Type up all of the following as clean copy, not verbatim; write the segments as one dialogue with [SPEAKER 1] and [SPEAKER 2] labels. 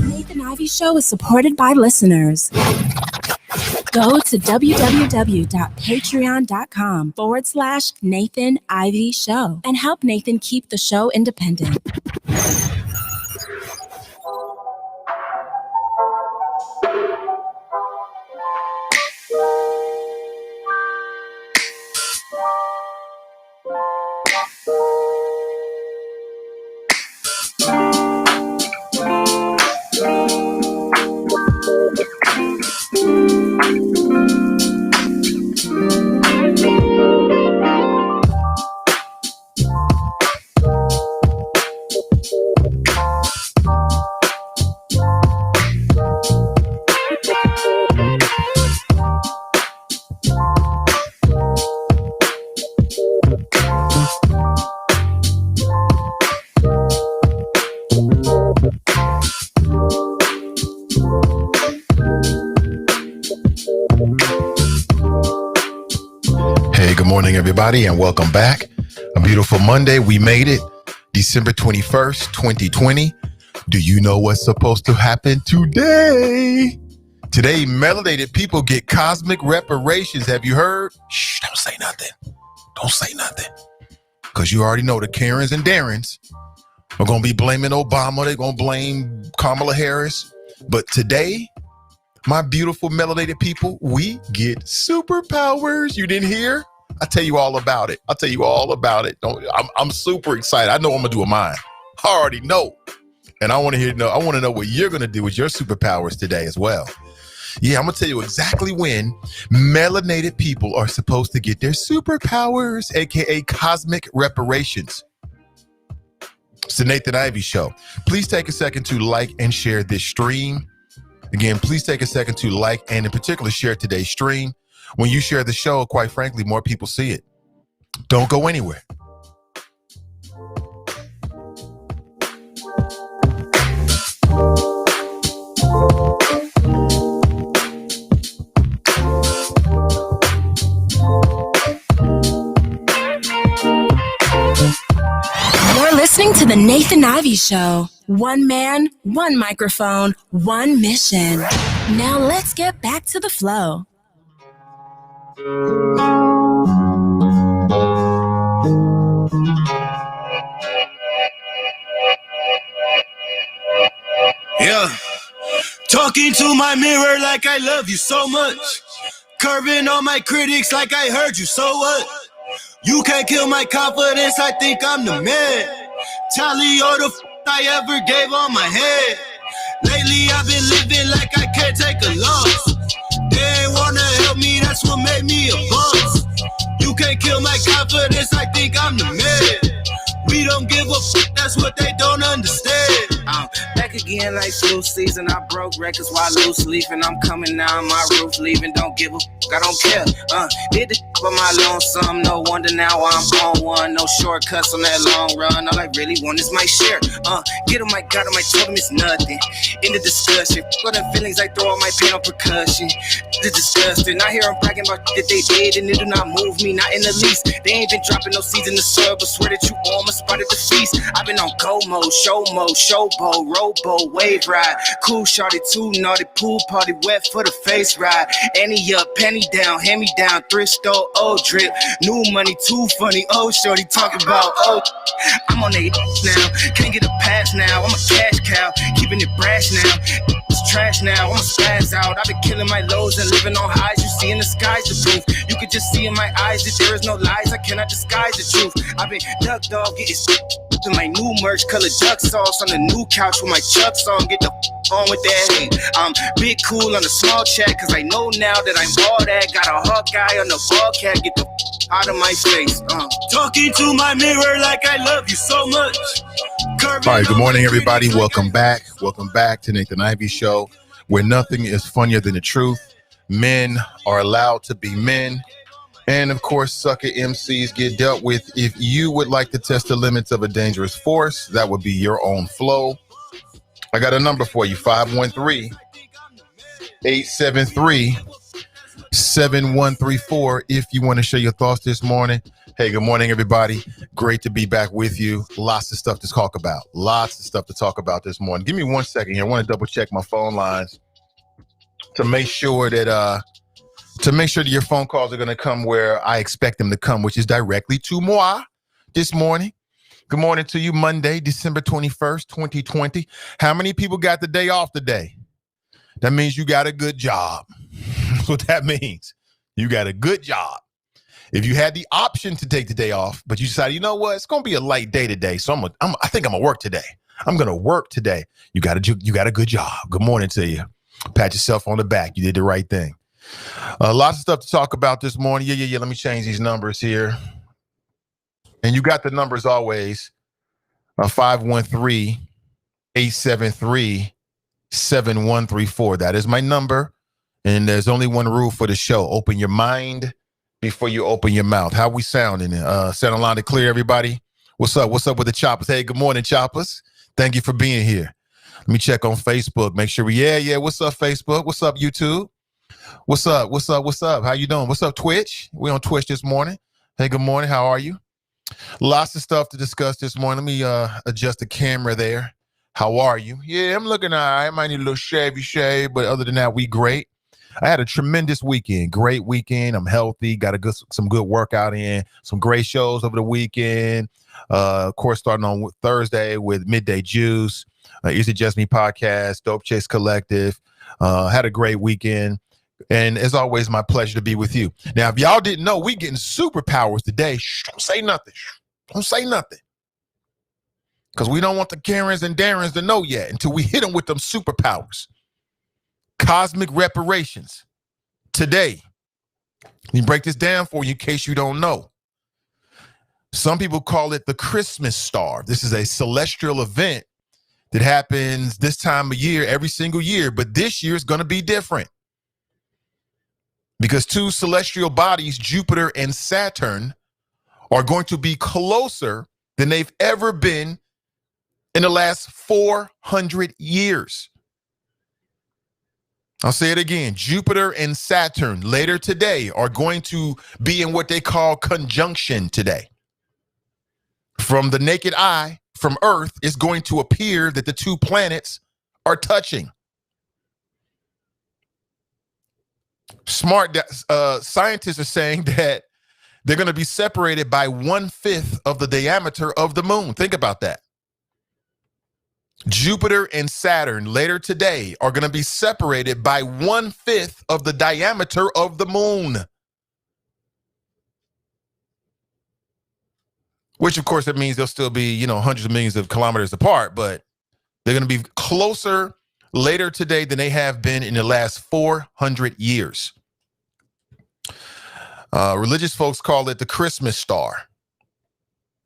[SPEAKER 1] Nathan Ivey Show is supported by listeners. Go to www.patreon.com/Nathan Ivey Show and help Nathan keep the show independent.
[SPEAKER 2] Good morning, everybody, and welcome back. A beautiful Monday. We made it. December 21st, 2020. Do you know what's supposed to happen today? Today, melanated people get cosmic reparations. Have you heard? Shh, don't say nothing. Don't say nothing. Because you already know the Karens and Darrens are going to be blaming Obama. They're going to blame Kamala Harris. But today, my beautiful melanated people, we get superpowers. You didn't hear? I'll tell you all about it. I'm super excited. I know what I'm gonna do with mine. I already know. And I want to know what you're gonna do with your superpowers today as well. Yeah, I'm gonna tell you exactly when melanated people are supposed to get their superpowers, aka cosmic reparations. It's the Nathan Ivey Show. Please take a second to like and share this stream. Again, please take a second to like and in particular share today's stream. When you share the show, quite frankly, more people see it. Don't go anywhere.
[SPEAKER 1] You're listening to the Nathan Ivey Show. One man, one microphone, one mission. Now let's get back to the flow.
[SPEAKER 3] Yeah, talking to my mirror like I love you so much. Curving on my critics like I heard you, so what? You can't kill my confidence, I think I'm the man. Tally all the I ever gave on my head. Lately I've been living like I can't take a loss. They ain't wanna help me, that's what made me a boss. You can't kill my confidence, I think I'm the man. We don't give a fuck, that's what they don't understand. Back
[SPEAKER 4] again like flu season. I broke records while loose leafing. I'm coming down my roof, leaving. Don't give a fuck, I don't care. Did the for my lonesome. No wonder now I'm on one. No shortcuts on that long run. All I really want is my share. Get on my God, I told him it's nothing. In the discussion, for the feelings I throw on my pain on percussion. It's disgusting. I hear them bragging about that they did, and it do not move me, not in the least. They ain't been dropping no seeds in the soil, but swear that you almost spotted the feast. I've been on go mode, showboat, rowboat, wave ride. Cool shorty, too naughty, pool party, wet for the face ride. Annie up, penny down, hand me down, thrift store, old drip. New money, too funny, old shorty talking about, oh. I'm on they now, can't get a pass now. I'm a cash cow, keeping it brash now. It's trash now, I'm a spaz out. I've been killing my lows and living on highs. You see in the skies the proof. You could just see in my eyes that there is no lies. I cannot disguise the truth. I've been ducked off, getting to my new merch, color duck sauce on the new couch with my Chucks on. Get the on with that hate. I'm big cool on the small chat, cause I know now that I'm all that. Got a hawk guy on the ball cat. Get the out of my face.
[SPEAKER 3] Talking to my mirror like I love you so much.
[SPEAKER 2] All right, good morning, everybody. Welcome back. Welcome back to Nathan Ivey Show, where nothing is funnier than the truth. Men are allowed to be men. And, of course, sucker MCs get dealt with. If you would like to test the limits of a dangerous force, that would be your own flow. I got a number for you, 513-873-7134, if you want to share your thoughts this morning. Hey, good morning, everybody. Great to be back with you. Lots of stuff to talk about. This morning. Give me 1 second here. I want to double check my phone lines to make sure that your phone calls are going to come where I expect them to come, which is directly to moi this morning. Good morning to you, Monday, December 21st, 2020. How many people got the day off today? That means you got a good job. That's what that means. You got a good job. If you had the option to take the day off, but you decided, you know what, it's going to be a light day today, so I think I'm going to work today. I'm going to work today. You got a good job. Good morning to you. Pat yourself on the back. You did the right thing. Lots of stuff to talk about this morning. Yeah. Let me change these numbers here. And you got the numbers always. 513-873-7134. That is my number. And there's only one rule for the show. Open your mind before you open your mouth. How we sounding? Sounding loud and clear, everybody? What's up? What's up with the choppers? Hey, good morning, choppers. Thank you for being here. Let me check on Facebook. Make sure yeah. What's up, Facebook? What's up, YouTube? What's up? How you doing? What's up, Twitch? We on Twitch this morning. Hey, good morning. How are you? Lots of stuff to discuss this morning. Let me adjust the camera there. How are you? Yeah, I'm looking all right. I might need a little shave, but other than that, we great. I had a tremendous weekend. Great weekend. I'm healthy. Got some good workout in. Some great shows over the weekend. Of course, starting on Thursday with Midday Juice, Is It Just Me podcast, Dope Chase Collective. Had a great weekend. And as always, my pleasure to be with you. Now, if y'all didn't know, we getting superpowers today. Shh, don't say nothing. Don't say nothing. Because we don't want the Karens and Darrens to know yet until we hit them with them superpowers. Cosmic reparations. Today, let me break this down for you in case you don't know. Some people call it the Christmas star. This is a celestial event that happens this time of year, every single year. But this year is going to be different. Because two celestial bodies, Jupiter and Saturn, are going to be closer than they've ever been in the last 400 years. I'll say it again. Jupiter and Saturn later today are going to be in what they call conjunction today. From the naked eye, from Earth, it's going to appear that the two planets are touching. Smart scientists are saying that they're going to be separated by 1/5 of the diameter of the moon. Think about that. Jupiter and Saturn later today are going to be separated by 1/5 of the diameter of the moon. Which, of course, that means they'll still be, hundreds of millions of kilometers apart, but they're going to be closer later today than they have been in the last 400 years. Religious folks call it the Christmas star.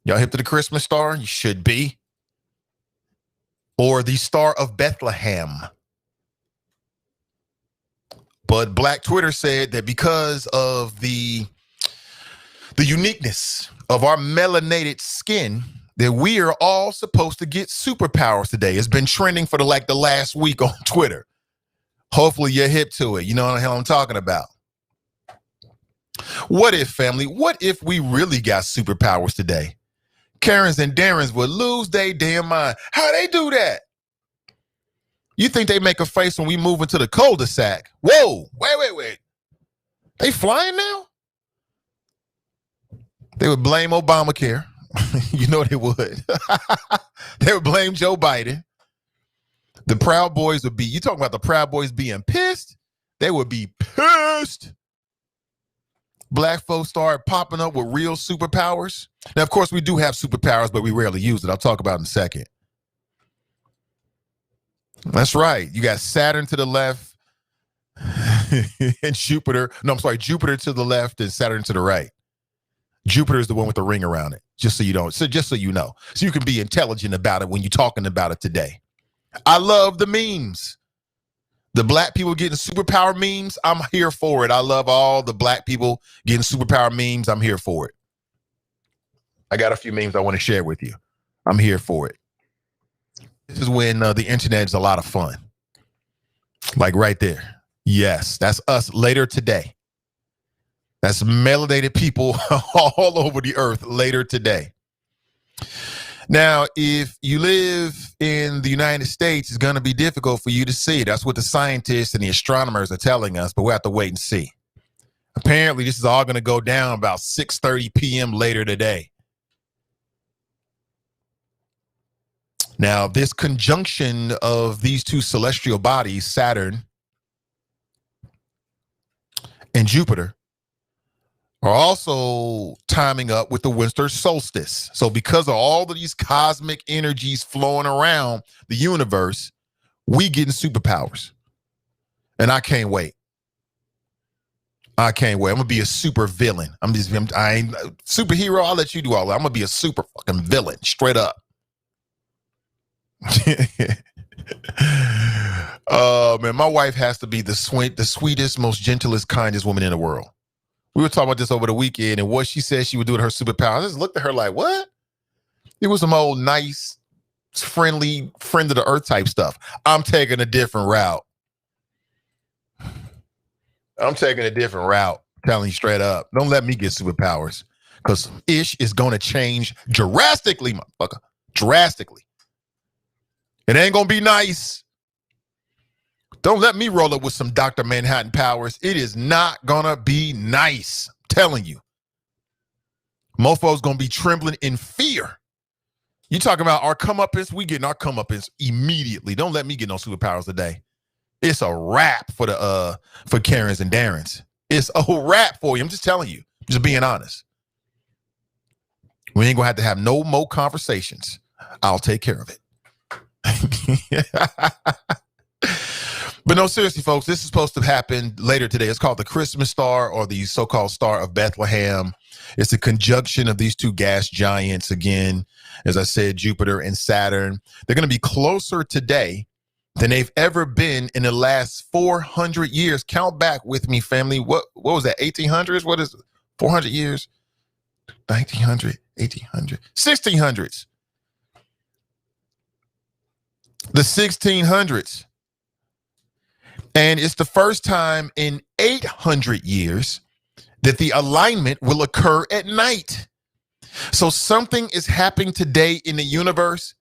[SPEAKER 2] Y'all hip to the Christmas star? You should be. or the Star of Bethlehem. But Black Twitter said that because of the uniqueness of our melanated skin, that we are all supposed to get superpowers today. It's been trending for the last week on Twitter. Hopefully you're hip to it. You know what the hell I'm talking about. What if, family? What if we really got superpowers today? Karens and Darrens would lose their damn mind. How they do that? You think they make a face when we move into the cul-de-sac? Whoa, wait. They flying now? They would blame Obamacare. You know they would. They would blame Joe Biden. The Proud Boys would be, you talking about the Proud Boys being pissed? They would be pissed. Black folks start popping up with real superpowers. Now, of course, we do have superpowers, but we rarely use it. I'll talk about it in a second. That's right. You got Saturn to the left and Jupiter. No, I'm sorry, Jupiter to the left and Saturn to the right. Jupiter is the one with the ring around it, just so you know. So you can be intelligent about it when you're talking about it today. I love the memes. The black people getting superpower memes, I'm here for it. I love all the black people getting superpower memes. I'm here for it. I got a few memes I want to share with you. I'm here for it. This is when the internet is a lot of fun. Like right there. Yes, that's us later today. That's melanated people all over the earth later today. Now, if you live in the United States, it's going to be difficult for you to see. That's what the scientists and the astronomers are telling us, but we'll have to wait and see. Apparently, this is all going to go down about 6:30 p.m. later today. Now, this conjunction of these two celestial bodies, Saturn and Jupiter, are also timing up with the winter solstice. So because of all of these cosmic energies flowing around the universe, we getting superpowers. And I can't wait. I'm gonna be a super villain. I ain't superhero. I'll let you do all that. I'm gonna be a super fucking villain, straight up. Man, my wife has to be the sweetest, most gentlest, kindest woman in the world. We were talking about this over the weekend, and what she said she would do with her superpower. I just looked at her like, what? It was some old nice, friendly, friend of the earth type stuff. I'm taking a different route. Telling you straight up. Don't let me get superpowers, because ish is going to change drastically, motherfucker. Drastically. It ain't going to be nice. Don't let me roll up with some Dr. Manhattan powers. It is not going to be nice. I'm telling you. Mofo's going to be trembling in fear. You talking about our comeuppance? We getting our comeuppance immediately. Don't let me get no superpowers today. It's a wrap for Karens and Darrens. It's a wrap for you. I'm just telling you. Just being honest. We ain't going to have no more conversations. I'll take care of it. But no, seriously, folks, this is supposed to happen later today. It's called the Christmas star, or the so-called Star of Bethlehem. It's a conjunction of these two gas giants. Again, as I said, Jupiter and Saturn. They're going to be closer today than they've ever been in the last 400 years. Count back with me, family. What was that, 1800s? What is 400 years? 1900, 1800, 1600s. The 1600s. And it's the first time in 800 years that the alignment will occur at night. So something is happening today in the universe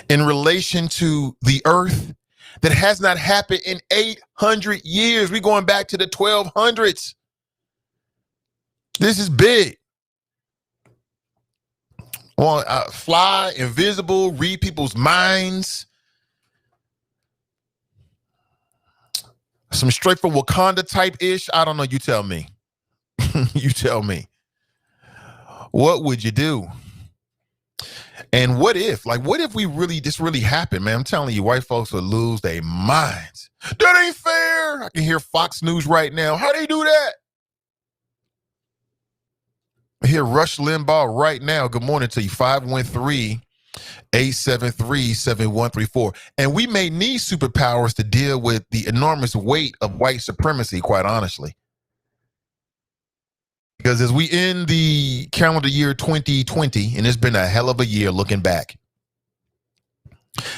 [SPEAKER 2] in relation to the earth that has not happened in 800 years. We're going back to the 1200s. This is big. Well, fly, invisible, read people's minds. Some straight from Wakanda type-ish. I don't know. You tell me. You tell me. What would you do? And what if this really happened, man? I'm telling you, white folks would lose their minds. That ain't fair. I can hear Fox News right now. How they do that? I hear Rush Limbaugh right now. Good morning to you. 513 873-7134. And we may need superpowers to deal with the enormous weight of white supremacy, quite honestly. Because as we end the calendar year 2020, and it's been a hell of a year looking back.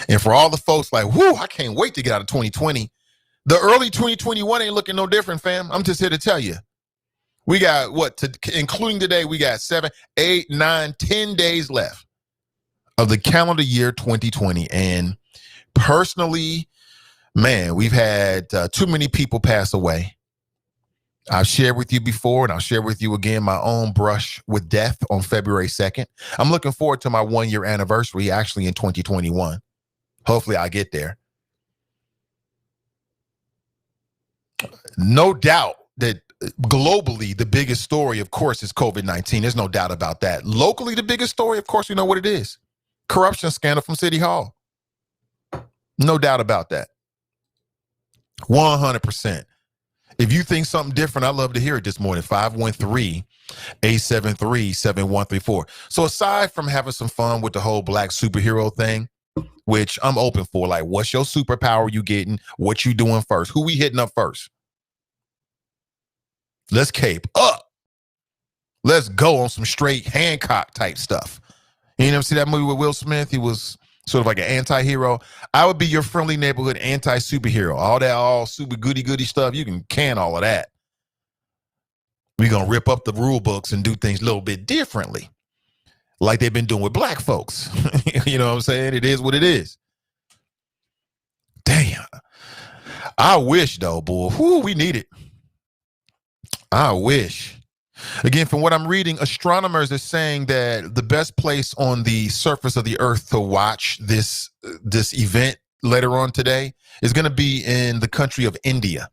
[SPEAKER 2] And for all the folks like, whoo, I can't wait to get out of 2020. The early 2021 ain't looking no different, fam. I'm just here to tell you. We got including today, we got 7, 8, 9, 10 days left of the calendar year 2020. And personally, man, we've had too many people pass away. I've shared with you before, and I'll share with you again my own brush with death on February 2nd. I'm looking forward to my 1-year anniversary, actually in 2021. Hopefully I get there. No doubt that globally, the biggest story, of course, is COVID-19. There's no doubt about that. Locally, the biggest story, of course, we know what it is. Corruption scandal from City Hall. No doubt about that. 100%. If you think something different, I'd love to hear it this morning. 513-873-7134. So aside from having some fun with the whole black superhero thing, which I'm open for, like, what's your superpower you getting? What you doing first? Who we hitting up first? Let's cape up. Let's go on some straight Hancock type stuff. You never see that movie with Will Smith? He was sort of like an anti-hero. I would be your friendly neighborhood anti-superhero. All super goody stuff. You can all of that. We're going to rip up the rule books and do things a little bit differently, like they've been doing with black folks. You know what I'm saying? It is what it is. Damn. I wish, though, boy. Whoo, we need it. I wish. Again, from what I'm reading, astronomers are saying that the best place on the surface of the earth to watch this event later on today is going to be in the country of India.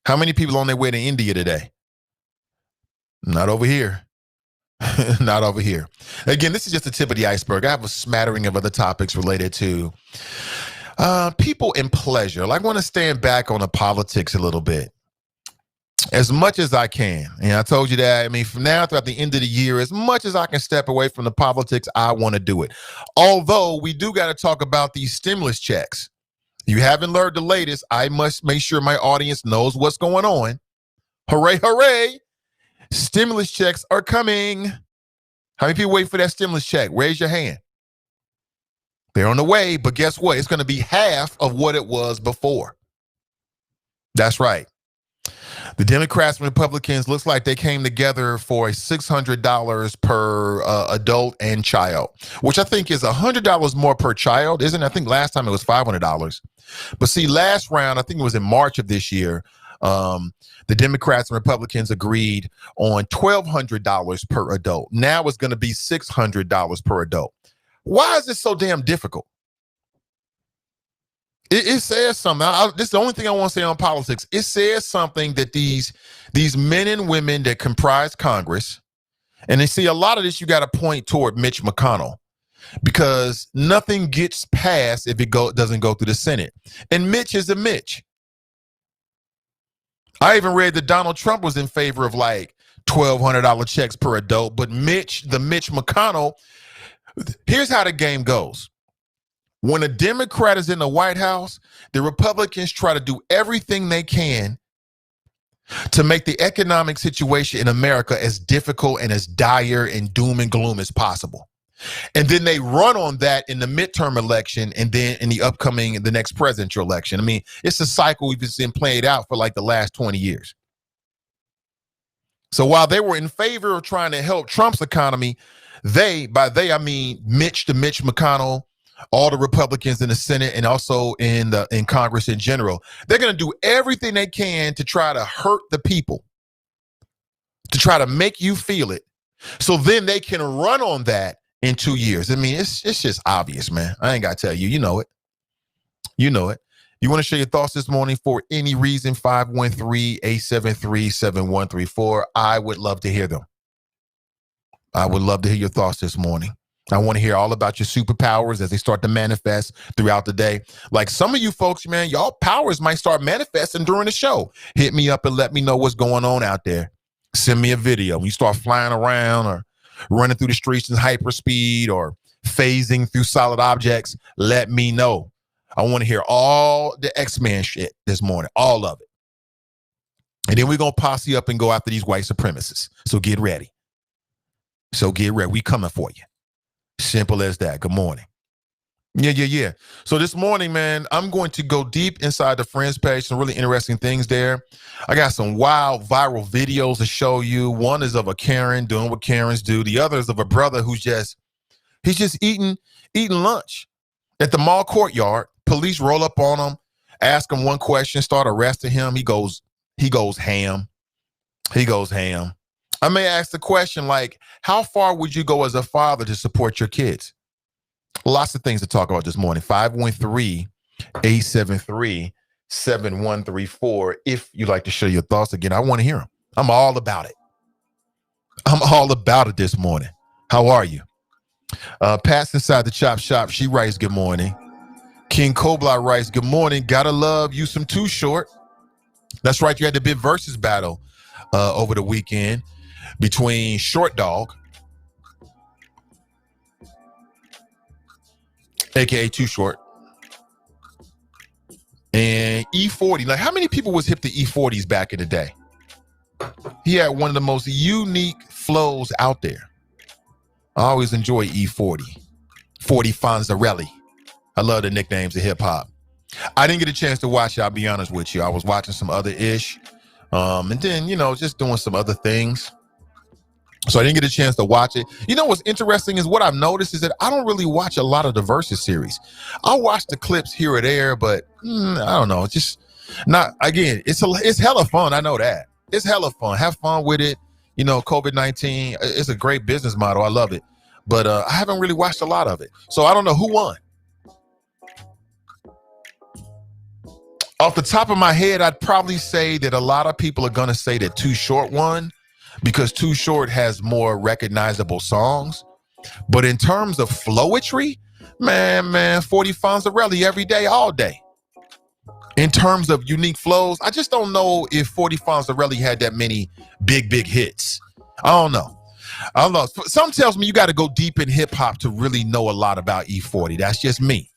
[SPEAKER 2] How many people on their way to India today? Not over here. Not over here. Again, this is just the tip of the iceberg. I have a smattering of other topics related to people and pleasure. Like, I want to stand back on the politics a little bit. As much as I can. And I told you that, I mean, from now throughout the end of the year, as much as I can step away from the politics, I want to do it. Although we do got to talk about these stimulus checks. You haven't learned the latest. I must make sure my audience knows what's going on. Hooray, hooray. Stimulus checks are coming. How many people wait for that stimulus check? Raise your hand. They're on the way, but guess what? It's going to be half of what it was before. That's right. The Democrats and Republicans looks like they came together for a $600 per adult and child, which I think is $100 more per child, isn't it? I think last time it was $500. But see, last round, I think it was in March of this year, the Democrats and Republicans agreed on $1,200 per adult. Now it's going to be $600 per adult. Why is this so damn difficult? It says something. This is the only thing I want to say on politics. It says something that these men and women that comprise Congress, and they see a lot of this, you got to point toward Mitch McConnell, because nothing gets passed if it doesn't go through the Senate. And Mitch is a Mitch. I even read that Donald Trump was in favor of like $1,200 checks per adult, but Mitch McConnell, here's how the game goes. When a Democrat is in the White House, the Republicans try to do everything they can to make the economic situation in America as difficult and as dire and doom and gloom as possible. And then they run on that in the midterm election and then in the next presidential election. I mean, it's a cycle we've been played out for like the last 20 years. So while they were in favor of trying to help Trump's economy, by they, I mean Mitch McConnell, all the Republicans in the Senate and also in Congress in general, they're going to do everything they can to try to hurt the people, to try to make you feel it. So then they can run on that in 2 years. I mean, it's just obvious, man. I ain't got to tell you. You know it. You know it. You want to share your thoughts this morning for any reason, 513-873-7134. I would love to hear them. I would love to hear your thoughts this morning. I want to hear all about your superpowers as they start to manifest throughout the day. Like some of you folks, man, y'all powers might start manifesting during the show. Hit me up and let me know what's going on out there. Send me a video. When you start flying around or running through the streets in hyperspeed or phasing through solid objects, let me know. I want to hear all the X-Men shit this morning, all of it. And then we're going to posse up and go after these white supremacists. So get ready. We coming for you. Simple as that. Good morning. Yeah. So this morning, man, I'm going to go deep inside the Friends page. Some really interesting things there. I got some wild viral videos to show you. One is of a Karen doing what Karens do. The other is of a brother who's just eating lunch at the mall courtyard. Police roll up on him, ask him one question, start arresting him. He goes ham. I may ask the question like, how far would you go as a father to support your kids? Lots of things to talk about this morning. 513-873-7134. If you'd like to share your thoughts again, I want to hear them. I'm all about it. This morning. How are you? Pat's inside the chop shop. She writes, good morning. King Kobla writes, good morning. Gotta love you some Too Short. That's right. You had the big versus battle over the weekend between Short Dog, aka Too Short, and E40. Like, how many people was hip to E40s back in the day? He had one of the most unique flows out there. I always enjoy E40. 40 Fonzarelli. I love the nicknames of hip hop. I didn't get a chance to watch it, I'll be honest with you. I was watching some other ish. And then, just doing some other things. So I didn't get a chance to watch it. You know what's interesting is what I've noticed is that I don't really watch a lot of the Versus series. I'll watch the clips here or there, but I don't know. It's just not, again, it's hella fun. I know that. It's hella fun. Have fun with it. COVID-19, it's a great business model. I love it. But I haven't really watched a lot of it. So I don't know who won. Off the top of my head, I'd probably say that a lot of people are going to say that Too Short won because Too Short has more recognizable songs. But in terms of flowetry, man, 40 Fonzarelli every day, all day. In terms of unique flows, I just don't know if 40 Fonzarelli had that many big hits. I don't know. Some tells me you got to go deep in hip hop to really know a lot about E40. That's just me.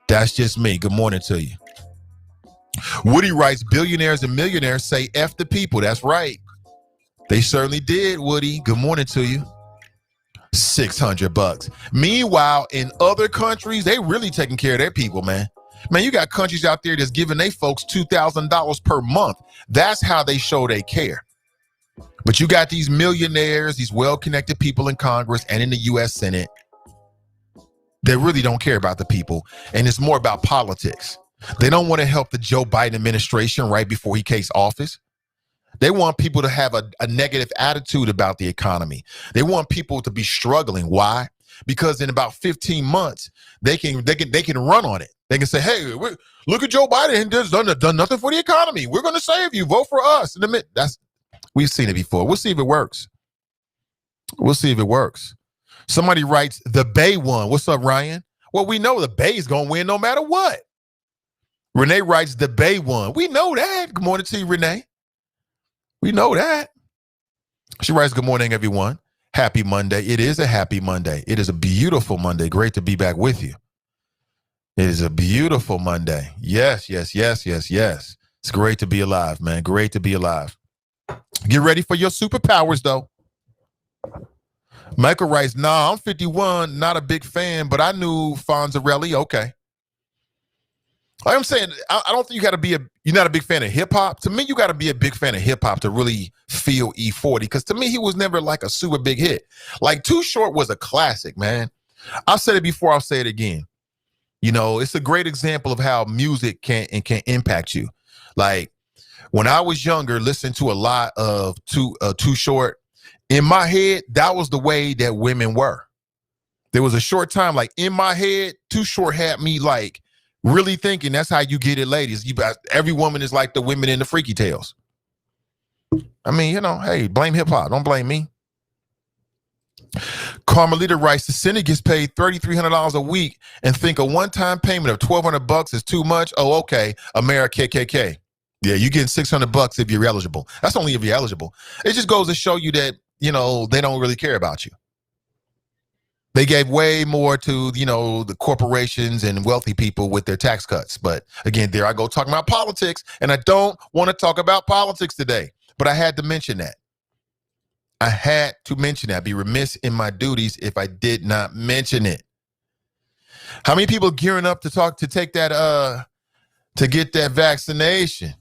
[SPEAKER 2] Good morning to you. Woody writes, billionaires and millionaires say F the people. That's right. They certainly did, Woody. Good morning to you. $600. Meanwhile, in other countries, they really taking care of their people, man. Man, you got countries out there that's giving they folks $2,000 per month. That's how they show they care. But you got these millionaires, these well-connected people in Congress and in the U.S. Senate that really don't care about the people. And it's more about politics. They don't want to help the Joe Biden administration right before he takes office. They want people to have a negative attitude about the economy. They want people to be struggling. Why? Because in about 15 months, they can run on it. They can say, hey, look at Joe Biden. He's done nothing for the economy. We're going to save you. Vote for us. We've seen it before. We'll see if it works. Somebody writes, the Bay won. What's up, Ryan? Well, we know the Bay's going to win no matter what. Renee writes, the Bay won. We know that. Good morning to you, Renee. We know that. She writes, good morning, everyone. Happy Monday. It is a happy Monday. It is a beautiful Monday. Great to be back with you. It is a beautiful Monday. Yes. It's great to be alive, man. Great to be alive. Get ready for your superpowers, though. Michael writes, nah, I'm 51, not a big fan, but I knew Fonzarelli. Okay. Like I'm saying, I don't think you're not a big fan of hip hop. To me, you got to be a big fan of hip hop to really feel E40. Because to me, he was never like a super big hit. Like Too Short was a classic, man. I've said it before. I'll say it again. It's a great example of how music can impact you. Like when I was younger, listening to a lot of Too Short. In my head, that was the way that women were. There was a short time, like in my head, Too Short had me like really thinking that's how you get it, ladies. Every woman is like the women in the Freaky Tales. I mean, hey, blame hip hop. Don't blame me. Carmelita writes, the Senate gets paid $3,300 a week and think a one-time payment of $1,200 is too much. Oh, okay. America KKK. Yeah, you're getting $600 if you're eligible. That's only if you're eligible. It just goes to show you that, they don't really care about you. They gave way more to, the corporations and wealthy people with their tax cuts. But again, there I go talking about politics, and I don't want to talk about politics today. But I had to mention that. I'd be remiss in my duties if I did not mention it. How many people gearing up to take that, to get that vaccination?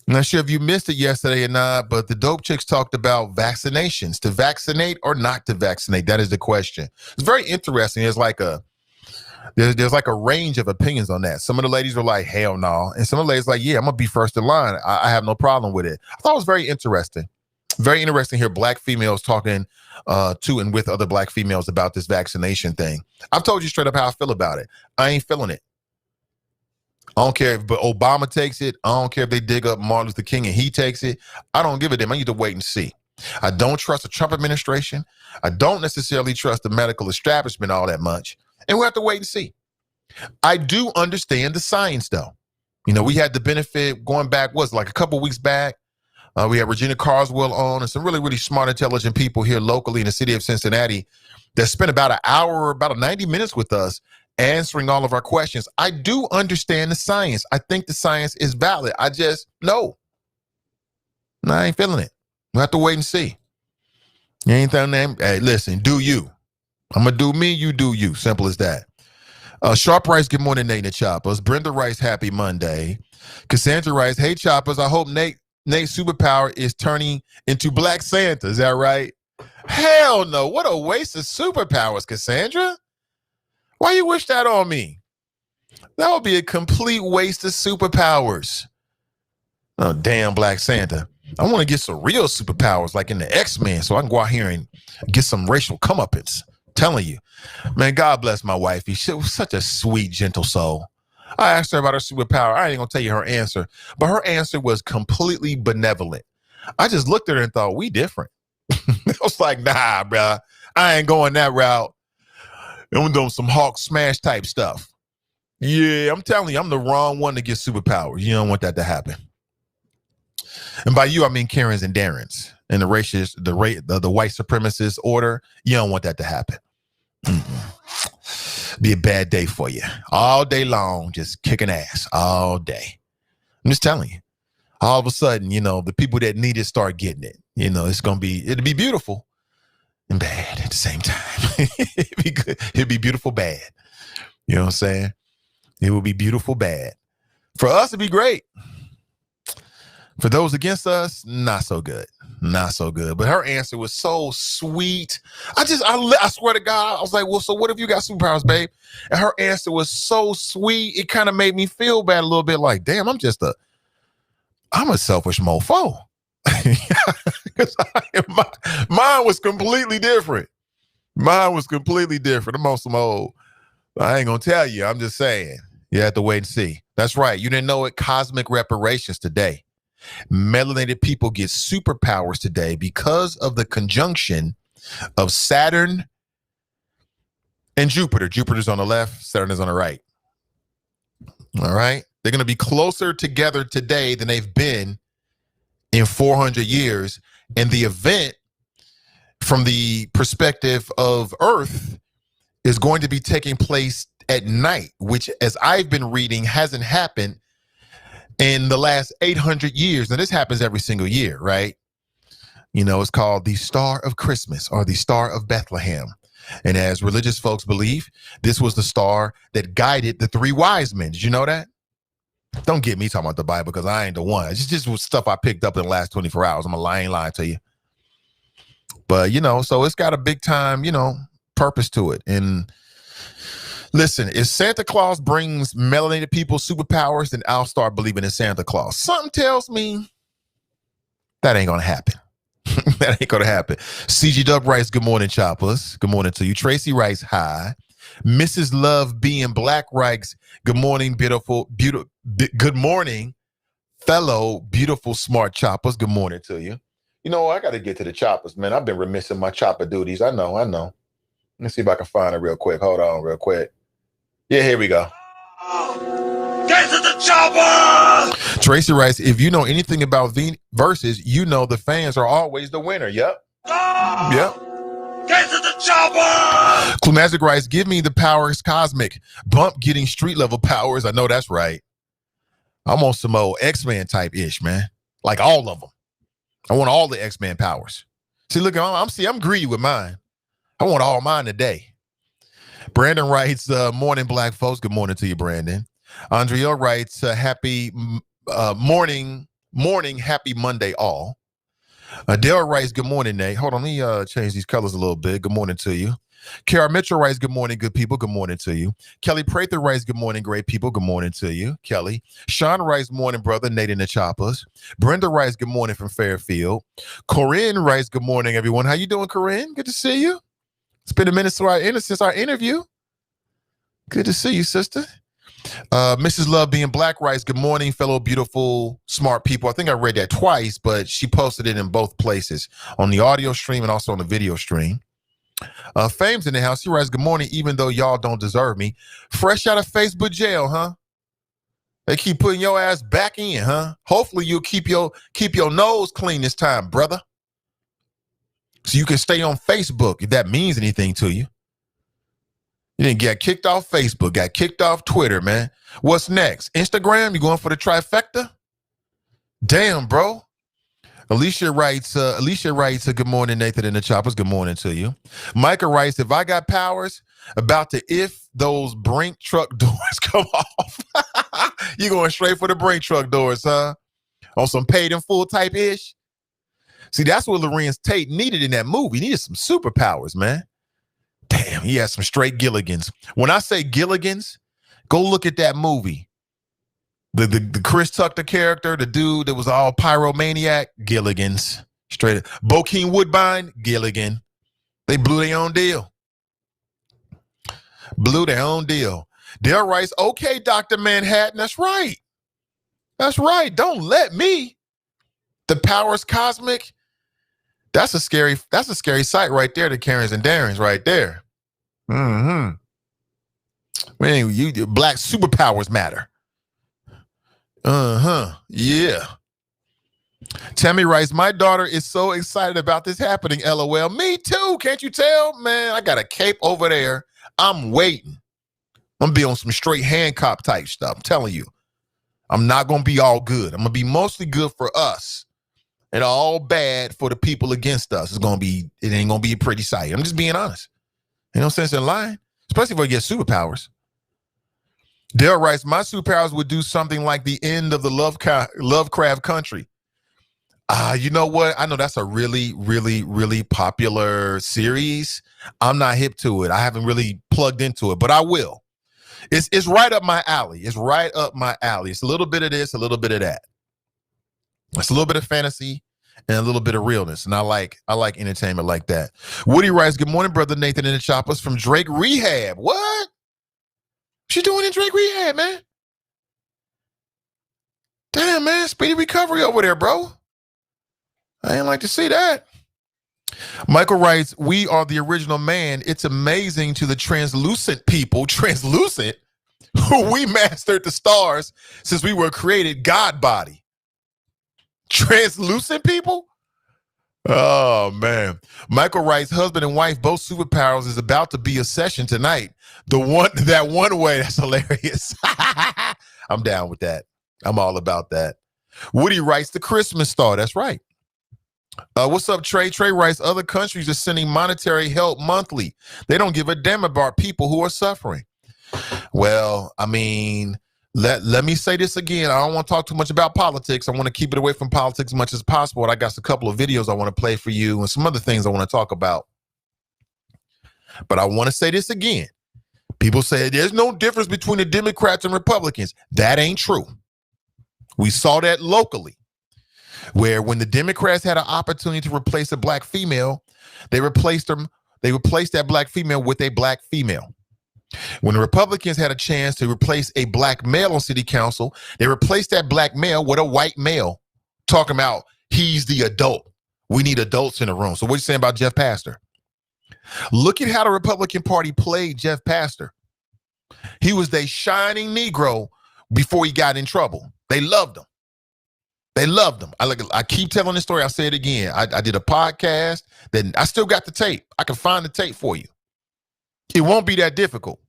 [SPEAKER 2] I'm not sure if you missed it yesterday or not, but the dope chicks talked about vaccinations, to vaccinate or not to vaccinate. That is the question. It's very interesting. There's like a range of opinions on that. Some of the ladies were like, hell no. And some of the ladies were like, yeah, I'm going to be first in line. I have no problem with it. I thought it was very interesting. Very interesting to hear black females talking to and with other black females about this vaccination thing. I've told you straight up how I feel about it. I ain't feeling it. I don't care if Obama takes it. I don't care if they dig up Martin Luther King and he takes it. I don't give a damn. I need to wait and see. I don't trust the Trump administration. I don't necessarily trust the medical establishment all that much. And we have to wait and see. I do understand the science, though. We had the benefit going back, like a couple weeks back. We had Regina Carswell on and some really, really smart, intelligent people here locally in the city of Cincinnati that spent about an hour, about 90 minutes with us answering all of our questions. I do understand the science. I think the science is valid. I just, no, I ain't feeling it. We have to wait and see. You ain't telling them, hey, listen, do you. I'm going to do me, you do you. Simple as that. Sharp Rice, good morning, Nate and Choppers. Brenda Rice, happy Monday. Cassandra Rice, hey, Choppers, I hope Nate's superpower is turning into Black Santa. Is that right? Hell no. What a waste of superpowers, Cassandra. Why you wish that on me? That would be a complete waste of superpowers. Oh, damn Black Santa. I want to get some real superpowers like in the X-Men so I can go out here and get some racial comeuppance. I'm telling you. Man, God bless my wife. She was such a sweet, gentle soul. I asked her about her superpower. I ain't going to tell you her answer, but her answer was completely benevolent. I just looked at her and thought, we different. I was like, nah, bro, I ain't going that route. I'm doing some Hawk Smash type stuff. Yeah, I'm telling you, I'm the wrong one to get superpowers. You don't want that to happen. And by you, I mean Karens and Darrens and the white supremacist order. You don't want that to happen. Be a bad day for you. All day long, just kicking ass all day. I'm just telling you. All of a sudden, the people that need it start getting it. It'll be beautiful and bad at the same time. It'd be good. It'd be beautiful bad. You know what I'm saying? It would be beautiful bad. For us, it'd be great. For those against us, not so good. Not so good. But her answer was so sweet. I swear to God, I was like, well, so what if you got superpowers, babe? And her answer was so sweet. It kind of made me feel bad a little bit like, damn, I'm a selfish mofo. Mine was completely different. I'm on some old, I ain't going to tell you. I'm just saying. You have to wait and see. That's right. You didn't know it. Cosmic reparations today. Melanated people get superpowers today because of the conjunction of Saturn and Jupiter. Jupiter's on the left, Saturn is on the right. All right. They're going to be closer together today than they've been in 400 years. And the event, from the perspective of Earth, is going to be taking place at night, which, as I've been reading, hasn't happened in the last 800 years. Now, this happens every single year, right? It's called the Star of Christmas or the Star of Bethlehem. And as religious folks believe, this was the star that guided the three wise men. Did you know that? Don't get me talking about the Bible because I ain't the one. It's just stuff I picked up in the last 24 hours. I ain't lying to you. But, so it's got a big time, purpose to it. And listen, if Santa Claus brings melanated people superpowers, then I'll start believing in Santa Claus. Something tells me that ain't going to happen. That ain't going to happen. CG Dub Rice, good morning, Choppers. Good morning to you. Tracy Rice, hi. Mrs. Love being Black Rice, good morning, beautiful. Good morning, fellow beautiful, smart Choppers. Good morning to you. I got to get to the Choppers, man. I've been remiss in my chopper duties. I know. Let's see if I can find it real quick. Hold on real quick. Yeah, here we go.
[SPEAKER 3] Get to the chopper!
[SPEAKER 2] Tracy Rice, if you know anything about verses, the fans are always the winner. Yep. Yep.
[SPEAKER 3] Get to the chopper!
[SPEAKER 2] Clumazic writes, give me the powers cosmic. Bump getting street level powers. I know that's right. I'm on some old X-Men type ish, man. Like all of them. I want all the X-Men powers. See, look, I'm greedy with mine. I want all mine today. Brandon writes, morning, black folks. Good morning to you, Brandon. Andrea writes, happy morning, happy Monday all. Dale writes, good morning, Nate. Hold on, let me change these colors a little bit. Good morning to you. Kara Mitchell writes, good morning, good people. Good morning to you. Kelly Prather writes, good morning, great people. Good morning to you, Kelly. Sean writes, morning, brother. Nate and the Choppers. Brenda writes, good morning from Fairfield. Corinne writes, good morning, everyone. How you doing, Corinne? Good to see you. It's been a minute since our interview. Good to see you, sister. Mrs. Love Being Black writes, good morning, fellow beautiful, smart people. I think I read that twice, but she posted it in both places, on the audio stream and also on the video stream. Fame's in the house. He writes, good morning, even though y'all don't deserve me. Fresh out of Facebook jail, huh? They keep putting your ass back in, huh? Hopefully you'll keep your nose clean this time, brother. So you can stay on Facebook if that means anything to you. You didn't get kicked off Facebook, got kicked off Twitter, man. What's next? Instagram? You going for the trifecta? Damn, bro. Alicia writes, good morning, Nathan and the Choppers. Good morning to you. Micah writes, if I got powers, about to if those Brink truck doors come off. You going straight for the Brink truck doors, huh? On some paid in full type ish? See, that's what Lorenz Tate needed in that movie. He needed some superpowers, man. Damn, he had some straight Gilligans. When I say Gilligans, go look at that movie. The Chris Tucker character, the dude that was all pyromaniac, Gilligans. Straight up. Bokeem Woodbine, Gilligan. They blew their own deal. Dale writes, okay, Dr. Manhattan, that's right. That's right. Don't let me. The powers cosmic. That's a scary sight right there, the Karens and Darrens right there. Mm-hmm. Man, you black superpowers matter. Uh-huh. Yeah. Tammy writes, my daughter is so excited about this happening, LOL. Me too, can't you tell? Man, I got a cape over there. I'm waiting. I'm gonna be on some straight Hancock type stuff. I'm telling you. I'm not gonna be all good. I'm gonna be mostly good for us. And all bad for the people against us. It ain't gonna be a pretty sight. I'm just being honest. Ain't no sense in lying, especially if I get superpowers. Dale writes, my superpowers would do something like the end of the Lovecraft Country. You know what? I know that's a really, really, really popular series. I'm not hip to it. I haven't really plugged into it, but I will. It's right up my alley. It's right up my alley. It's a little bit of this, a little bit of that. It's a little bit of fantasy and a little bit of realness. And I like entertainment like that. Woody writes, good morning, brother Nathan and the Choppers from Drake Rehab. What you doing in Drake Rehab, man? Damn, man. Speedy recovery over there, bro. I ain't like to see that. Michael writes, we are the original man. It's amazing to the translucent people, who we mastered the stars since we were created God body. Translucent people? Oh, man. Michael writes, husband and wife, both superpowers, is about to be a session tonight. That one way, that's hilarious. I'm down with that. I'm all about that. Woody writes, the Christmas star. That's right. What's up, Trey? Trey writes, other countries are sending monetary help monthly. They don't give a damn about people who are suffering. Well, I mean, let me say this again. I don't want to talk too much about politics. I want to keep it away from politics as much as possible. And I got a couple of videos I want to play for you and some other things I want to talk about. But I want to say this again. People say there's no difference between the Democrats and Republicans. That ain't true. We saw that locally, where when the Democrats had an opportunity to replace a black female, they replaced that black female with a black female. When the Republicans had a chance to replace a black male on city council, they replaced that black male with a white male, talking about he's the adult. We need adults in the room. So what are you saying about Jeff Pastor? Look at how the Republican Party played Jeff Pastor. He was the shining Negro before he got in trouble. They loved him. They loved him. I keep telling this story. I'll say it again. I did a podcast. Then I still got the tape. I can find the tape for you. It won't be that difficult.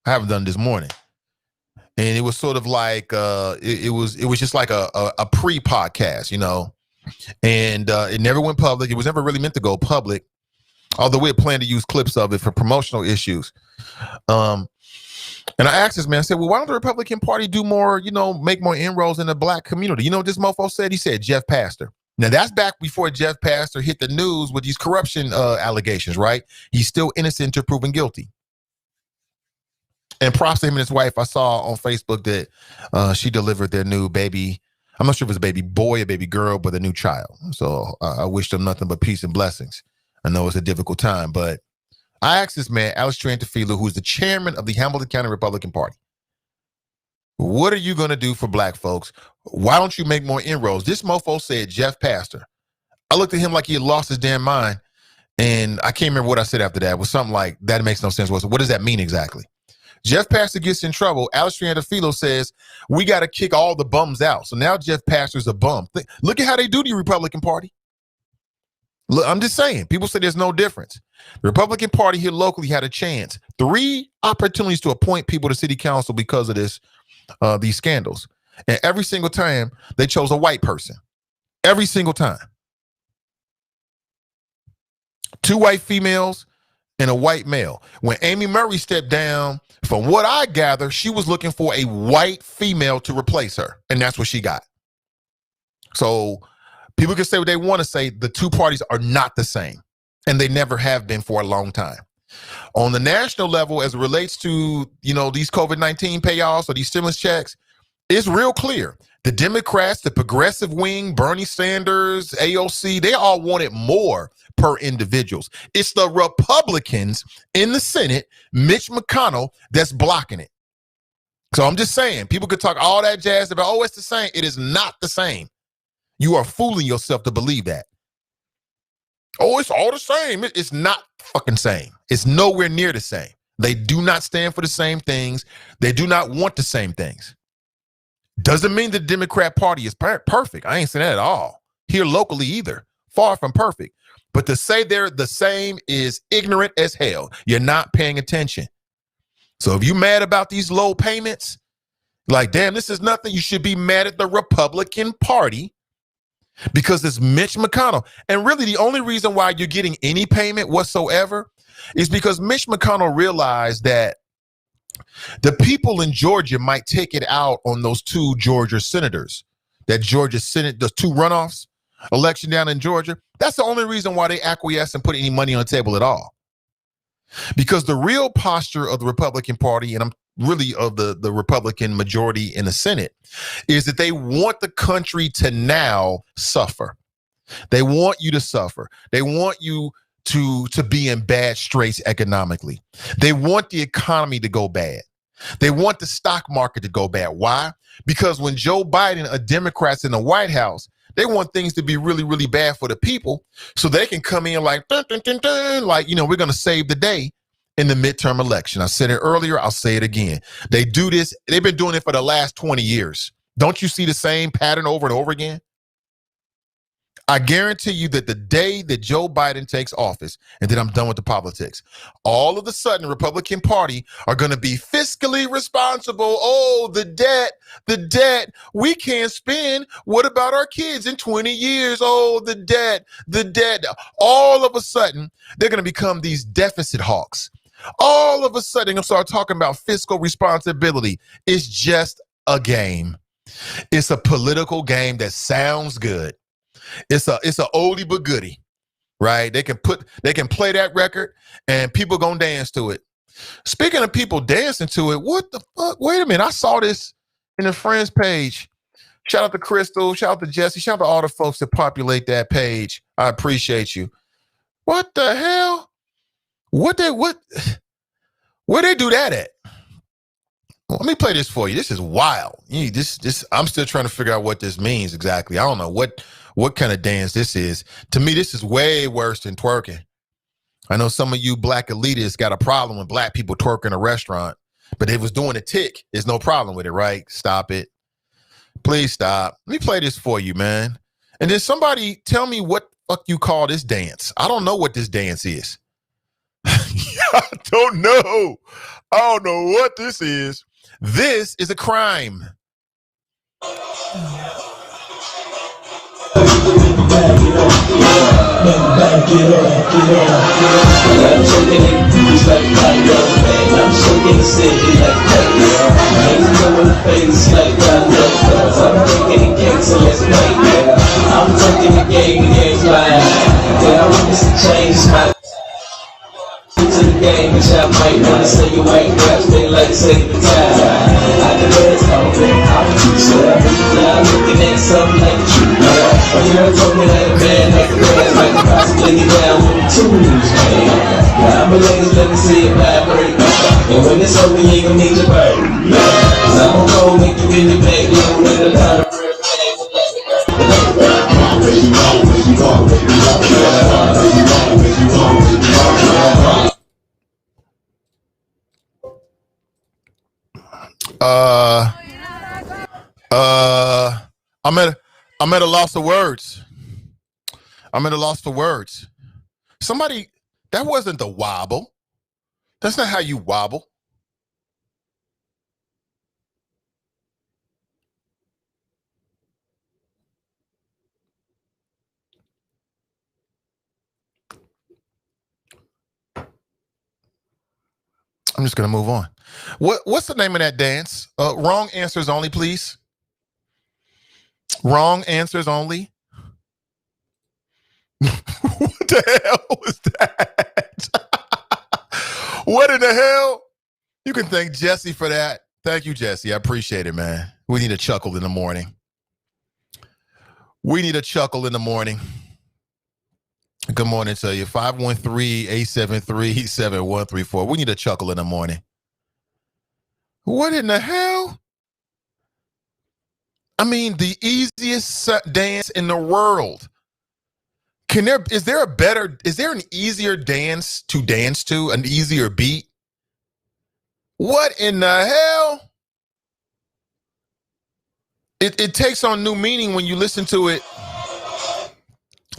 [SPEAKER 2] I haven't done it this morning. And it was sort of like it was just like a pre-podcast, you know. And it never went public. It was never really meant to go public, although we had planned to use clips of it for promotional issues. And I asked this man, I said, well, why don't the Republican Party do more, you know, make more inroads in the black community? You know what this mofo said? He said Jeff Pastor. Now, that's back before Jeff Pastor hit the news with these corruption allegations, right? He's still innocent until proven guilty. And props to him and his wife. I saw on Facebook that she delivered their new baby. I'm not sure if it's a baby boy or baby girl, but a new child. So I wish them nothing but peace and blessings. I know it's a difficult time, but I asked this man, Alex Triantafilo, who's the chairman of the Hamilton County Republican Party, what are you going to do for black folks? Why don't you make more inroads? This mofo said Jeff Pastor. I looked at him like he had lost his damn mind, and I can't remember what I said after that. It was something like, that makes no sense. What does that mean exactly? Jeff Pastor gets in trouble. Alex Triantafilo says, we got to kick all the bums out. So now Jeff Pastor's a bum. Look at how they do the Republican Party. Look, I'm just saying, people say there's no difference. The Republican Party here locally had a chance. 3 opportunities to appoint people to city council because of this, these scandals. And every single time they chose a white person. Every single time. 2 white females and a white male. When Amy Murray stepped down, from what I gather, she was looking for a white female to replace her. And that's what she got. So people can say what they want to say. The 2 parties are not the same. And they never have been for a long time. On the national level, as it relates to, you know, these COVID-19 payoffs or these stimulus checks, it's real clear. The Democrats, the progressive wing, Bernie Sanders, AOC, they all wanted more per individuals. It's the Republicans in the Senate, Mitch McConnell, that's blocking it. So I'm just saying, people could talk all that jazz about, oh, it's the same. It is not the same. You are fooling yourself to believe that. Oh, it's all the same. It's not fucking same. It's nowhere near the same. They do not stand for the same things. They do not want the same things. Doesn't mean the Democrat Party is perfect. I ain't saying that at all. Here locally either. Far from perfect. But to say they're the same is ignorant as hell. You're not paying attention. So if you're mad about these low payments, like, damn, this is nothing, you should be mad at the Republican Party because it's Mitch McConnell. And really the only reason why you're getting any payment whatsoever is because Mitch McConnell realized that the people in Georgia might take it out on those 2 Georgia senators, that Georgia Senate, those 2 runoffs, election down in Georgia. That's the only reason why they acquiesce and put any money on the table at all. Because the real posture of the Republican Party, and I'm really of the Republican majority in the Senate, is that they want the country to now suffer. They want you to suffer. They want you to be in bad straits economically. They want the economy to go bad. They want the stock market to go bad. Why? Because when Joe Biden, a Democrat's in the White House, they want things to be really, really bad for the people so they can come in like, dun, dun, dun, dun, like, you know, we're going to save the day in the midterm election. I said it earlier. I'll say it again. They do this. They've been doing it for the last 20 years. Don't you see the same pattern over and over again? I guarantee you that the day that Joe Biden takes office, and then I'm done with the politics, all of a sudden the Republican Party are going to be fiscally responsible. Oh, the debt, we can't spend. What about our kids in 20 years? Oh, the debt. All of a sudden, they're going to become these deficit hawks. All of a sudden, they're going to start talking about fiscal responsibility. It's just a game. It's a political game that sounds good. It's a oldie but goodie, right? They can play that record and people gonna dance to it. Speaking of people dancing to it, what the fuck? Wait a minute, I saw this in the friends page. Shout out to Crystal, shout out to Jesse, shout out to all the folks that populate that page. I appreciate you. What the hell? Where they do that at? Let me play this for you. This is wild. I'm still trying to figure out what this means exactly. I don't know what kind of dance this is. To me, this is way worse than twerking. I know some of you black elitists got a problem with black people twerking in a restaurant, but they was doing a tick. There's no problem with it, right? Stop it. Please stop. Let me play this for you, man. And then somebody tell me what the fuck you call this dance. I don't know what this dance is. I don't know. I don't know what this is. This is a crime.
[SPEAKER 5] To the game, which I might wanna say you ain't rap, they like save the time. I can let it go, I'm too slow. Now I'm looking at something like you. A girl told me that a man like a man might possibly get down with the tools, man. Now I'm a ladies, let me see it vibrate. And when it's over, you ain't gonna need your bird. Cause I'm gonna go make you in your back, you know, with a lot of
[SPEAKER 2] I'm at a loss of words. I'm at a loss for words. Somebody, that wasn't the wobble. That's not how you wobble. I'm just gonna move on. What's the name of that dance? Wrong answers only, please. Wrong answers only. What the hell was that? What in the hell? You can thank Jesse for that. Thank you, Jesse. I appreciate it, man. We need a chuckle in the morning. We need a chuckle in the morning. Good morning to you. 513-873-7134. We need a chuckle in the morning. What in the hell? I mean, the easiest dance in the world. Is there an easier dance to, an easier beat? What in the hell? It takes on new meaning when you listen to it.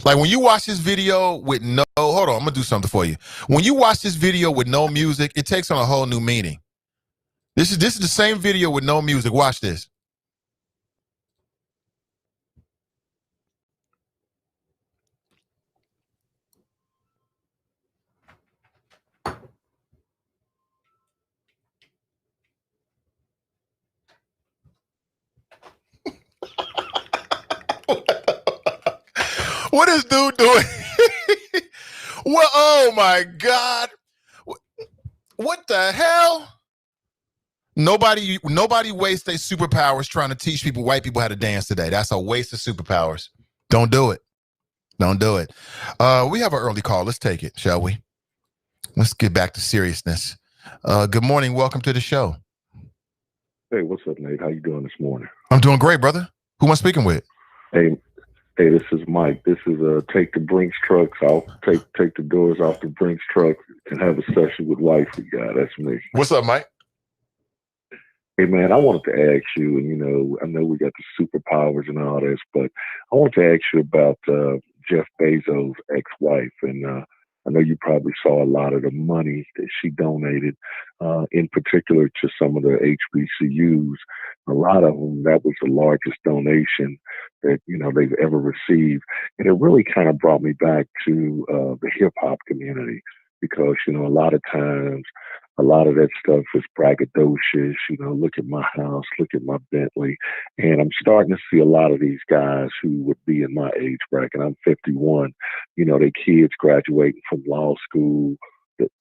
[SPEAKER 2] Like when you watch this video with no, hold on, I'm gonna do something for you. When you watch this video with no music, it takes on a whole new meaning. This is the same video with no music. Watch this. What is dude doing? Well, oh my God. What the hell? Nobody wastes their superpowers trying to teach white people how to dance today. That's a waste of superpowers. Don't do it. Don't do it. We have an early call. Let's take it, shall we? Let's get back to seriousness. Good morning. Welcome to the show.
[SPEAKER 6] Hey, what's up, Nate? How you doing this morning?
[SPEAKER 2] I'm doing great, brother. Who am I speaking with?
[SPEAKER 6] Hey, this is Mike. This is take the Brinks trucks out, take the doors off the Brinks truck and have a session with wifey guy. That's me.
[SPEAKER 2] What's up, Mike?
[SPEAKER 6] Hey, man, I wanted to ask you, and I know we got the superpowers and all this, but I want to ask you about Jeff Bezos' ex-wife, and I know you probably saw a lot of the money that she donated, in particular to some of the HBCUs. A lot of them, that was the largest donation that, they've ever received. And it really kind of brought me back to the hip hop community because, a lot of times, a lot of that stuff is braggadocious, look at my house, look at my Bentley. And I'm starting to see a lot of these guys who would be in my age bracket. I'm 51, they kids graduating from law school,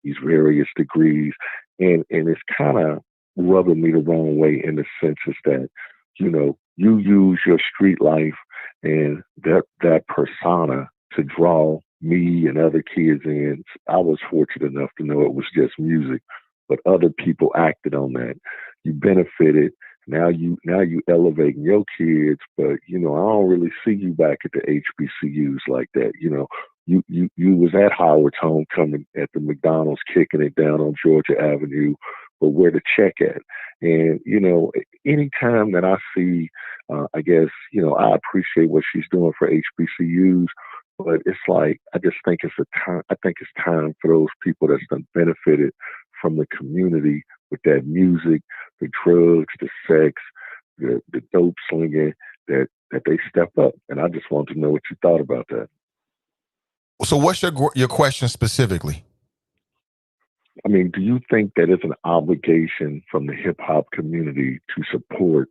[SPEAKER 6] these various degrees. And it's kind of rubbing me the wrong way in the sense is that, you use your street life and that persona to draw me and other kids in. I was fortunate enough to know it was just music, but other people acted on that. You benefited. Now you elevating your kids, but I don't really see you back at the HBCUs like that. You was at Howard's homecoming at the McDonald's kicking it down on Georgia Avenue but where to check at. And, anytime that I see, I guess, I appreciate what she's doing for HBCUs, but it's like, I just think it's time for those people that's done benefited from the community with that music, the drugs, the sex, the dope slinging, that they step up. And I just wanted to know what you thought about that.
[SPEAKER 2] So what's your question specifically?
[SPEAKER 6] I mean, do you think that it's an obligation from the hip hop community to support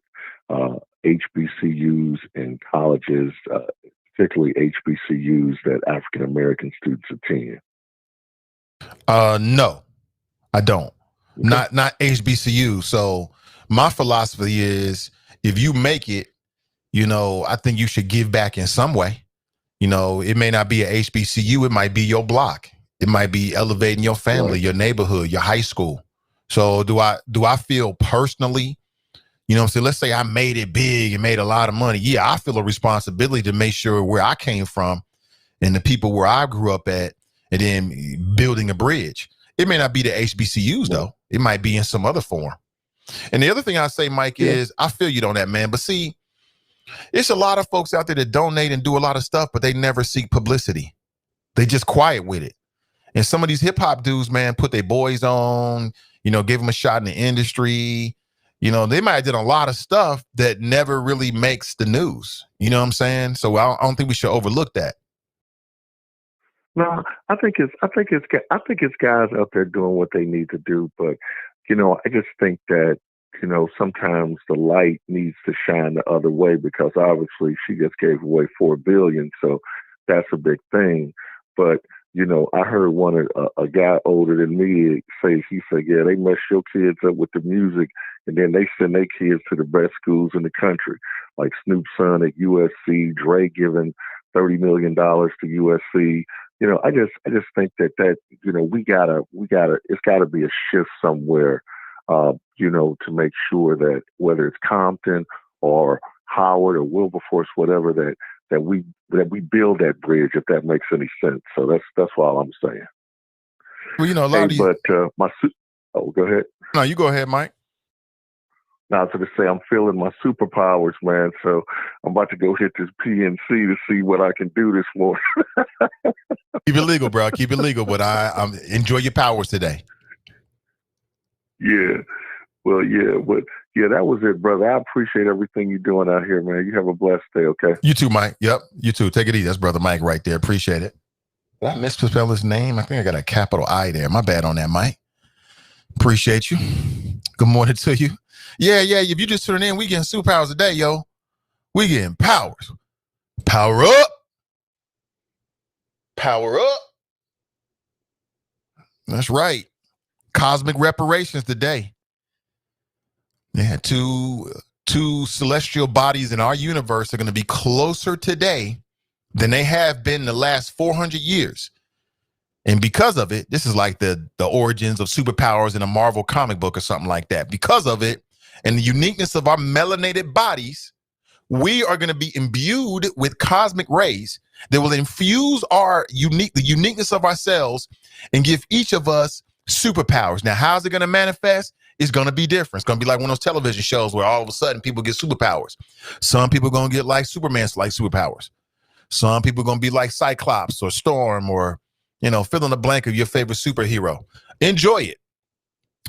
[SPEAKER 6] HBCUs and colleges, particularly HBCUs that African American students attend?
[SPEAKER 2] No, I don't.
[SPEAKER 6] Okay.
[SPEAKER 2] Not HBCU. So my philosophy is, if you make it, I think you should give back in some way. It may not be a HBCU. It might be your block. It might be elevating your family,
[SPEAKER 6] Right.
[SPEAKER 2] your neighborhood, your high school. So do I feel personally, let's say I made it big and made a lot of money. Yeah, I feel a responsibility to make sure where I came from and the people where I grew up at, and then building a bridge. It may not be the HBCUs though. It might be in some other form. And the other thing I say, Mike, is I feel you on that, man. But see, it's a lot of folks out there that donate and do a lot of stuff, but they never seek publicity. They just quiet with it. And some of these hip hop dudes, man, put their boys on, give them a shot in the industry. They might have done a lot of stuff that never really makes the news. You know what I'm saying? So I don't think we should overlook that.
[SPEAKER 6] No, I think it's guys out there doing what they need to do, but I just think that sometimes the light needs to shine the other way, because obviously she just gave away $4 billion, so that's a big thing. But I heard a guy older than me say, he said, yeah, they mess your kids up with the music, and then they send their kids to the best schools in the country, like Snoop's son at USC, Dre giving $30 million to USC. I just think that we gotta it's gotta be a shift somewhere, to make sure that whether it's Compton or Howard or Wilberforce, whatever, that we build that bridge, if that makes any sense. So that's all I'm saying.
[SPEAKER 2] Well, a lot of these.
[SPEAKER 6] Go ahead.
[SPEAKER 2] No, you go ahead, Mike.
[SPEAKER 6] Now, to say I'm feeling my superpowers, man. So I'm about to go hit this PNC to see what I can do this morning.
[SPEAKER 2] Keep it legal, bro. Keep it legal. But I enjoy your powers today.
[SPEAKER 6] Yeah. Well, yeah. But yeah, that was it, brother. I appreciate everything you're doing out here, man. You have a blessed day, okay?
[SPEAKER 2] You too, Mike. Yep. You too. Take it easy. That's Brother Mike right there. Appreciate it. Did I misspell his name? I think I got a capital I there. My bad on that, Mike. Appreciate you. Good morning to you. Yeah. If you just turn in, we getting superpowers today, yo. We getting powers. Power up. Power up. That's right. Cosmic reparations today. Yeah, two celestial bodies in our universe are going to be closer today than they have been the last 400 years. And because of it, this is like the origins of superpowers in a Marvel comic book or something like that. Because of it and the uniqueness of our melanated bodies, we are going to be imbued with cosmic rays that will infuse the uniqueness of our cells and give each of us superpowers. Now, how's it going to manifest? It's going to be different. It's going to be like one of those television shows where all of a sudden people get superpowers. Some people are going to get like Superman's like superpowers. Some people are going to be like Cyclops or Storm or, fill in the blank of your favorite superhero. Enjoy it.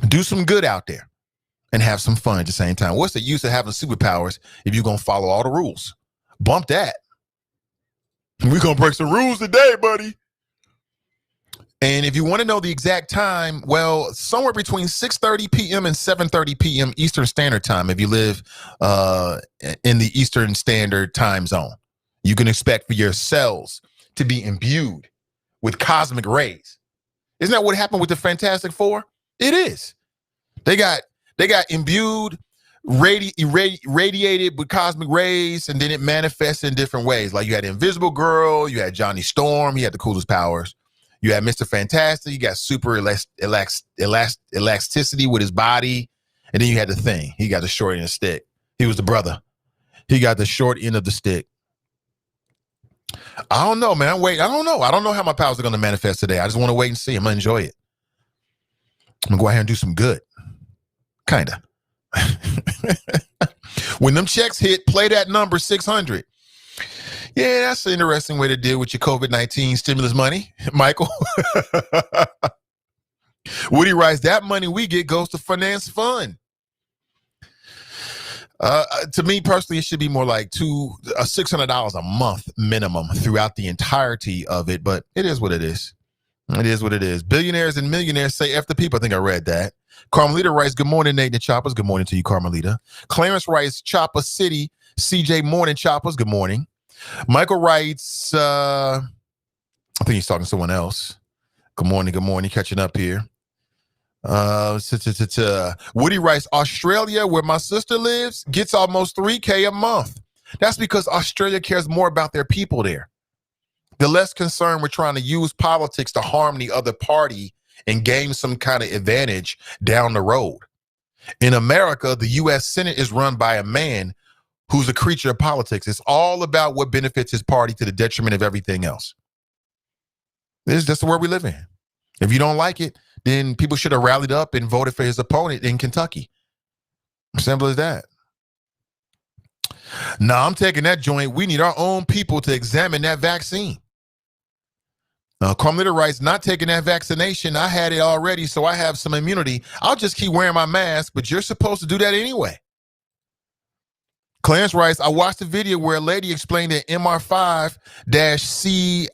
[SPEAKER 2] Do some good out there and have some fun at the same time. What's the use of having superpowers if you're going to follow all the rules? Bump that. We're going to break some rules today, buddy. And if you want to know the exact time, well, somewhere between 6:30 p.m. and 7:30 p.m. Eastern Standard Time, if you live in the Eastern Standard Time Zone, you can expect for your cells to be imbued with cosmic rays. Isn't that what happened with the Fantastic Four? It is. They got imbued, radiated with cosmic rays, and then it manifests in different ways. Like you had Invisible Girl, you had Johnny Storm, he had the coolest powers. You had Mr. Fantastic, he got super elasticity with his body. And then you had the Thing. He got the short end of the stick. He was the brother. He got the short end of the stick. I don't know, man. Wait, I don't know. I don't know how my powers are going to manifest today. I just want to wait and see. I'm going to enjoy it. I'm going to go ahead and do some good. Kinda. When them checks hit, play that number 600. Yeah, that's an interesting way to deal with your COVID-19 stimulus money, Michael. Woody writes, that money we get goes to finance fund. To me personally, it should be more like $600 a month minimum throughout the entirety of it, but it is what it is. It is what it is. Billionaires and millionaires say F the people. I think I read that. Carmelita writes, good morning, Nate and Choppers. Good morning to you, Carmelita. Clarence writes, Chopper City, CJ morning, Choppers. Good morning. Michael writes, I think he's talking to someone else. Good morning, catching up here. Woody writes, Australia, where my sister lives, gets almost $3,000 a month. That's because Australia cares more about their people there. The less concerned we're trying to use politics to harm the other party and gain some kind of advantage down the road. In America, the U.S. Senate is run by a man who's a creature of politics. It's all about what benefits his party to the detriment of everything else. This is just the world we live in. If you don't like it, then people should have rallied up and voted for his opponent in Kentucky. Simple as that. Nah, I'm taking that joint. We need our own people to examine that vaccine. Carmelita writes, not taking that vaccination. I had it already, so I have some immunity. I'll just keep wearing my mask, but you're supposed to do that anyway. Clarence writes, I watched a video where a lady explained that MR5-C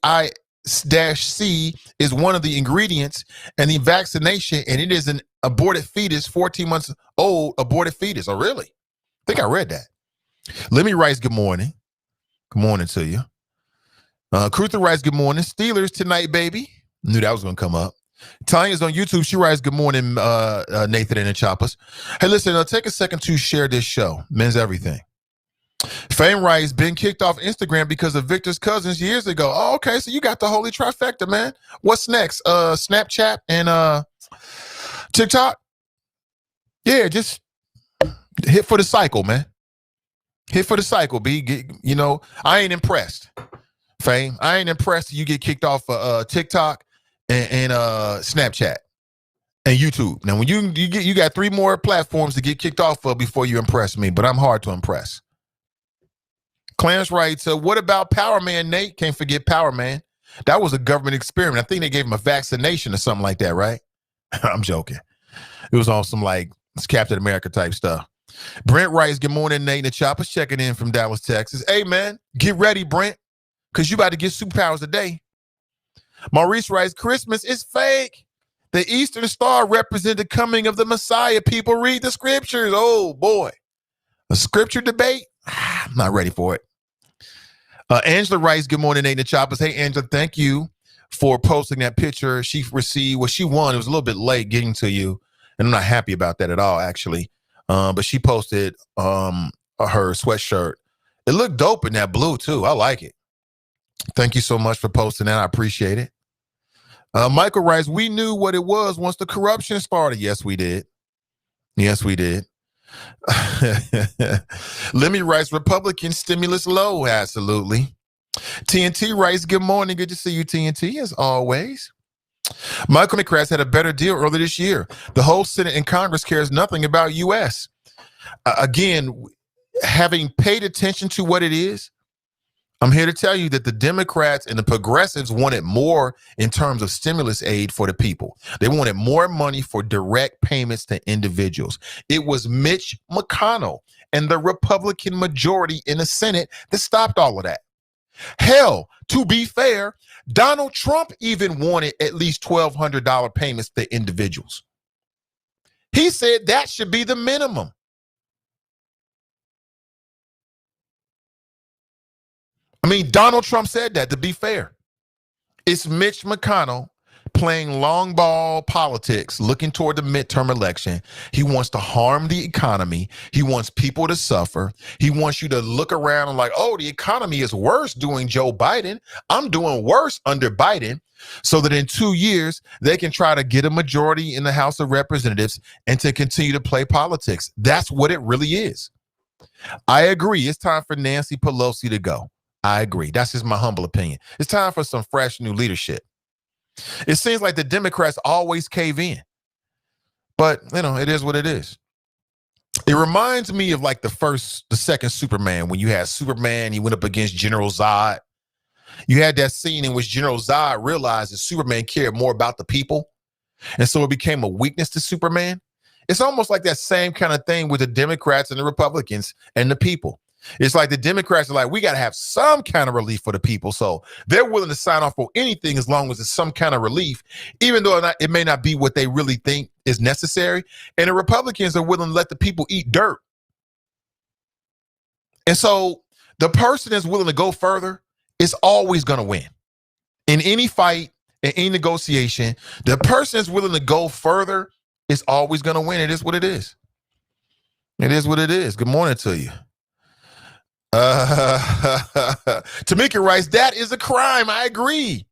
[SPEAKER 2] is one of the ingredients in the vaccination, and it is an aborted fetus, 14 months old aborted fetus. Oh, really? I think I read that. Lemmy writes, good morning. Good morning to you. Cruther writes, good morning. Steelers tonight, baby. Knew that was going to come up. Tanya's on YouTube. She writes, good morning, Nathan and the Choppers. Hey, listen, take a second to share this show. Men's everything. Fame writes, been kicked off Instagram because of Victor's cousins years ago. Oh, okay, so you got the holy trifecta, man. What's next? Snapchat and TikTok? Yeah, just hit for the cycle, man. Hit for the cycle, B. I ain't impressed. Fame, I ain't impressed you get kicked off TikTok and Snapchat and YouTube. Now, when you got 3 more platforms to get kicked off of before you impress me, but I'm hard to impress. Clarence writes, what about Power Man, Nate? Can't forget Power Man. That was a government experiment. I think they gave him a vaccination or something like that, right? I'm joking. It was on some it's Captain America type stuff. Brent writes, good morning, Nate and the Choppers, checking in from Dallas, Texas. Hey, man, get ready, Brent, because you about to get superpowers today. Maurice writes, Christmas is fake. The Eastern Star represents the coming of the Messiah. People read the scriptures. Oh, boy. A scripture debate? I'm not ready for it. Angela writes, good morning, Nate and the Choppers. Hey, Angela, thank you for posting that picture. She received what she won. It was a little bit late getting to you, and I'm not happy about that at all, actually. But she posted her sweatshirt. It looked dope in that blue, too. I like it. Thank you so much for posting that. I appreciate it. Michael writes, we knew what it was once the corruption started. Yes, we did. Yes, we did. Lemmy writes, Republican stimulus low. Absolutely. TNT writes, good morning. Good to see you, TNT, as always. Michael McCrass had a better deal earlier this year. The whole Senate and Congress cares nothing about U.S. Again, having paid attention to what it is, I'm here to tell you that the Democrats and the progressives wanted more in terms of stimulus aid for the people. They wanted more money for direct payments to individuals. It was Mitch McConnell and the Republican majority in the Senate that stopped all of that. Hell, to be fair, Donald Trump even wanted at least $1,200 payments to individuals. He said that should be the minimum. I mean, Donald Trump said that, to be fair. It's Mitch McConnell playing long ball politics, looking toward the midterm election. He wants to harm the economy. He wants people to suffer. He wants you to look around and oh, the economy is worse doing Joe Biden. I'm doing worse under Biden, so that in 2 years, they can try to get a majority in the House of Representatives and to continue to play politics. That's what it really is. I agree. It's time for Nancy Pelosi to go. I agree. That's just my humble opinion. It's time for some fresh new leadership. It seems like the Democrats always cave in. But, it is what it is. It reminds me of like the second Superman, when you had Superman, he went up against General Zod. You had that scene in which General Zod realized that Superman cared more about the people. And so it became a weakness to Superman. It's almost like that same kind of thing with the Democrats and the Republicans and the people. It's like the Democrats are like, we got to have some kind of relief for the people. So they're willing to sign off on anything as long as it's some kind of relief, even though it may not be what they really think is necessary. And the Republicans are willing to let the people eat dirt. And so the person that's willing to go further is always going to win. In any fight, in any negotiation, the person that's willing to go further is always going to win. It is what it is. It is what it is. Good morning to you. Tamika writes, that is a crime. I agree.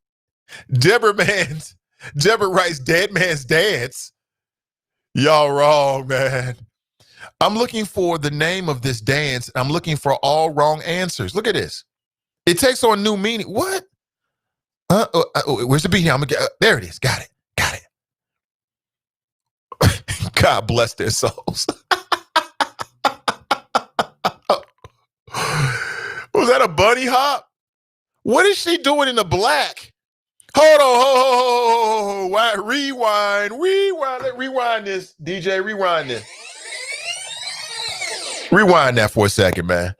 [SPEAKER 2] Deborah writes, dead man's dance. Y'all wrong, man. I'm looking for the name of this dance. I'm looking for all wrong answers. Look at this. It takes on new meaning. What? Where's the beat here? There it is. Got it. God bless their souls. Was that a bunny hop? What is she doing in the black? Hold on, rewind. Rewind this, DJ, rewind this. Rewind that for a second, man.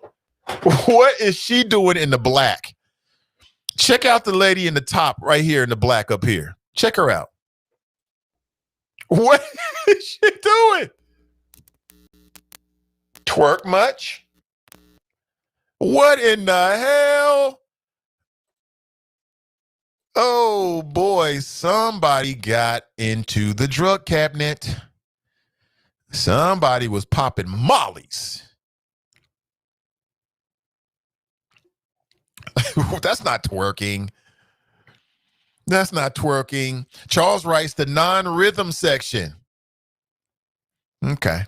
[SPEAKER 2] What is she doing in the black? Check out the lady in the top right here in the black up here. Check her out. What is she doing? Twerk much? What in the hell? Oh boy, somebody got into the drug cabinet. Somebody was popping mollies. That's not twerking. That's not twerking. Charles writes the non-rhythm section. Okay.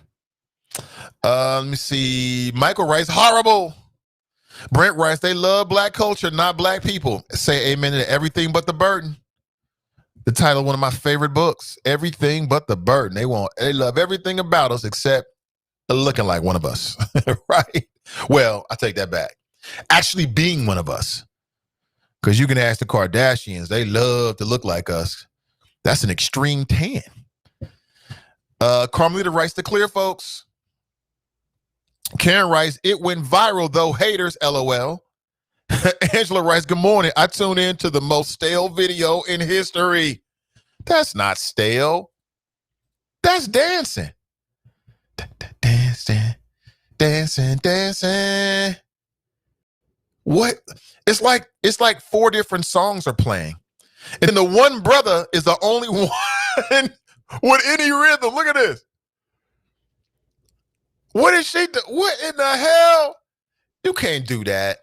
[SPEAKER 2] Let me see. Michael writes horrible. Brent writes, they love black culture, not black people. Say amen to everything but the burden. The title of one of my favorite books, Everything But the Burden. They love everything about us except looking like one of us, right? Well, I take that back. Actually being one of us. Because you can ask the Kardashians, they love to look like us. That's an extreme tan. Carmelita writes the clear, folks. Karen writes, it went viral though, haters, LOL. Angela writes, good morning. I tune in to the most stale video in history. That's not stale. That's dancing. Dancing. What? It's like 4 different songs are playing. And the one brother is the only one with any rhythm. Look at this. What is she do? What in the hell? You can't do that.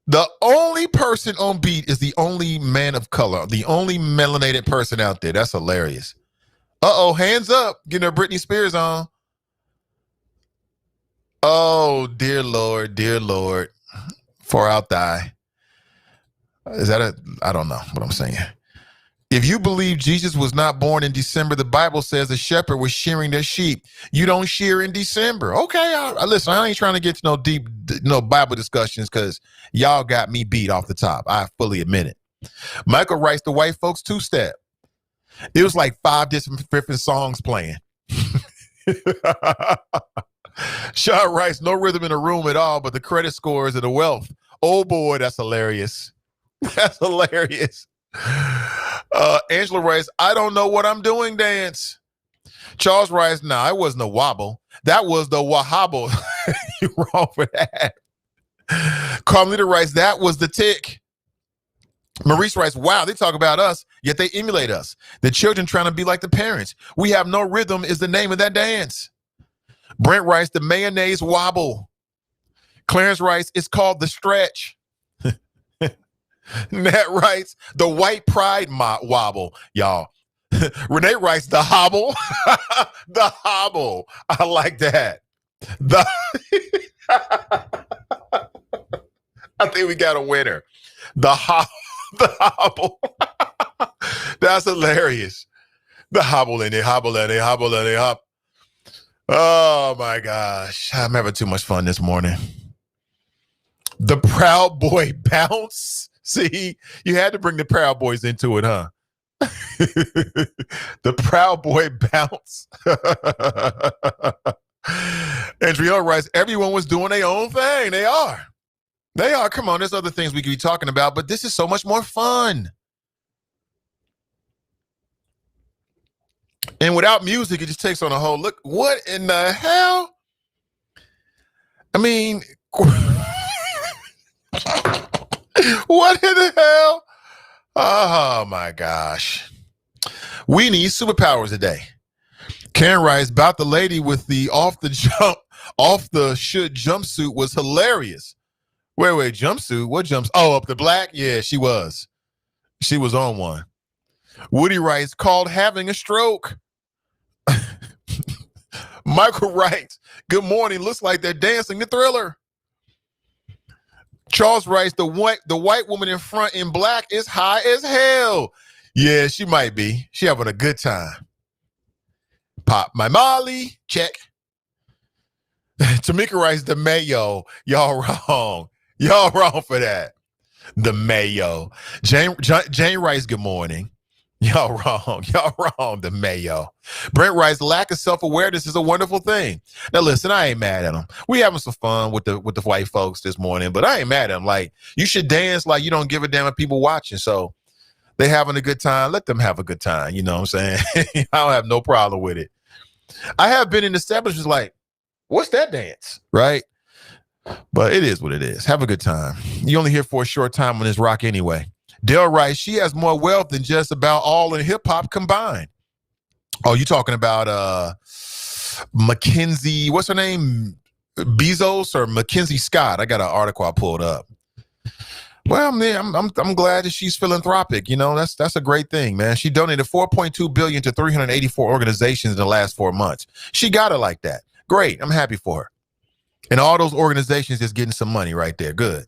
[SPEAKER 2] The only person on beat is the only man of color, the only melanated person out there. That's hilarious. Uh-oh, hands up. Getting her Britney Spears on. Oh, dear Lord. For out thy. Is that I don't know what I'm saying. If you believe Jesus was not born in December, the Bible says the shepherd was shearing their sheep. You don't shear in December. Okay, listen, I ain't trying to get to no deep Bible discussions because y'all got me beat off the top. I fully admit it. Michael writes the white folks two-step. It was like 5 different songs playing. Sean writes, no rhythm in the room at all, but the credit scores and the wealth. Oh boy, that's hilarious. That's hilarious. Angela writes, I don't know what I'm doing dance. Charles writes, nah, it wasn't a wobble. That was the wahobble. You're wrong for that. Carmelita writes, that was the tick. Maurice writes, wow, they talk about us, yet they emulate us. The children trying to be like the parents. We have no rhythm is the name of that dance. Brent writes, the mayonnaise wobble. Clarence writes, it's called the stretch. Nat writes, the white pride wobble, y'all. Renee writes, the hobble. The hobble. I like that. I think we got a winner. The hobble. That's hilarious. The hobble and they hobble and they hobble and they hop. Oh my gosh. I'm having too much fun this morning. The Proud Boy bounce. See, you had to bring the Proud Boys into it, huh? The Proud Boy bounce. Andrea writes, everyone was doing their own thing. They are. They are. Come on, there's other things we could be talking about, but this is so much more fun. And without music, it just takes on a whole look. What in the hell? I mean, what in the hell? Oh my gosh. We need superpowers today. Karen writes, about the lady with the off the should jumpsuit was hilarious. Wait, jumpsuit? What jumps? Oh, up the black? Yeah, she was. She was on one. Woody writes, called having a stroke. Michael writes, good morning. Looks like they're dancing the Thriller. Charles writes, the white woman in front in black is high as hell. Yeah, she might be. She having a good time. Pop my Molly. Check. Tamika writes, the mayo. Y'all wrong. Y'all wrong for that. The mayo. Jane writes, good morning. Y'all wrong. Y'all wrong. The mayo. Brent writes, lack of self-awareness is a wonderful thing. Now listen, I ain't mad at them. We having some fun with the white folks this morning, but I ain't mad at them. Like, you should dance like you don't give a damn if people watching. So they having a good time. Let them have a good time. You know what I'm saying? I don't have no problem with it. I have been in establishments like, what's that dance? Right? But it is what it is. Have a good time. You only here for a short time on this rock anyway. Dale writes, she has more wealth than just about all in hip hop combined. Oh, you talking about Mackenzie, what's her name? Bezos or Mackenzie Scott? I got an article I pulled up. Well, man, I'm glad that she's philanthropic. You know, that's a great thing, man. She donated $4.2 billion to 384 organizations in the last 4 months. She got it like that. Great. I'm happy for her. And all those organizations just getting some money right there. Good.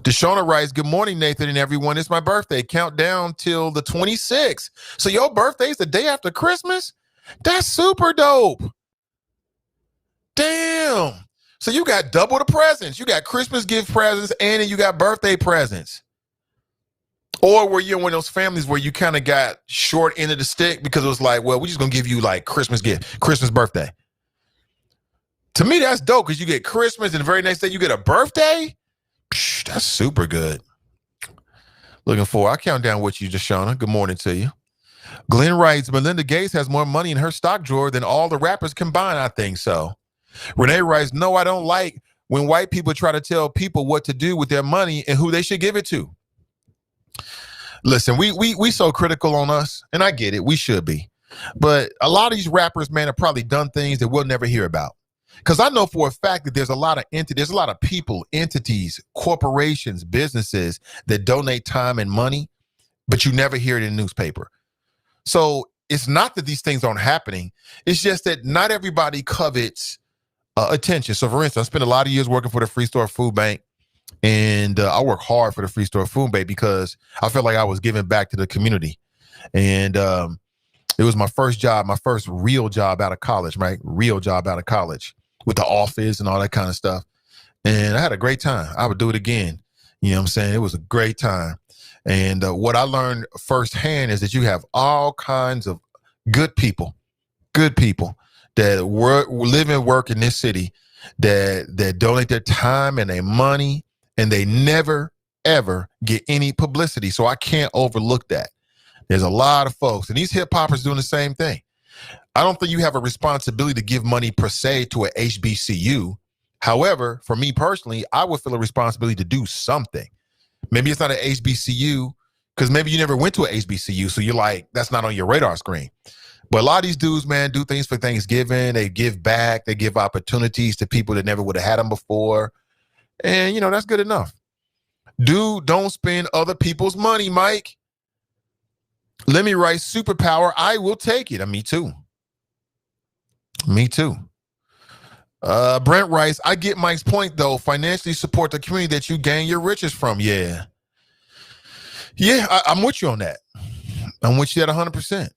[SPEAKER 2] Deshauna writes, good morning, Nathan and everyone. It's my birthday. Countdown till the 26th. So your birthday's the day after Christmas? That's super dope. Damn. So you got double the presents. You got Christmas gift presents and then you got birthday presents. Or were you in one of those families where you kind of got short end of the stick because it was like, well, we're just going to give you like Christmas gift, Christmas birthday. To me, that's dope because you get Christmas and the very next day you get a birthday. Psh, that's super good. Looking forward. I'll count down with you, Deshauna. Good morning to you. Glenn writes, Melinda Gates has more money in her stock drawer than all the rappers combined. I think so. Renee writes, no, I don't like when white people try to tell people what to do with their money and who they should give it to. Listen, we so critical on us, and I get it. We should be. But a lot of these rappers, man, have probably done things that we'll never hear about. Because I know for a fact that there's a lot of people, entities, corporations, businesses that donate time and money, but you never hear it in the newspaper. So it's not that these things aren't happening. It's just that not everybody covets attention. So for instance, I spent a lot of years working for the Free Store Food Bank, and I work hard for the Free Store Food Bank because I felt like I was giving back to the community. And it was my first job, my first real job out of college, right? Real job out of college with the office and all that kind of stuff. And I had a great time. I would do it again. You know what I'm saying? It was a great time. And what I learned firsthand is that you have all kinds of good people that live and work in this city that donate their time and their money, and they never, ever get any publicity. So I can't overlook that. There's a lot of folks, and these hip hoppers doing the same thing. I don't think you have a responsibility to give money per se to a HBCU. However, for me personally, I would feel a responsibility to do something. Maybe it's not an HBCU because maybe you never went to an HBCU. So you're like, that's not on your radar screen. But a lot of these dudes, man, do things for Thanksgiving. They give back. They give opportunities to people that never would have had them before. And, you know, that's good enough. Dude, don't spend other people's money, Mike. Let me write superpower. I will take it. Me too. Me too. Brent writes, I get Mike's point, though. Financially support the community that you gain your riches from. Yeah. Yeah, I'm with you on that. I'm with you at 100%.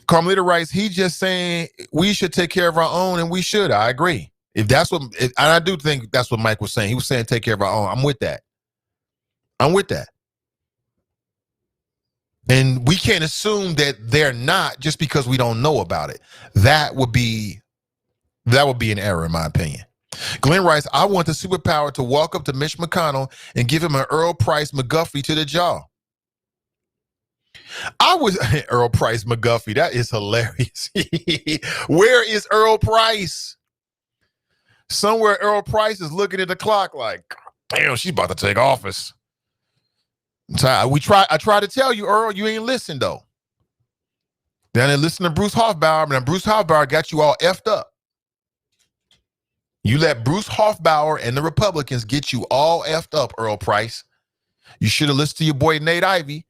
[SPEAKER 2] Carmelita writes, he's just saying we should take care of our own, and we should. I agree. And I do think that's what Mike was saying. He was saying take care of our own. I'm with that. And we can't assume that they're not just because we don't know about it. That would be an error, in my opinion. Glenn writes, I want the superpower to walk up to Mitch McConnell and give him an Earl Price McGuffey to the jaw. Earl Price McGuffey. That is hilarious. Where is Earl Price? Somewhere Earl Price is looking at the clock like, damn, she's about to take office. I tried to tell you, Earl, you ain't listen though. Then they listen to Bruce Hoffbauer, and Bruce Hoffbauer got you all effed up. You let Bruce Hoffbauer and the Republicans get you all effed up, Earl Price. You should have listened to your boy Nate Ivey.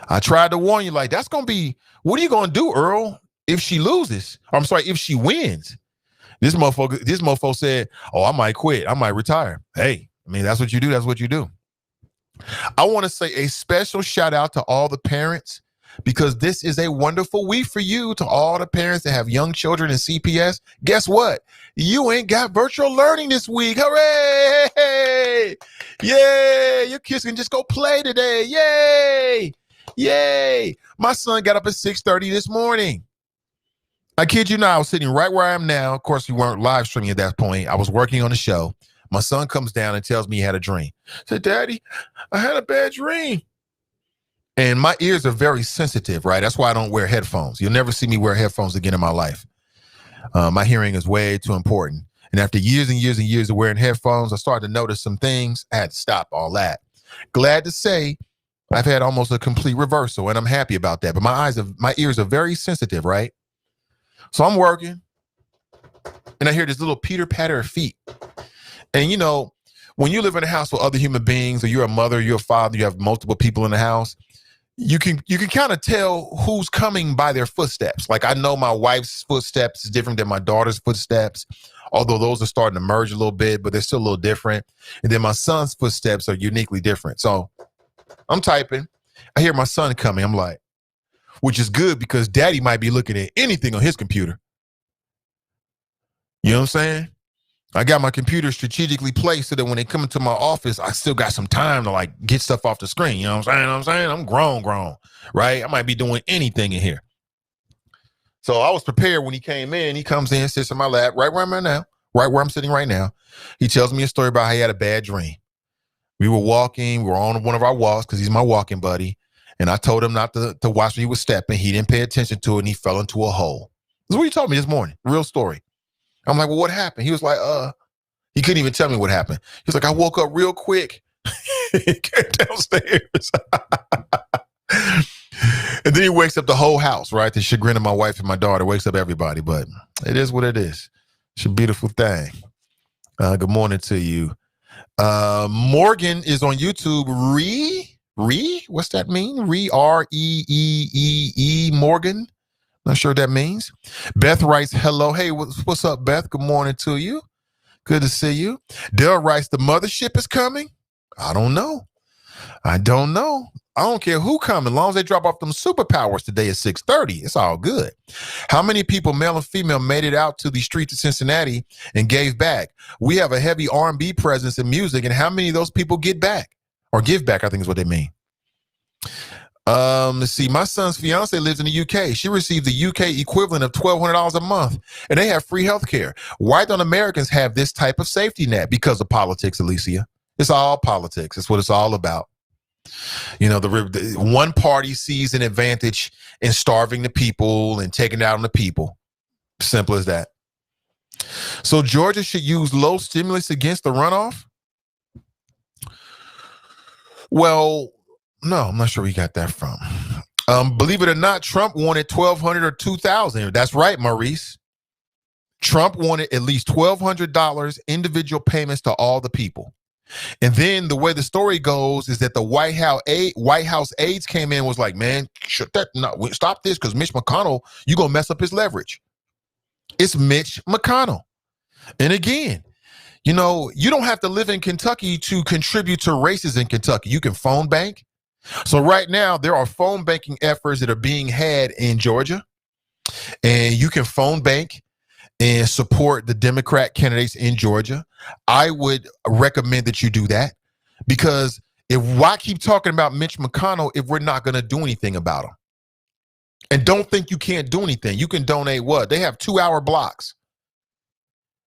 [SPEAKER 2] I tried to warn you, like, that's going to be, what are you going to do, Earl, if she loses? I'm sorry, if she wins. This mofo said, oh, I might quit. I might retire. Hey, I mean, that's what you do. That's what you do. I want to say a special shout out to all the parents, because this is a wonderful week for you. To all the parents that have young children in CPS, guess what? You ain't got virtual learning this week. Hooray! Yay! Your kids can just go play today. Yay! Yay! My son got up at 6:30 this morning. I kid you not, I was sitting right where I am now. Of course, we weren't live streaming at that point. I was working on the show. My son comes down and tells me he had a dream. I said, Daddy, I had a bad dream. And my ears are very sensitive, right? That's why I don't wear headphones. You'll never see me wear headphones again in my life. My hearing is way too important. And after years and years and years of wearing headphones, I started to notice some things. I had to stop all that. Glad to say I've had almost a complete reversal, and I'm happy about that. But my ears are very sensitive, right? So I'm working, and I hear this little pitter-patter of feet. And, you know, when you live in a house with other human beings, or you're a mother, you're a father, you have multiple people in the house, you can kind of tell who's coming by their footsteps. Like, I know my wife's footsteps is different than my daughter's footsteps, although those are starting to merge a little bit, but they're still a little different. And then my son's footsteps are uniquely different. So I'm typing. I hear my son coming. I'm like, which is good because Daddy might be looking at anything on his computer. You know what I'm saying? I got my computer strategically placed so that when they come into my office, I still got some time to like get stuff off the screen. You know what I'm saying? I'm grown, right? I might be doing anything in here. So I was prepared when he came in. He comes in, sits in my lap, right where I'm at now, right where I'm sitting right now. He tells me a story about how he had a bad dream. We were walking. We were on one of our walks because he's my walking buddy. And I told him not to watch where he was stepping. He didn't pay attention to it, and he fell into a hole. This is what he told me this morning. Real story. I'm like, well, what happened? He was like, he couldn't even tell me what happened. He was like, I woke up real quick. He came downstairs. And then he wakes up the whole house, right? The chagrin of my wife and my daughter wakes up everybody, but it is what it is. It's a beautiful thing. Good morning to you. Morgan is on YouTube. What's that mean? R-E-E-E-E, Morgan. Not sure what that means. Beth writes, hello. Hey, what's up, Beth? Good morning to you. Good to see you. Dale writes, the mothership is coming? I don't know. I don't care who comes, as long as they drop off them superpowers today at 6:30. It's all good. How many people, male and female, made it out to the streets of Cincinnati and gave back? We have a heavy R&B presence in music, and how many of those people get back? Or give back, I think is what they mean. Let's see. My son's fiance lives in the UK. She receives the UK equivalent of $1,200 a month, and they have free health care. Why don't Americans have this type of safety net? Because of politics, Alicia. It's all politics. It's what it's all about. You know, the one party sees an advantage in starving the people and taking it out on the people. Simple as that. So Georgia should use low stimulus against the runoff? Well, no, I'm not sure where you got that from. Believe it or not, Trump wanted $1,200 or $2,000. That's right, Maurice. Trump wanted at least $1,200 individual payments to all the people. And then the way the story goes is that the White House aides came in and was like, man, stop this, because Mitch McConnell, you're going to mess up his leverage. It's Mitch McConnell. And again, you know, you don't have to live in Kentucky to contribute to races in Kentucky. You can phone bank. So right now, there are phone banking efforts that are being had in Georgia. and you can phone bank and support the Democrat candidates in Georgia. I would recommend that you do that, because why keep talking about Mitch McConnell if we're not going to do anything about him? And don't think you can't do anything. You can donate what? They have 2-hour blocks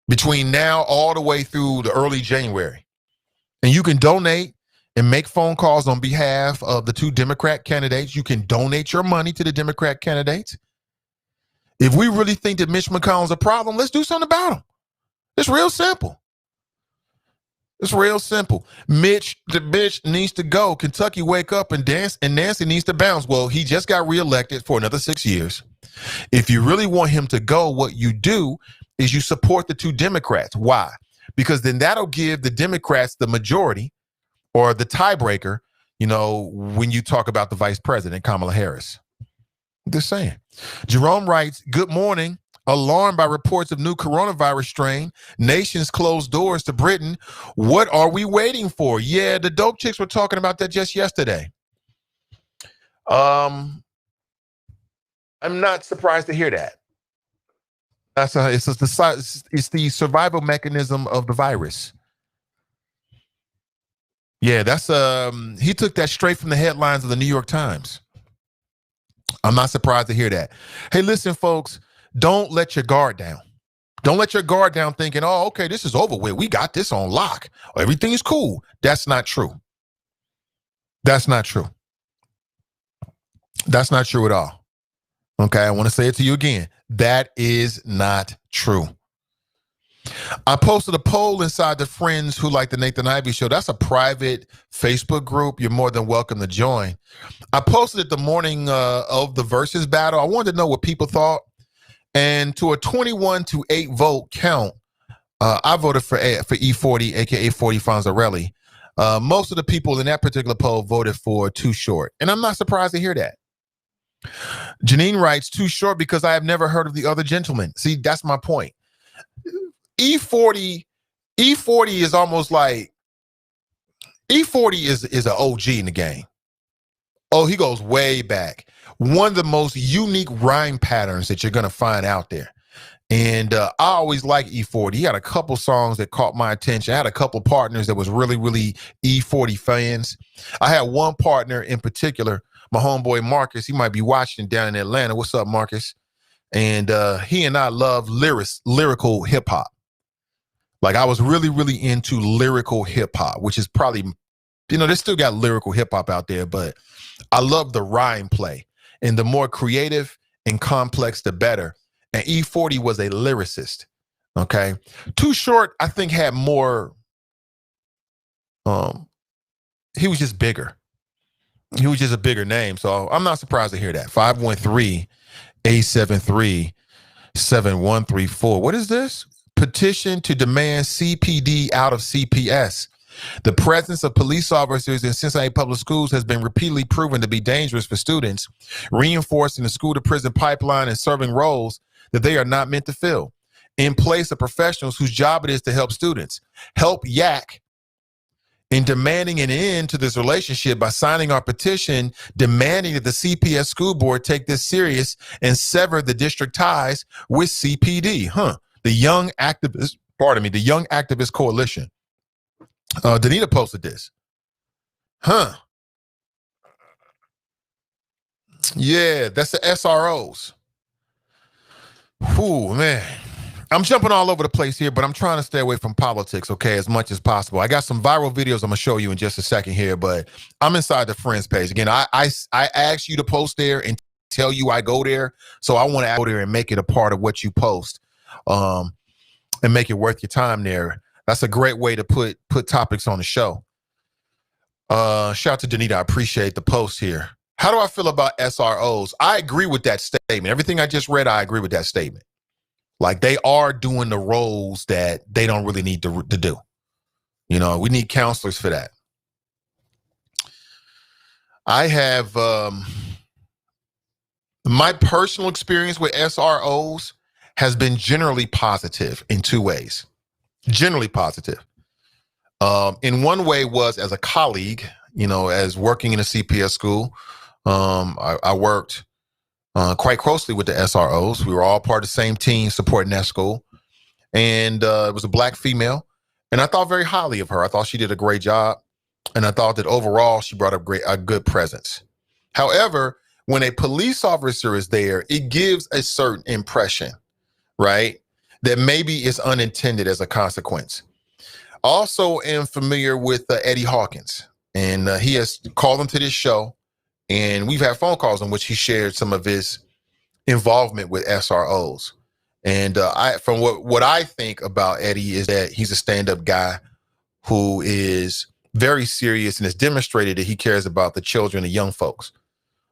[SPEAKER 2] between now all the way through the early January. And you can donate and make phone calls on behalf of the 2 Democrat candidates. You can donate your money to the Democrat candidates. If we really think that Mitch McConnell's a problem, let's do something about him. It's real simple. It's real simple. The bitch needs to go. Kentucky, wake up and dance, and Nancy needs to bounce. Well, he just got reelected for another 6 years. If you really want him to go, what you do is you support the 2 Democrats. Why? Because then that'll give the Democrats the majority or the tiebreaker, when you talk about the vice president, Kamala Harris. Just saying. Jerome writes, good morning. Alarmed by reports of new coronavirus strain, nations close doors to Britain. What are we waiting for? Yeah, the dope chicks were talking about that just yesterday. I'm not surprised to hear that. It's the survival mechanism of the virus. Yeah, he took that straight from the headlines of the New York Times. I'm not surprised to hear that. Hey, listen, folks, don't let your guard down. Don't let your guard down thinking, oh, okay, this is over with. We got this on lock. Everything is cool. That's not true. That's not true. That's not true at all. Okay, I want to say it to you again. That is not true. I posted a poll inside the Friends Who Like the Nathan Ivey Show. That's a private Facebook group. You're more than welcome to join. I posted it the morning of the versus battle. I wanted to know what people thought. And to a 21-8 vote count, I voted for E40, aka 40 Fonzarelli. Most of the people in that particular poll voted for Too Short. And I'm not surprised to hear that. Janine writes, Too Short because I have never heard of the other gentleman. See, that's my point. E40 is almost like, E40 is an OG in the game. Oh, he goes way back. One of the most unique rhyme patterns that you're going to find out there. And I always like E40. He had a couple songs that caught my attention. I had a couple partners that was really, really E40 fans. I had one partner in particular, my homeboy Marcus. He might be watching down in Atlanta. What's up, Marcus? And he and I love lyrical hip hop. Like I was really, really into lyrical hip hop, which is probably, they still got lyrical hip hop out there, but I love the rhyme play. And the more creative and complex, the better. And E40 was a lyricist. Okay. Too Short, I think, had more. He was just bigger. He was just a bigger name. So I'm not surprised to hear that. 513-873-7134. What is this? Petition to demand CPD out of CPS. The presence of police officers in Cincinnati public schools has been repeatedly proven to be dangerous for students, reinforcing the school-to-prison pipeline and serving roles that they are not meant to fill. In place of professionals whose job it is to help students. Help Yak in demanding an end to this relationship by signing our petition demanding that the CPS school board take this serious and sever the district ties with CPD. The Young Activist Coalition. Danita posted this. Yeah, that's the SROs. Ooh, man. I'm jumping all over the place here, but I'm trying to stay away from politics, okay, as much as possible. I got some viral videos I'm going to show you in just a second here, but I'm inside the Friends page. Again, I asked you to post there and tell you I go there, so I want to go there and make it a part of what you post and make it worth your time there. That's a great way to put topics on the show. Shout out to Danita. I appreciate the post here. How do I feel about SROs? I agree with that statement. Everything I just read, I agree with that statement. Like they are doing the roles that they don't really need to do. We need counselors for that. I have my personal experience with SROs has been generally positive in two ways. Generally positive. In one way was as a colleague, as working in a CPS school. I worked quite closely with the SROs. We were all part of the same team supporting that school. And it was a black female. And I thought very highly of her. I thought she did a great job. And I thought that overall she brought a good presence. However, when a police officer is there, it gives a certain impression, right? That maybe is unintended as a consequence. Also am familiar with Eddie Hawkins. And he has called him to this show. And we've had phone calls in which he shared some of his involvement with SROs. And from what I think about Eddie is that he's a stand-up guy who is very serious and has demonstrated that he cares about the children and young folks.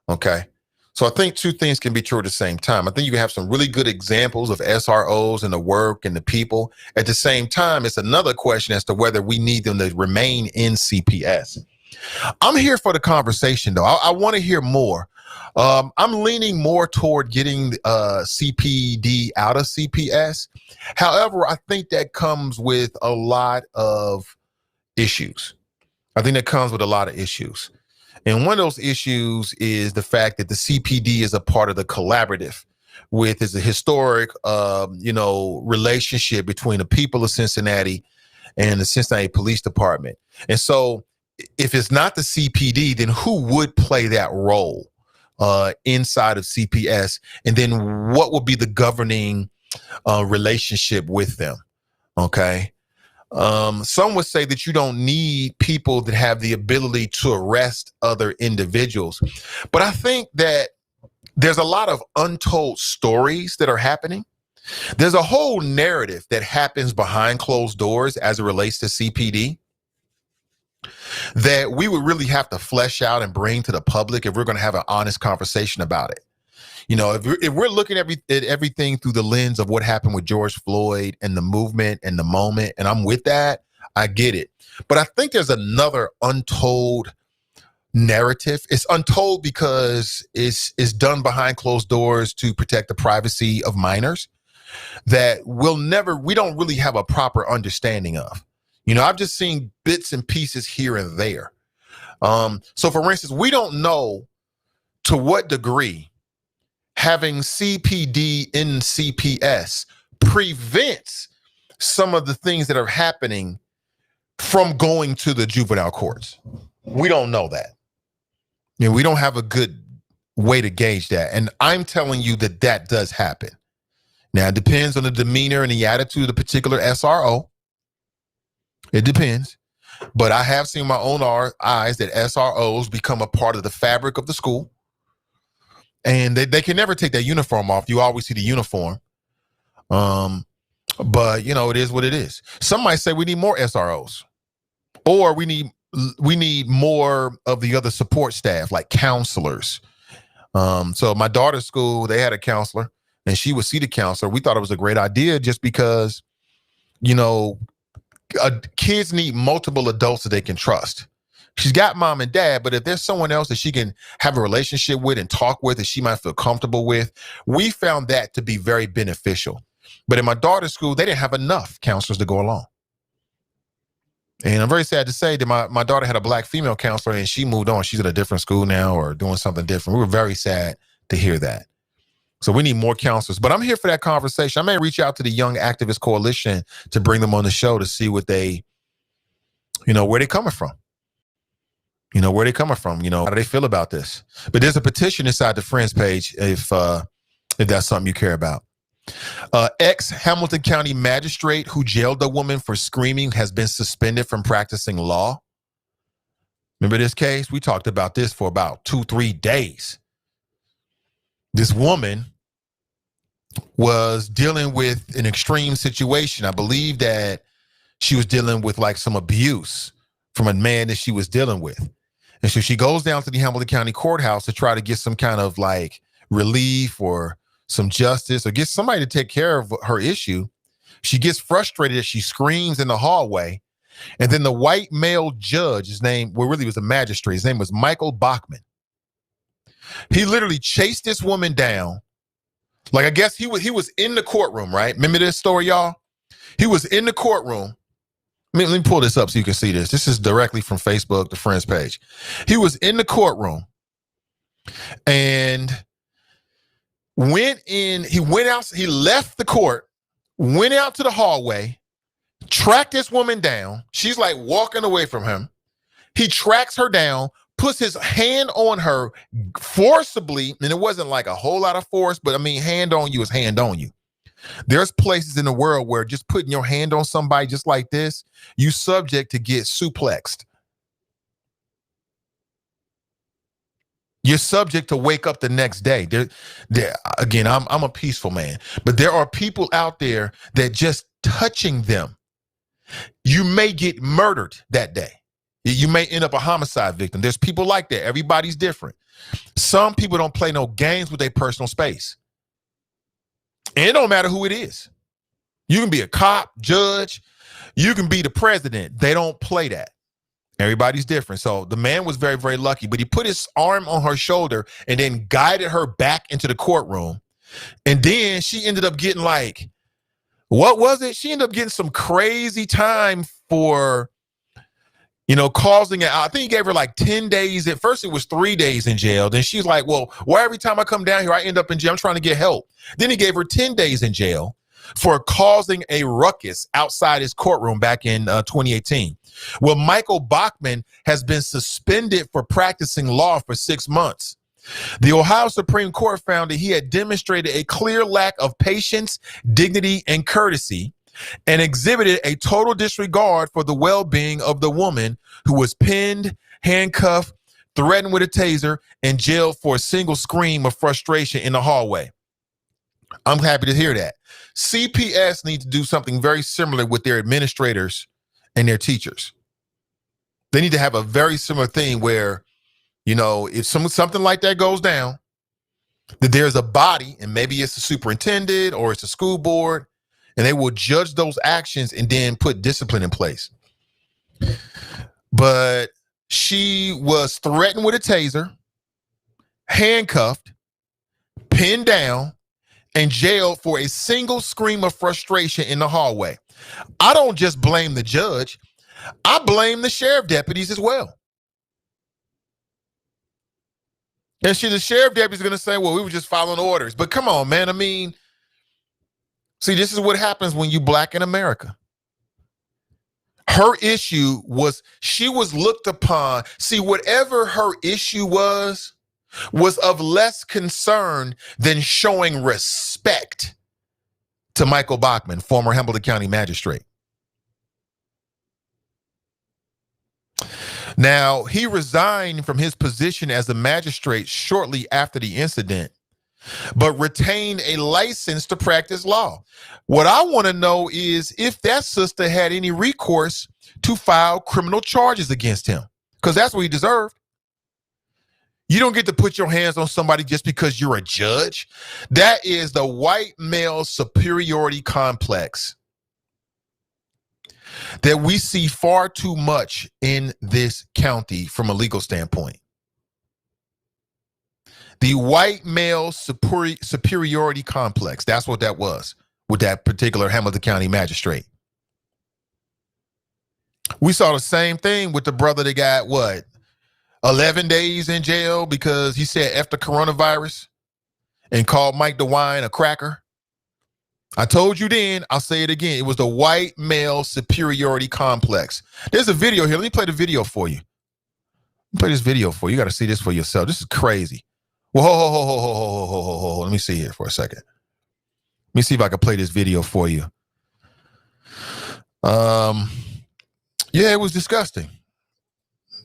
[SPEAKER 2] Okay. So I think two things can be true at the same time. I think you can have some really good examples of SROs and the work and the people. At the same time, it's another question as to whether we need them to remain in CPS. I'm here for the conversation, though. I want to hear more. I'm leaning more toward getting CPD out of CPS. However, I think that comes with a lot of issues. And one of those issues is the fact that the CPD is a part of the collaborative is a historic, relationship between the people of Cincinnati and the Cincinnati Police Department. And so if it's not the CPD, then who would play that role inside of CPS? And then what would be the governing relationship with them? Okay. Some would say that you don't need people that have the ability to arrest other individuals. But I think that there's a lot of untold stories that are happening. There's a whole narrative that happens behind closed doors as it relates to CPD that we would really have to flesh out and bring to the public if we're going to have an honest conversation about it. You know, if we're looking at everything through the lens of what happened with George Floyd and the movement and the moment, and I'm with that, I get it. But I think there's another untold narrative. It's untold because it's done behind closed doors to protect the privacy of minors that we don't really have a proper understanding of. You know, I've just seen bits and pieces here and there. So for instance, we don't know to what degree having CPD in CPS prevents some of the things that are happening from going to the juvenile courts. We don't know that. You know, we don't have a good way to gauge that. And I'm telling you that does happen. Now, it depends on the demeanor and the attitude of the particular SRO. It depends. But I have seen my own eyes that SROs become a part of the fabric of the school. And they can never take that uniform off. You always see the uniform. But, you know, it is what it is. Some might say we need more SROs. Or we need more of the other support staff, like counselors. So my daughter's school, they had a counselor, and she would see the counselor. We thought it was a great idea just because, you know, kids need multiple adults that they can trust. She's got mom and dad, but if there's someone else that she can have a relationship with and talk with that she might feel comfortable with, we found that to be very beneficial. But in my daughter's school, they didn't have enough counselors to go along. And I'm very sad to say that my daughter had a black female counselor and she moved on. She's at a different school now or doing something different. We were very sad to hear that. So we need more counselors. But I'm here for that conversation. I may reach out to the Young Activist Coalition to bring them on the show to see what they, you know, where they're coming from. You know, where they coming from, you know, how do they feel about this? But there's a petition inside the Friends page if that's something you care about. Ex-Hamilton County magistrate who jailed a woman for screaming has been suspended from practicing law. Remember this case? We talked about this for about 2-3 days. This woman was dealing with an extreme situation. I believe that she was dealing with like some abuse from a man that she was dealing with. And so she goes down to the Hamilton County Courthouse to try to get some kind of like relief or some justice or get somebody to take care of her issue. She gets frustrated as she screams in the hallway. And then the white male judge, his name, well, really was a magistrate. His name was Michael Bachman. He literally chased this woman down. Like, I guess he was in the courtroom, right? Remember this story, y'all? He was in the courtroom. Let me pull this up so you can see this. This is directly from Facebook, the Friends page. He was in the courtroom and went in, he went out, he left the court, went out to the hallway, tracked this woman down. She's like walking away from him. He tracks her down, puts his hand on her forcibly, and it wasn't like a whole lot of force, but I mean, hand on you is hand on you. There's places in the world where just putting your hand on somebody just like this, you subject to get suplexed. You're subject to wake up the next day. Again, I'm a peaceful man, but there are people out there that just touching them, you may get murdered that day. You may end up a homicide victim. There's people like that. Everybody's different. Some people don't play no games with their personal space. And it don't matter who it is. You can be a cop, judge, you can be the president. They don't play that. Everybody's different. So the man was very, very lucky, but he put his arm on her shoulder and then guided her back into the courtroom. And then she ended up getting like, what was it? She ended up getting some crazy time for, causing it. I think he gave her like 10 days. At first it was 3 days in jail. Then she's like, well, why every time I come down here, I end up in jail? I'm trying to get help. Then he gave her 10 days in jail for causing a ruckus outside his courtroom back in 2018. Well, Michael Bachmann has been suspended for practicing law for 6 months. The Ohio Supreme Court found that he had demonstrated a clear lack of patience, dignity, and courtesy, and exhibited a total disregard for the well-being of the woman who was pinned, handcuffed, threatened with a taser, and jailed for a single scream of frustration in the hallway. I'm happy to hear that. CPS needs to do something very similar with their administrators and their teachers. They need to have a very similar thing where, if something like that goes down, that there's a body, and maybe it's a superintendent or it's a school board, and they will judge those actions and then put discipline in place. But she was threatened with a taser, handcuffed, pinned down, and jailed for a single scream of frustration in the hallway. I don't just blame the judge. I blame the sheriff deputies as well. And the sheriff deputy is going to say, well, we were just following orders. But come on, man. I mean, see, this is what happens when you black in America. Her issue was she was looked upon. See, whatever her issue was of less concern than showing respect to Michael Bachmann, former Hamilton County magistrate. Now, he resigned from his position as a magistrate shortly after the incident, but retained a license to practice law. What I want to know is if that sister had any recourse to file criminal charges against him, because that's what he deserved. You don't get to put your hands on somebody just because you're a judge. That is the white male superiority complex that we see far too much in this county from a legal standpoint. The white male superiority complex, that's what that was with that particular Hamilton County magistrate. We saw the same thing with the brother that got, 11 days in jail because he said F the coronavirus and called Mike DeWine a cracker. I told you then, I'll say it again. It was the white male superiority complex. There's a video here. Let me play the video for you. Let me play this video for you. You got to see this for yourself. This is crazy. Well, ho. Let me see here for a second. Let me see if I can play this video for you. Yeah, it was disgusting.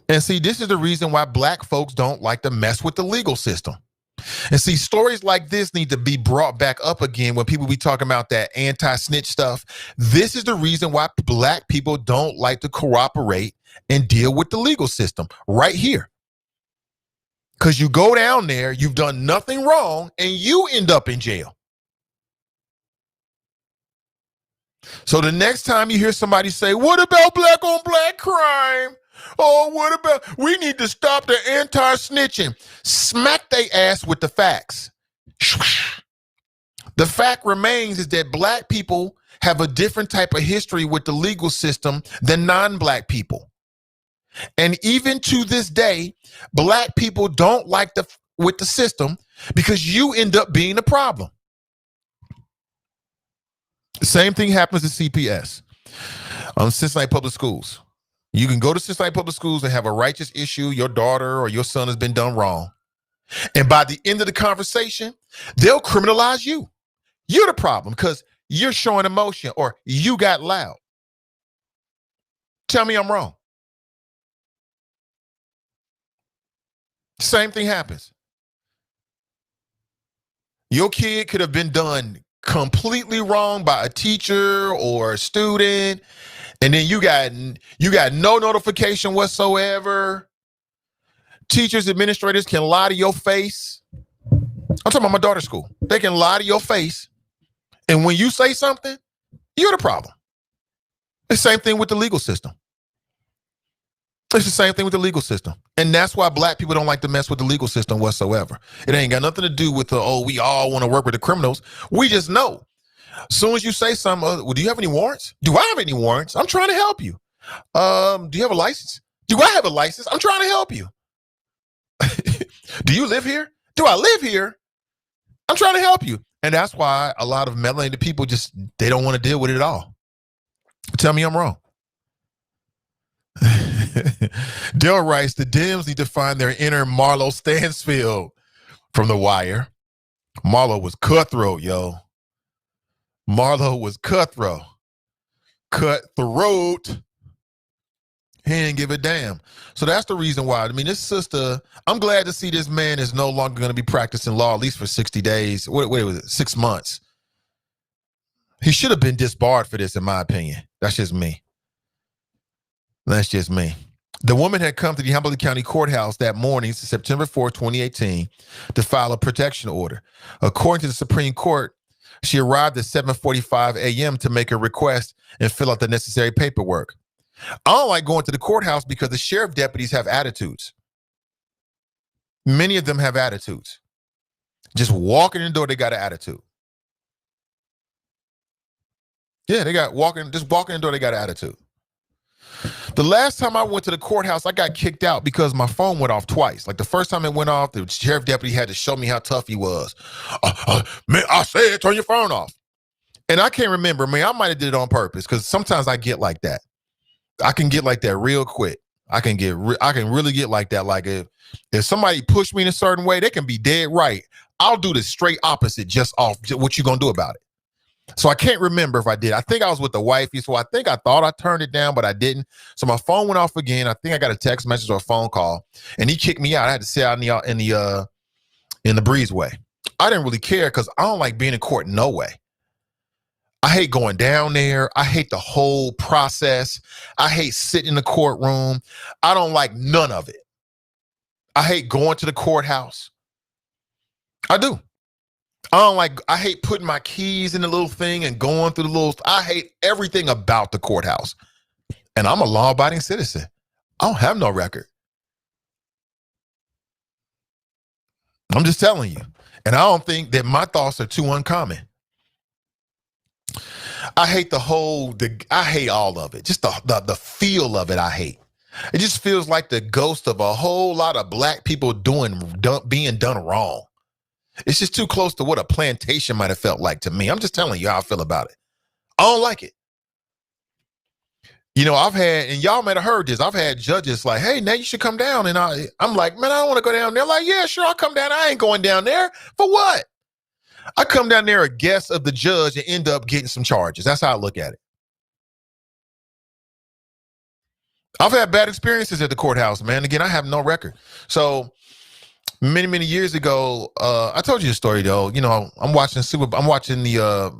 [SPEAKER 2] And see, this is the reason why black folks don't like to mess with the legal system. And see, stories like this need to be brought back up again when people be talking about that anti-snitch stuff. This is the reason why black people don't like to cooperate and deal with the legal system right here. Because you go down there, you've done nothing wrong, and you end up in jail. So the next time you hear somebody say, what about black on black crime? Oh, what about, we need to stop the anti-snitching. Smack they ass with the facts. The fact remains is that black people have a different type of history with the legal system than non-black people. And even to this day, black people don't like to with the system because you end up being the problem. The same thing happens at CPS. Cincinnati Public Schools. You can go to Cincinnati Public Schools and have a righteous issue. Your daughter or your son has been done wrong. And by the end of the conversation, they'll criminalize you. You're the problem because you're showing emotion or you got loud. Tell me I'm wrong. Same thing happens. Your kid could have been done completely wrong by a teacher or a student, and then you got no notification whatsoever. Teachers, administrators can lie to your face. I'm talking about my daughter's school. They can lie to your face, and when you say something, you're the problem. The same thing with the legal system. It's the same thing with the legal system. And that's why black people don't like to mess with the legal system whatsoever. It ain't got nothing to do with we all want to work with the criminals. We just know. As soon as you say something, well, do you have any warrants? Do I have any warrants? I'm trying to help you. Do you have a license? Do I have a license? I'm trying to help you. Do you live here? Do I live here? I'm trying to help you. And that's why a lot of melanated people they don't want to deal with it at all. Tell me I'm wrong. Dale writes, the Dems need to find their inner Marlo Stansfield from The Wire. Marlo was cutthroat, yo. Marlo was cutthroat. Cutthroat. He didn't give a damn. So that's the reason why. I mean, this sister, I'm glad to see this man is no longer going to be practicing law, at least for 60 days. What was it? 6 months. He should have been disbarred for this, in my opinion. That's just me. That's just me. The woman had come to the Hamilton County Courthouse that morning, September 4, 2018, to file a protection order. According to the Supreme Court, she arrived at 7:45 a.m. to make a request and fill out the necessary paperwork. I don't like going to the courthouse because the sheriff deputies have attitudes. Many of them have attitudes. Just walking in the door, they got an attitude. Yeah, walking in the door, they got an attitude. The last time I went to the courthouse, I got kicked out because my phone went off twice. Like the first time it went off, the sheriff deputy had to show me how tough he was. Man, I said, turn your phone off. And I can't remember. Man, I might have did it on purpose because sometimes I get like that. I can get like that real quick. I can really get like that. Like if somebody push me in a certain way, they can be dead right. I'll do the straight opposite just off what you gonna do about it. So I can't remember if I did. I think I was with the wifey, so I think I thought I turned it down, but I didn't. So my phone went off again. I think I got a text message or a phone call, and he kicked me out. I had to sit out in the breezeway. I didn't really care because I don't like being in court no way. I hate going down there. I hate the whole process. I hate sitting in the courtroom. I don't like none of it. I hate going to the courthouse. I do. I hate putting my keys in the little thing and going through the I hate everything about the courthouse. And I'm a law-abiding citizen. I don't have no record. I'm just telling you. And I don't think that my thoughts are too uncommon. I hate I hate all of it. Just the feel of it, I hate. It just feels like the ghost of a whole lot of black people being done wrong. It's just too close to what a plantation might have felt like to me. I'm just telling you how I feel about it. I don't like it. You know, and y'all might have heard this, I've had judges like, hey, now you should come down. And I'm like, man, I don't want to go down there. Like, yeah, sure, I'll come down. I ain't going down there. For what? I come down there a guest of the judge and end up getting some charges. That's how I look at it. I've had bad experiences at the courthouse, man. Again, I have no record. So many years ago, I told you the story though. You know, I'm watching the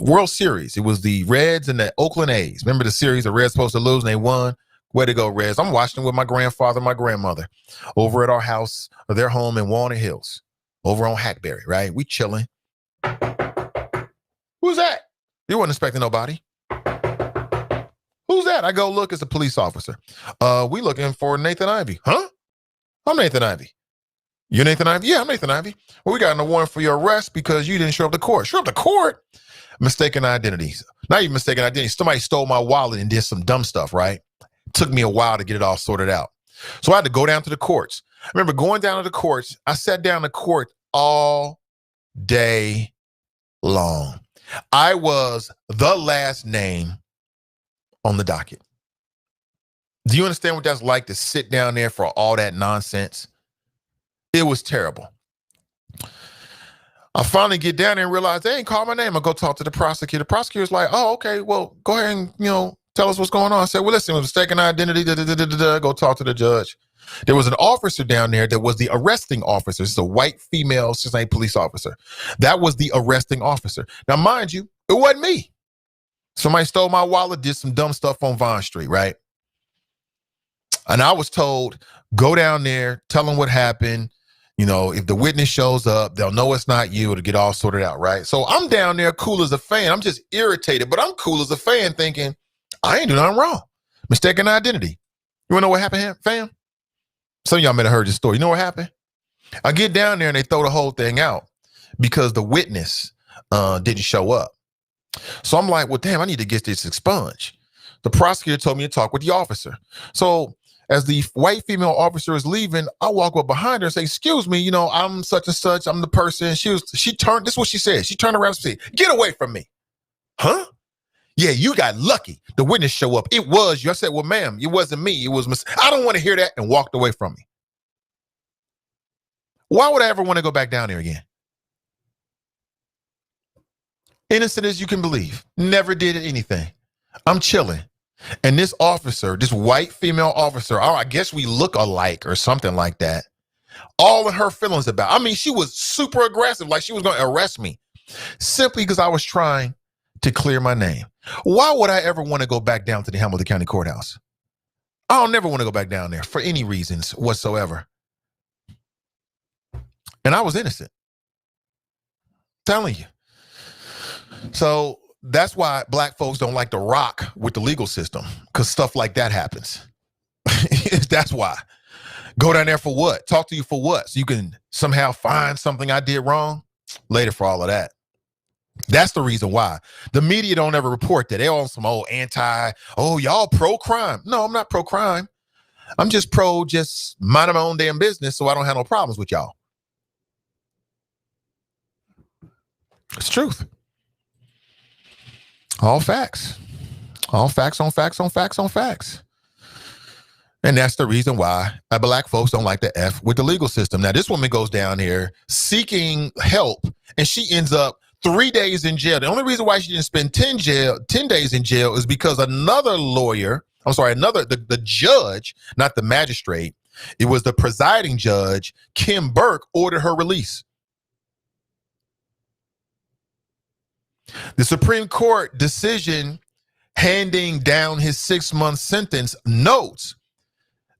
[SPEAKER 2] World Series. It was the Reds and the Oakland A's. Remember the series? The Reds supposed to lose and they won. Way to go, Reds! I'm watching with my grandfather, and my grandmother, over at our house, or their home in Walnut Hills, over on Hackberry. Right? We chilling. Who's that? You weren't expecting nobody. Who's that? I go look. It's a police officer. We looking for Nathan Ivey. Huh? I'm Nathan Ivey. You're Nathan Ivey? Yeah, I'm Nathan Ivey. Well, we got a warrant for your arrest because you didn't show up to court. Show up to court? Mistaken identity. Not even mistaken identity. Somebody stole my wallet and did some dumb stuff, right? Took me a while to get it all sorted out. So I had to go down to the courts. I remember going down to the courts. I sat down in the court all day long. I was the last name on the docket. Do you understand what that's like to sit down there for all that nonsense? It was terrible. I finally get down there and realize they ain't called my name. I go talk to the prosecutor. The prosecutor's like, oh, okay, well, go ahead and, tell us what's going on. I said, well, listen, it was mistaken identity, go talk to the judge. There was an officer down there that was the arresting officer. It's a white female Cincinnati police officer. That was the arresting officer. Now, mind you, it wasn't me. Somebody stole my wallet, did some dumb stuff on Vine Street, right? And I was told, go down there, tell them what happened. If the witness shows up, they'll know it's not you. It'll get all sorted out, right? So I'm down there cool as a fan. I'm just irritated, but I'm cool as a fan thinking, I ain't doing nothing wrong. Mistaken identity. You want to know what happened, fam? Some of y'all may have heard this story. You know what happened? I get down there and they throw the whole thing out because the witness didn't show up. So I'm like, well, damn, I need to get this expunged. The prosecutor told me to talk with the officer. So as the white female officer is leaving, I walk up behind her and say, excuse me, I'm such and such. I'm the person. She turned, this is what she said. She turned around and said, get away from me. Huh? Yeah, you got lucky. The witness show up. It was you. I said, well, ma'am, it wasn't me. It was I don't want to hear that, and walked away from me. Why would I ever want to go back down there again? Innocent as you can believe. Never did anything. I'm chilling. And this officer, this white female officer, I guess we look alike or something like that. All of her feelings about, she was super aggressive, like she was going to arrest me simply because I was trying to clear my name. Why would I ever want to go back down to the Hamilton County Courthouse? I'll never want to go back down there for any reasons whatsoever. And I was innocent. Telling you. So that's why black folks don't like to rock with the legal system, because stuff like that happens. That's why. Go down there for what? Talk to you for what? So you can somehow find something I did wrong? Later for all of that. That's the reason why. The media don't ever report that. They're on some old y'all pro-crime. No, I'm not pro-crime. I'm just just minding my own damn business so I don't have no problems with y'all. It's truth. All facts. All facts on facts on facts on facts. And that's the reason why black folks don't like to F with the legal system. Now, this woman goes down here seeking help, and she ends up 3 days in jail. The only reason why she didn't spend 10 days in jail is because the judge, not the magistrate, it was the presiding judge, Kim Burke, ordered her release. The Supreme Court decision handing down his 6-month sentence notes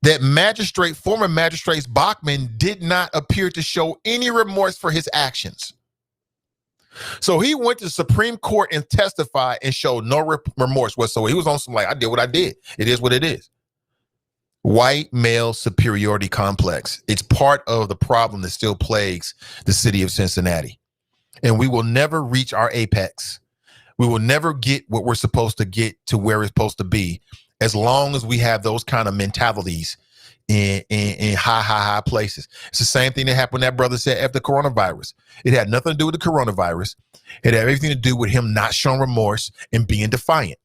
[SPEAKER 2] that former magistrate Bachman did not appear to show any remorse for his actions. So he went to the Supreme Court and testified and showed no remorse whatsoever. He was on some I did what I did. It is what it is. White male superiority complex. It's part of the problem that still plagues the city of Cincinnati. And we will never reach our apex. We will never get what we're supposed to get to where we're supposed to be as long as we have those kind of mentalities in high places. It's the same thing that happened when that brother said after coronavirus. It had nothing to do with the coronavirus. It had everything to do with him not showing remorse and being defiant.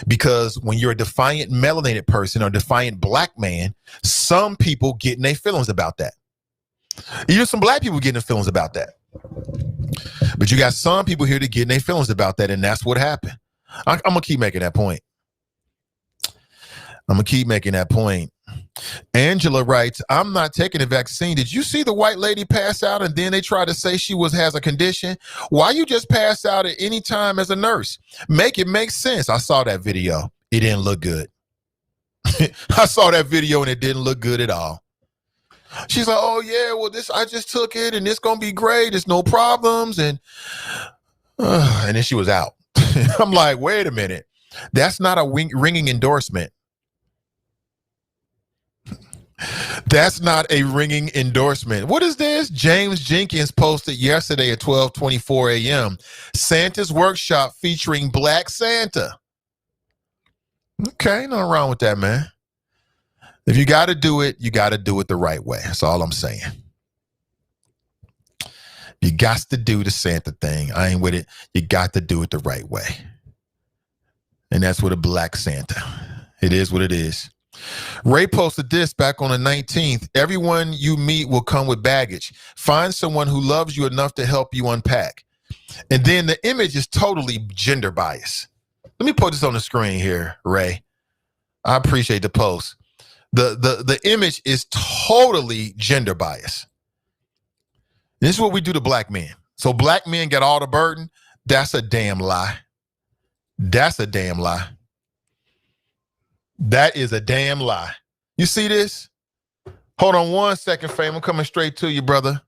[SPEAKER 2] Because when you're a defiant melanated person or defiant black man, some people get in their feelings about that. Even some black people getting their feelings about that. But you got some people here to get in their feelings about that, and that's what happened. I'm going to keep making that point. Angela writes, I'm not taking the vaccine. Did you see the white lady pass out and then they try to say she has a condition? Why you just pass out at any time as a nurse? Make it make sense. I saw that video. It didn't look good. I saw that video and it didn't look good at all. She's like, oh yeah, well I just took it and it's going to be great. There's no problems. And then she was out. I'm like, wait a minute. That's not a ringing endorsement. That's not a ringing endorsement. What is this? James Jenkins posted yesterday at 12:24 a.m. Santa's workshop featuring Black Santa. Okay, nothing wrong with that, man. If you got to do it, you got to do it the right way. That's all I'm saying. You got to do the Santa thing. I ain't with it. You got to do it the right way. And that's with a black Santa. It is what it is. Ray posted this back on the 19th. Everyone you meet will come with baggage. Find someone who loves you enough to help you unpack. And then the image is totally gender biased. Let me put this on the screen here, Ray. I appreciate the post. The image is totally gender biased. This is what we do to black men. So black men get all the burden. That's a damn lie. That's a damn lie. That is a damn lie. You see this? Hold on 1 second, fam. I'm coming straight to you, brother.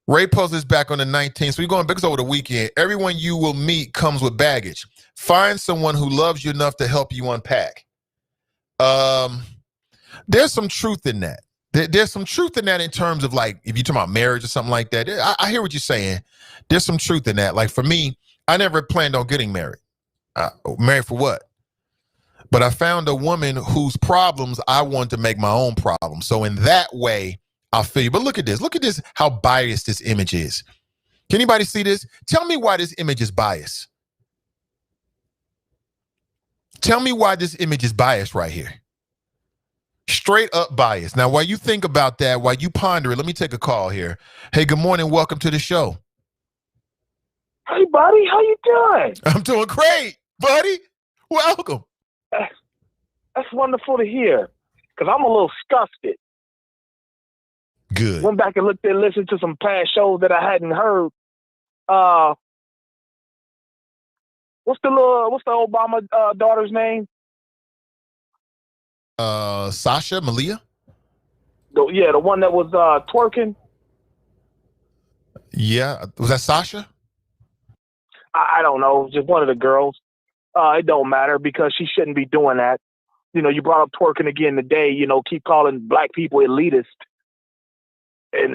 [SPEAKER 2] Ray posted this back on the 19th. So we're going back over the weekend. Everyone you will meet comes with baggage. Find someone who loves you enough to help you unpack. There's some truth in that. There's some truth in that in terms of, like, if you're talking about marriage or something like that. I hear what you're saying. There's some truth in that. Like, for me, I never planned on getting married. Married for what? But I found a woman whose problems I want to make my own problems. So in that way, I feel you. But look at this. Look at this, how biased this image is. Can anybody see this? Tell me why this image is biased. Tell me why this image is biased right here. Straight up biased. Now, while you think about that, while you ponder it, let me take a call here. Hey, good morning. Welcome to the show.
[SPEAKER 7] Hey, buddy. How you doing?
[SPEAKER 2] I'm doing great, buddy. Welcome.
[SPEAKER 7] That's wonderful to hear, because I'm a little disgusted.
[SPEAKER 2] Good.
[SPEAKER 7] Went back and listened to some past shows that I hadn't heard. What's the Obama daughter's name?
[SPEAKER 2] Sasha, Malia?
[SPEAKER 7] The one that was twerking.
[SPEAKER 2] Yeah. Was that Sasha?
[SPEAKER 7] I don't know. Just one of the girls. It don't matter, because she shouldn't be doing that. You know, you brought up twerking again today. You know, keep calling black people elitist. And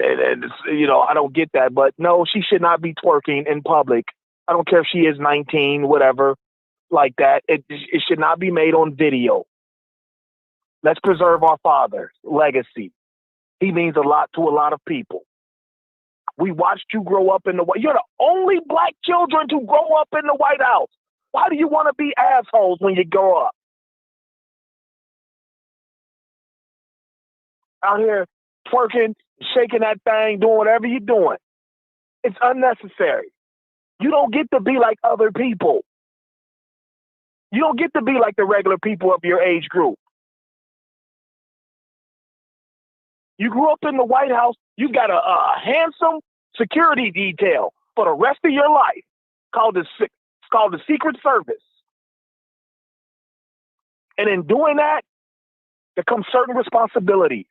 [SPEAKER 7] you know, I don't get that. But no, she should not be twerking in public. I don't care if she is 19, whatever, like that. It should not be made on video. Let's preserve our father's legacy. He means a lot to a lot of people. We watched you grow up in the White. You're the only black children to grow up in the White House. Why do you want to be assholes when you grow up? Out here twerking, shaking that thing, doing whatever you're doing. It's unnecessary. You don't get to be like other people. You don't get to be like the regular people of your age group. You grew up in the White House. You got a handsome security detail for the rest of your life called the Secret Service. And in doing that, there comes certain responsibilities.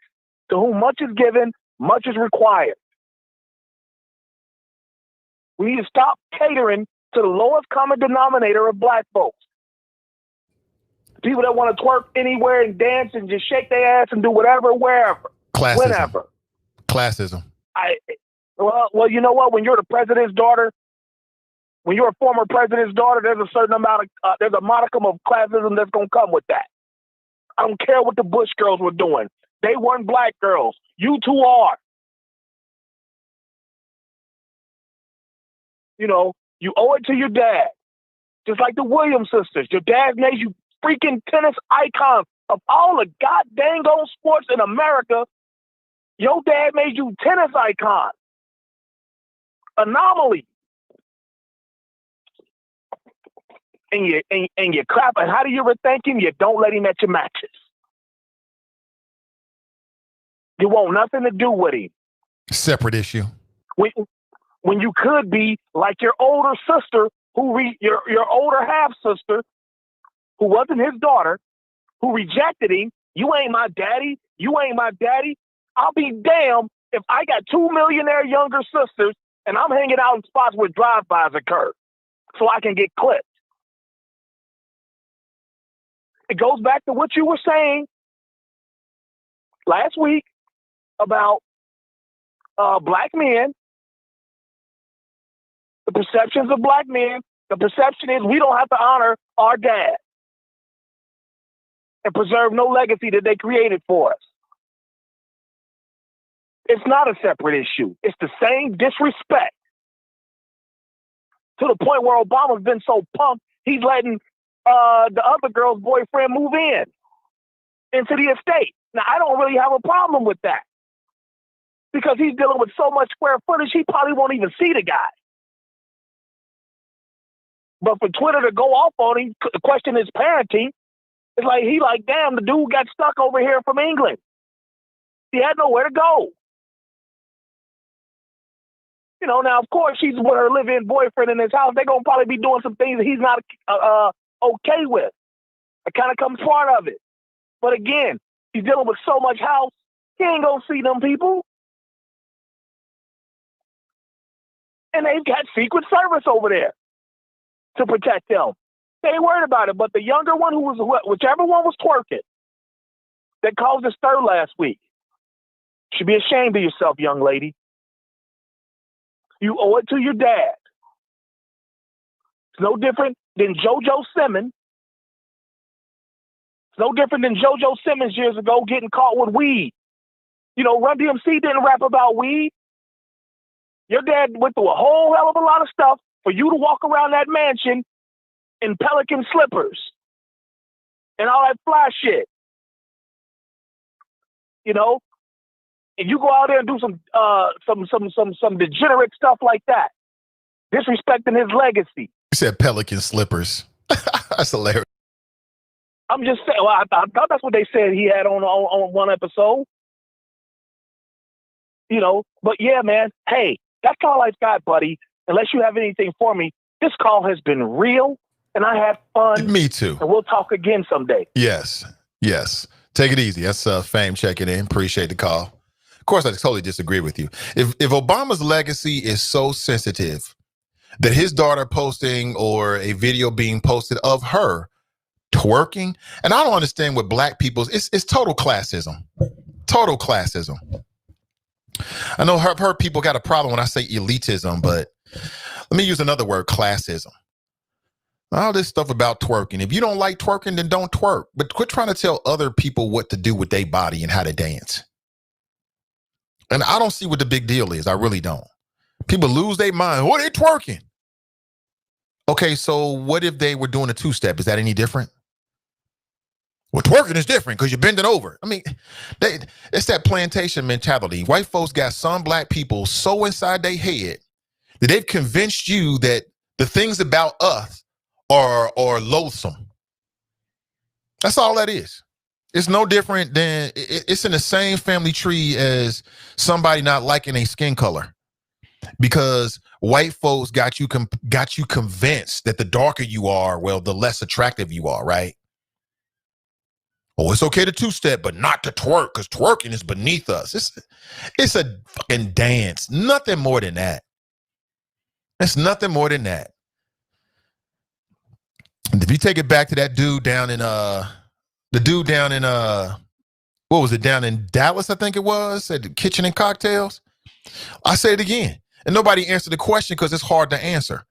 [SPEAKER 7] To whom much is given, much is required. We need to stop catering to the lowest common denominator of black folks. People that want to twerk anywhere and dance and just shake their ass and do whatever, wherever,
[SPEAKER 2] Classism.
[SPEAKER 7] whenever.
[SPEAKER 2] Classism.
[SPEAKER 7] Well, you know what? When you're the president's daughter, when you're a former president's daughter, there's a certain amount of, there's a modicum of classism that's going to come with that. I don't care what the Bush girls were doing. They weren't black girls. You two are. You know, you owe it to your dad. Just like the Williams sisters. Your dad made you freaking tennis icons. Of all the goddamn sports in America, your dad made you tennis icons. Anomaly. And you clap. And how do you thank him? You don't let him at your matches. You want nothing to do with him.
[SPEAKER 2] Separate issue.
[SPEAKER 7] When you could be like your older sister, your older half sister, who wasn't his daughter, who rejected him. You ain't my daddy. You ain't my daddy. I'll be damned if I got 2 millionaire younger sisters and I'm hanging out in spots where drive-bys occur so I can get clipped. It goes back to what you were saying last week about black men, the perceptions of black men. The perception is we don't have to honor our dad. and preserve no legacy that they created for us. It's not a separate issue. It's the same disrespect to the point where Obama's been so pumped, he's letting the other girl's boyfriend move into the estate. Now, I don't really have a problem with that because he's dealing with so much square footage, he probably won't even see the guy. But for Twitter to go off on him, question his parenting, it's like he like, damn, the dude got stuck over here from England. He had nowhere to go. You know, now, of course, she's with her live-in boyfriend in his house. They're going to probably be doing some things that he's not okay with. It kind of comes part of it. But again, he's dealing with so much house, he ain't going to see them people. And they've got Secret Service over there to protect them. They ain't worried about it. But the younger one, whichever one was twerking, that caused a stir last week, should be ashamed of yourself, young lady. You owe it to your dad. It's no different than JoJo Simmons. It's no different than JoJo Simmons years ago getting caught with weed. You know, Run DMC didn't rap about weed. Your dad went through a whole hell of a lot of stuff for you to walk around that mansion in Pelican slippers and all that fly shit. You know? And you go out there and do some degenerate stuff like that, disrespecting his legacy.
[SPEAKER 2] You said Pelican slippers. That's hilarious.
[SPEAKER 7] I'm just saying. Well, I thought that's what they said he had on one episode. You know, but yeah, man. Hey, that's all I've got, buddy. Unless you have anything for me, this call has been real, and I had fun.
[SPEAKER 2] Me too.
[SPEAKER 7] And we'll talk again someday.
[SPEAKER 2] Yes. Take it easy. That's Fame checking in. Appreciate the call. Of course, I totally disagree with you. If Obama's legacy is so sensitive that his daughter posting or a video being posted of her twerking, and I don't understand what black people's, it's total classism. Total classism. I know her people got a problem when I say elitism, but let me use another word, classism. All this stuff about twerking. If you don't like twerking, then don't twerk. But quit trying to tell other people what to do with their body and how to dance. And I don't see what the big deal is. I really don't. People lose their mind. What, they twerking? Okay, so what if they were doing a two-step? Is that any different? Well, twerking is different because you're bending over. I mean, it's that plantation mentality. White folks got some black people so inside their head that they've convinced you that the things about us are loathsome. That's all that is. It's no different than, it's in the same family tree as somebody not liking a skin color. Because white folks got you convinced that the darker you are, well, the less attractive you are, right? Oh, it's okay to two-step, but not to twerk, because twerking is beneath us. It's a fucking dance. Nothing more than that. It's nothing more than that. And if you take it back to that dude down in what was it, down in Dallas, I think it was, at the Kitchen and Cocktails. I say it again, and nobody answered the question because it's hard to answer.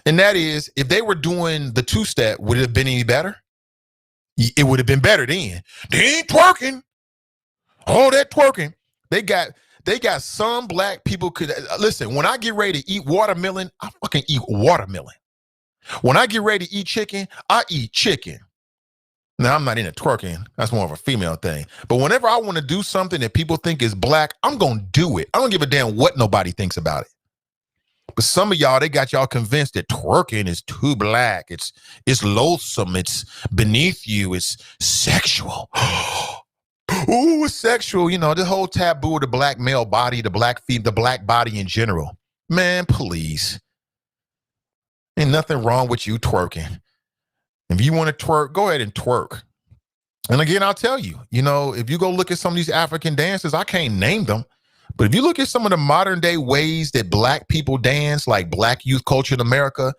[SPEAKER 2] And that is, if they were doing the two-step, would it have been any better? It would have been better then. They ain't twerking. All that twerking. They got some black people could listen. When I get ready to eat watermelon, I fucking eat watermelon. When I get ready to eat chicken, I eat chicken. Now, I'm not into twerking. That's more of a female thing. But whenever I want to do something that people think is black, I'm going to do it. I don't give a damn what nobody thinks about it. But some of y'all, they got y'all convinced that twerking is too black. It's loathsome. It's beneath you. It's sexual. Ooh, it's sexual. You know, the whole taboo of the black male body, the black body in general. Man, please. Ain't nothing wrong with you twerking. If you want to twerk, go ahead and twerk. And again, I'll tell you, you know, if you go look at some of these African dances, I can't name them. But if you look at some of the modern day ways that black people dance, like black youth culture in America,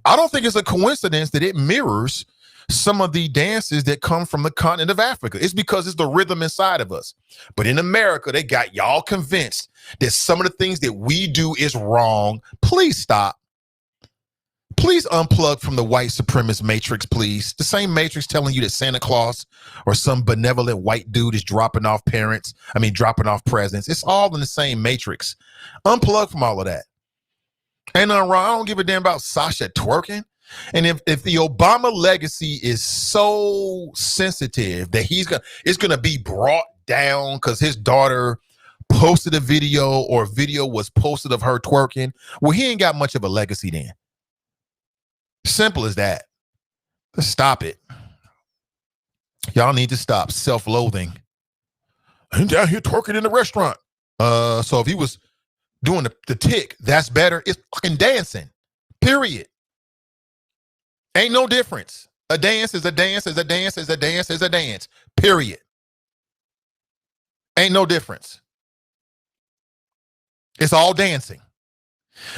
[SPEAKER 2] I don't think it's a coincidence that it mirrors some of the dances that come from the continent of Africa. It's because it's the rhythm inside of us. But in America, they got y'all convinced that some of the things that we do is wrong. Please stop. Please unplug from the white supremacist matrix, please. The same matrix telling you that Santa Claus or some benevolent white dude is dropping off presents. It's all in the same matrix. Unplug from all of that. Ain't nothing wrong. I don't give a damn about Sasha twerking. And if the Obama legacy is so sensitive that it's gonna be brought down because his daughter posted a video or a video was posted of her twerking, well, he ain't got much of a legacy then. Simple as that. Let's stop it. Y'all need to stop self-loathing. I'm down here twerking in the restaurant. So if he was doing the tick, that's better. It's fucking dancing. Period. Ain't no difference. A dance is a dance is a dance is a dance is a dance. Period. Ain't no difference. It's all dancing.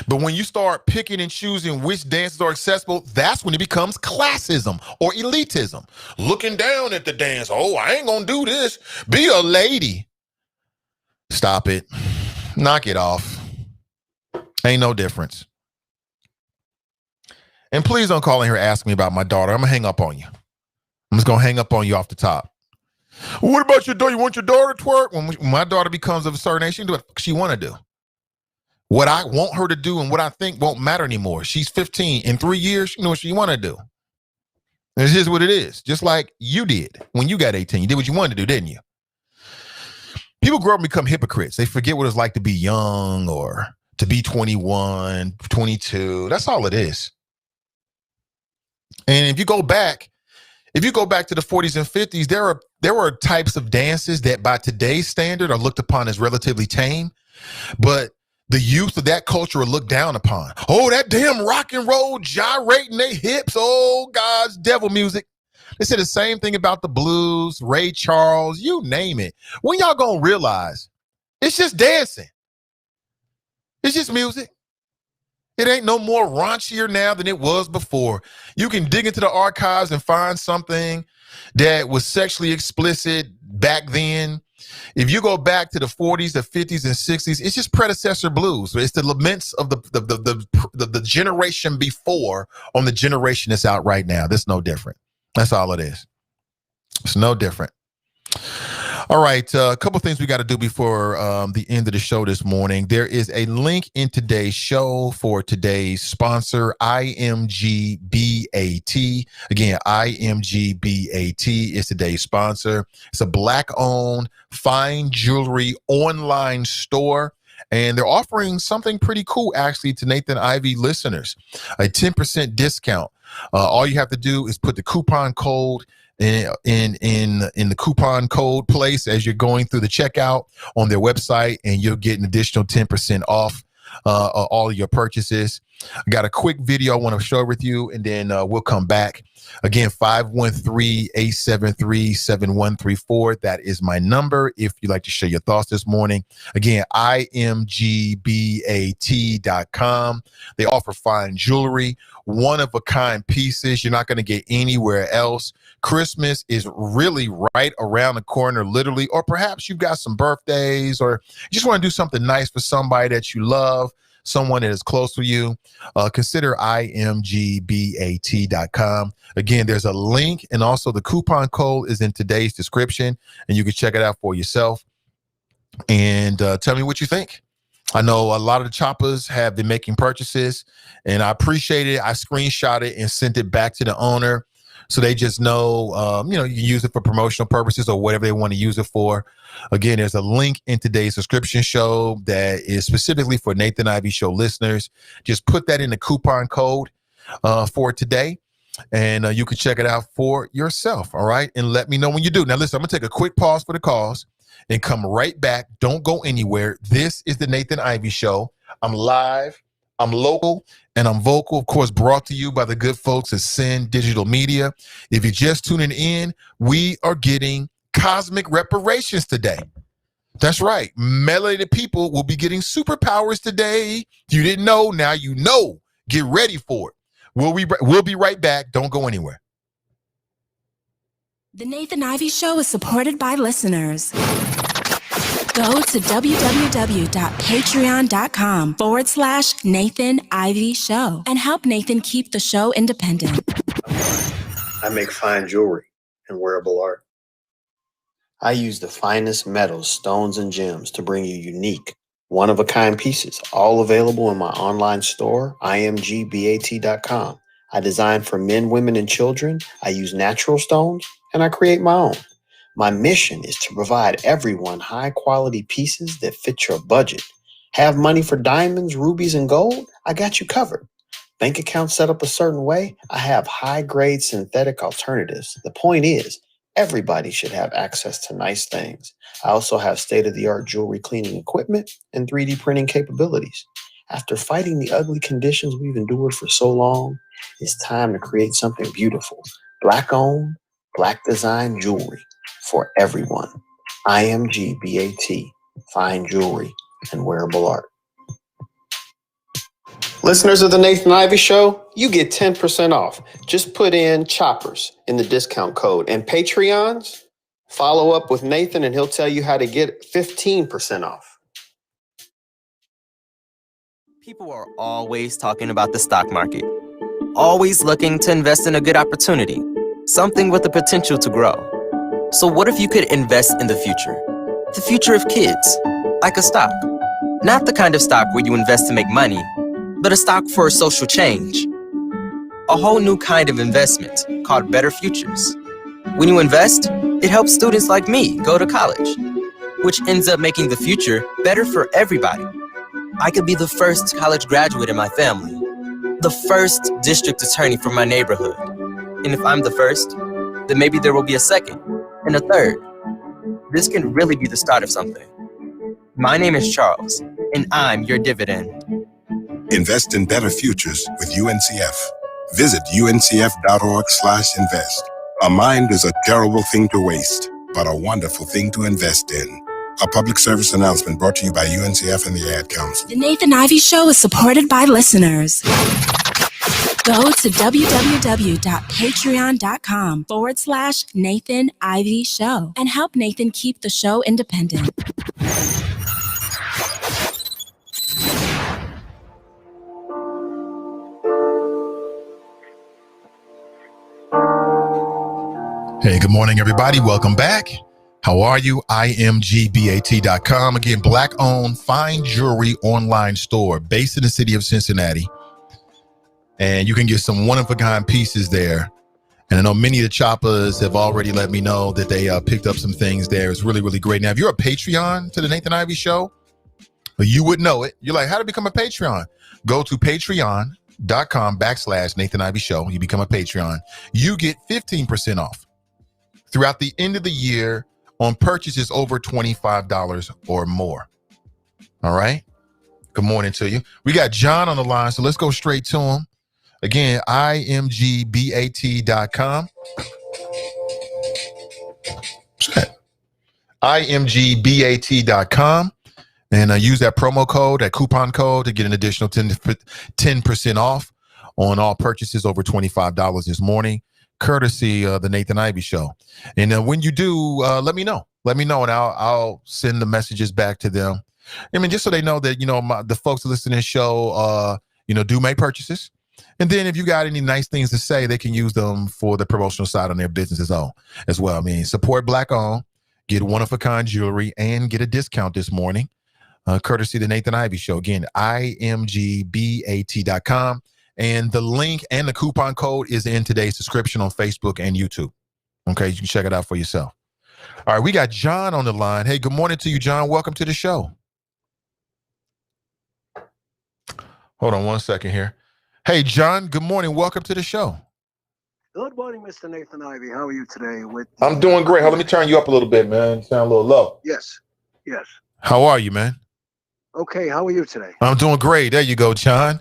[SPEAKER 2] But when you start picking and choosing which dances are accessible, that's when it becomes classism or elitism. Looking down at the dance. Oh, I ain't gonna do this. Be a lady. Stop it. Knock it off. Ain't no difference. And please don't call in here asking me about my daughter. I'm going to hang up on you. I'm just going to hang up on you off the top. What about your daughter? You want your daughter to twerk? When my daughter becomes of a certain age, she can do what she want to do. What I want her to do and what I think won't matter anymore. She's 15. In 3 years, she knows what she want to do. It's just what it is. Just like you did when you got 18. You did what you wanted to do, didn't you? People grow up and become hypocrites. They forget what it's like to be young or to be 21, 22. That's all it is. And if you go back to the 40s and 50s, there were types of dances that by today's standard are looked upon as relatively tame, but the youth of that culture are looked down upon. Oh, that damn rock and roll gyrating their hips. Oh, God's devil music. They said the same thing about the blues, Ray Charles, you name it. When y'all gonna realize it's just dancing? It's just music. It ain't no more raunchier now than it was before. You can dig into the archives and find something that was sexually explicit back then. If you go back to the 40s, the 50s, and 60s, it's just predecessor blues. It's the laments of the generation before on the generation that's out right now. That's no different. That's all it is. It's no different. All right, a couple things we got to do before the end of the show this morning. There is a link in today's show for today's sponsor, IMGBAT. Again, IMGBAT is today's sponsor. It's a Black-owned fine jewelry online store, and they're offering something pretty cool, actually, to Nathan Ivey listeners, a 10% discount. All you have to do is put the coupon code in the coupon code place as you're going through the checkout on their website, and you'll get an additional 10% off all of your purchases. I got a quick video I want to share with you, and then we'll come back. Again, 513-873-7134. That is my number if you'd like to share your thoughts this morning. Again, imgbat.com. They offer fine jewelry, one-of-a-kind pieces you're not going to get anywhere else. Christmas is really right around the corner, literally, or perhaps you've got some birthdays or you just want to do something nice for somebody that you love, someone that is close to you. Consider imgbat.com. Again, there's a link, and also the coupon code is in today's description, and you can check it out for yourself and tell me what you think. I know a lot of the choppers have been making purchases, and I appreciate it. I screenshot it and sent it back to the owner, so they just know, you can use it for promotional purposes or whatever they want to use it for. Again, there's a link in today's subscription show that is specifically for Nathan Ivey Show listeners. Just put that in the coupon code for today, and you can check it out for yourself, all right? And let me know when you do. Now, listen, I'm going to take a quick pause for the cause and come right back. Don't go anywhere. This is the Nathan Ivey Show. I'm live, I'm local, and I'm vocal, of course, brought to you by the good folks at Sin Digital Media. If you're just tuning in, we are getting cosmic reparations today. That's right. Melanated people will be getting superpowers today. If you didn't know, now you know. Get ready for it. We'll be right back. Don't go anywhere.
[SPEAKER 1] The Nathan Ivey Show is supported by listeners. Go to www.patreon.com/Nathan Ivey Show and help Nathan keep the show independent.
[SPEAKER 8] I make fine jewelry and wearable art. I use the finest metals, stones, and gems to bring you unique, one-of-a-kind pieces, all available in my online store, imgbat.com. I design for men, women, and children. I use natural stones, and I create my own. My mission is to provide everyone high-quality pieces that fit your budget. Have money for diamonds, rubies, and gold? I got you covered. Bank account set up a certain way? I have high-grade synthetic alternatives. The point is, everybody should have access to nice things. I also have state-of-the-art jewelry cleaning equipment and 3D printing capabilities. After fighting the ugly conditions we've endured for so long, it's time to create something beautiful. Black-owned, Black-designed jewelry for everyone. IMGBAT, fine jewelry and wearable art. Listeners of the Nathan Ivey Show, you get 10% off. Just put in choppers in the discount code. And Patreons, follow up with Nathan and he'll tell you how to get 15% off.
[SPEAKER 9] People are always talking about the stock market, always looking to invest in a good opportunity, something with the potential to grow. So what if you could invest in the future of kids, like a stock? Not the kind of stock where you invest to make money, but a stock for social change. A whole new kind of investment called Better Futures. When you invest, it helps students like me go to college, which ends up making the future better for everybody. I could be the first college graduate in my family, the first district attorney from my neighborhood. And if I'm the first, then maybe there will be a second and a third. This can really be the start of something. My name is Charles, and I'm your dividend.
[SPEAKER 10] Invest in better futures with UNCF. Visit uncf.org/invest. A mind is a terrible thing to waste, but a wonderful thing to invest in. A public service announcement brought to you by UNCF and the Ad Council.
[SPEAKER 1] The Nathan Ivey Show is supported by listeners. Go to www.patreon.com/Nathan Ivey Show and help Nathan keep the show independent.
[SPEAKER 2] Hey, good morning, everybody. Welcome back. How are you? IMGBAT.com. Again, Black-owned fine jewelry online store based in the city of Cincinnati. And you can get some one-of-a-kind pieces there. And I know many of the choppers have already let me know that they picked up some things there. It's really, really great. Now, if you're a Patreon to the Nathan Ivey Show, you would know it. You're like, how to become a Patreon? Go to patreon.com/Nathan Ivey Show. You become a Patreon. You get 15% off throughout the end of the year on purchases over $25 or more. All right. Good morning to you. We got John on the line, so let's go straight to him. Again, imgbat.com. What's that? imgbat.com. And use that promo code, that coupon code, to get an additional 10% off on all purchases over $25 this morning, courtesy of the Nathan Ivey Show. And when you do, let me know. Let me know, and I'll send the messages back to them. I mean, just so they know that, the folks that listen to this show, do make purchases. And then if you got any nice things to say, they can use them for the promotional side on their businesses as well. I mean, support Black-owned, get one-of-a-kind jewelry, and get a discount this morning, courtesy of the Nathan Ivey Show. Again, imgbat.com. And the link and the coupon code is in today's description on Facebook and YouTube. Okay, you can check it out for yourself. All right, we got John on the line. Hey, good morning to you, John. Welcome to the show. Hold on one second here. Hey, John, good morning. Welcome to the show.
[SPEAKER 11] Good morning, Mr. Nathan Ivey. How are you today?
[SPEAKER 2] I'm doing great. Let me turn you up a little bit, man. You sound a little low.
[SPEAKER 11] Yes.
[SPEAKER 2] How are you, man?
[SPEAKER 11] Okay, how are you today?
[SPEAKER 2] I'm doing great. There you go, John.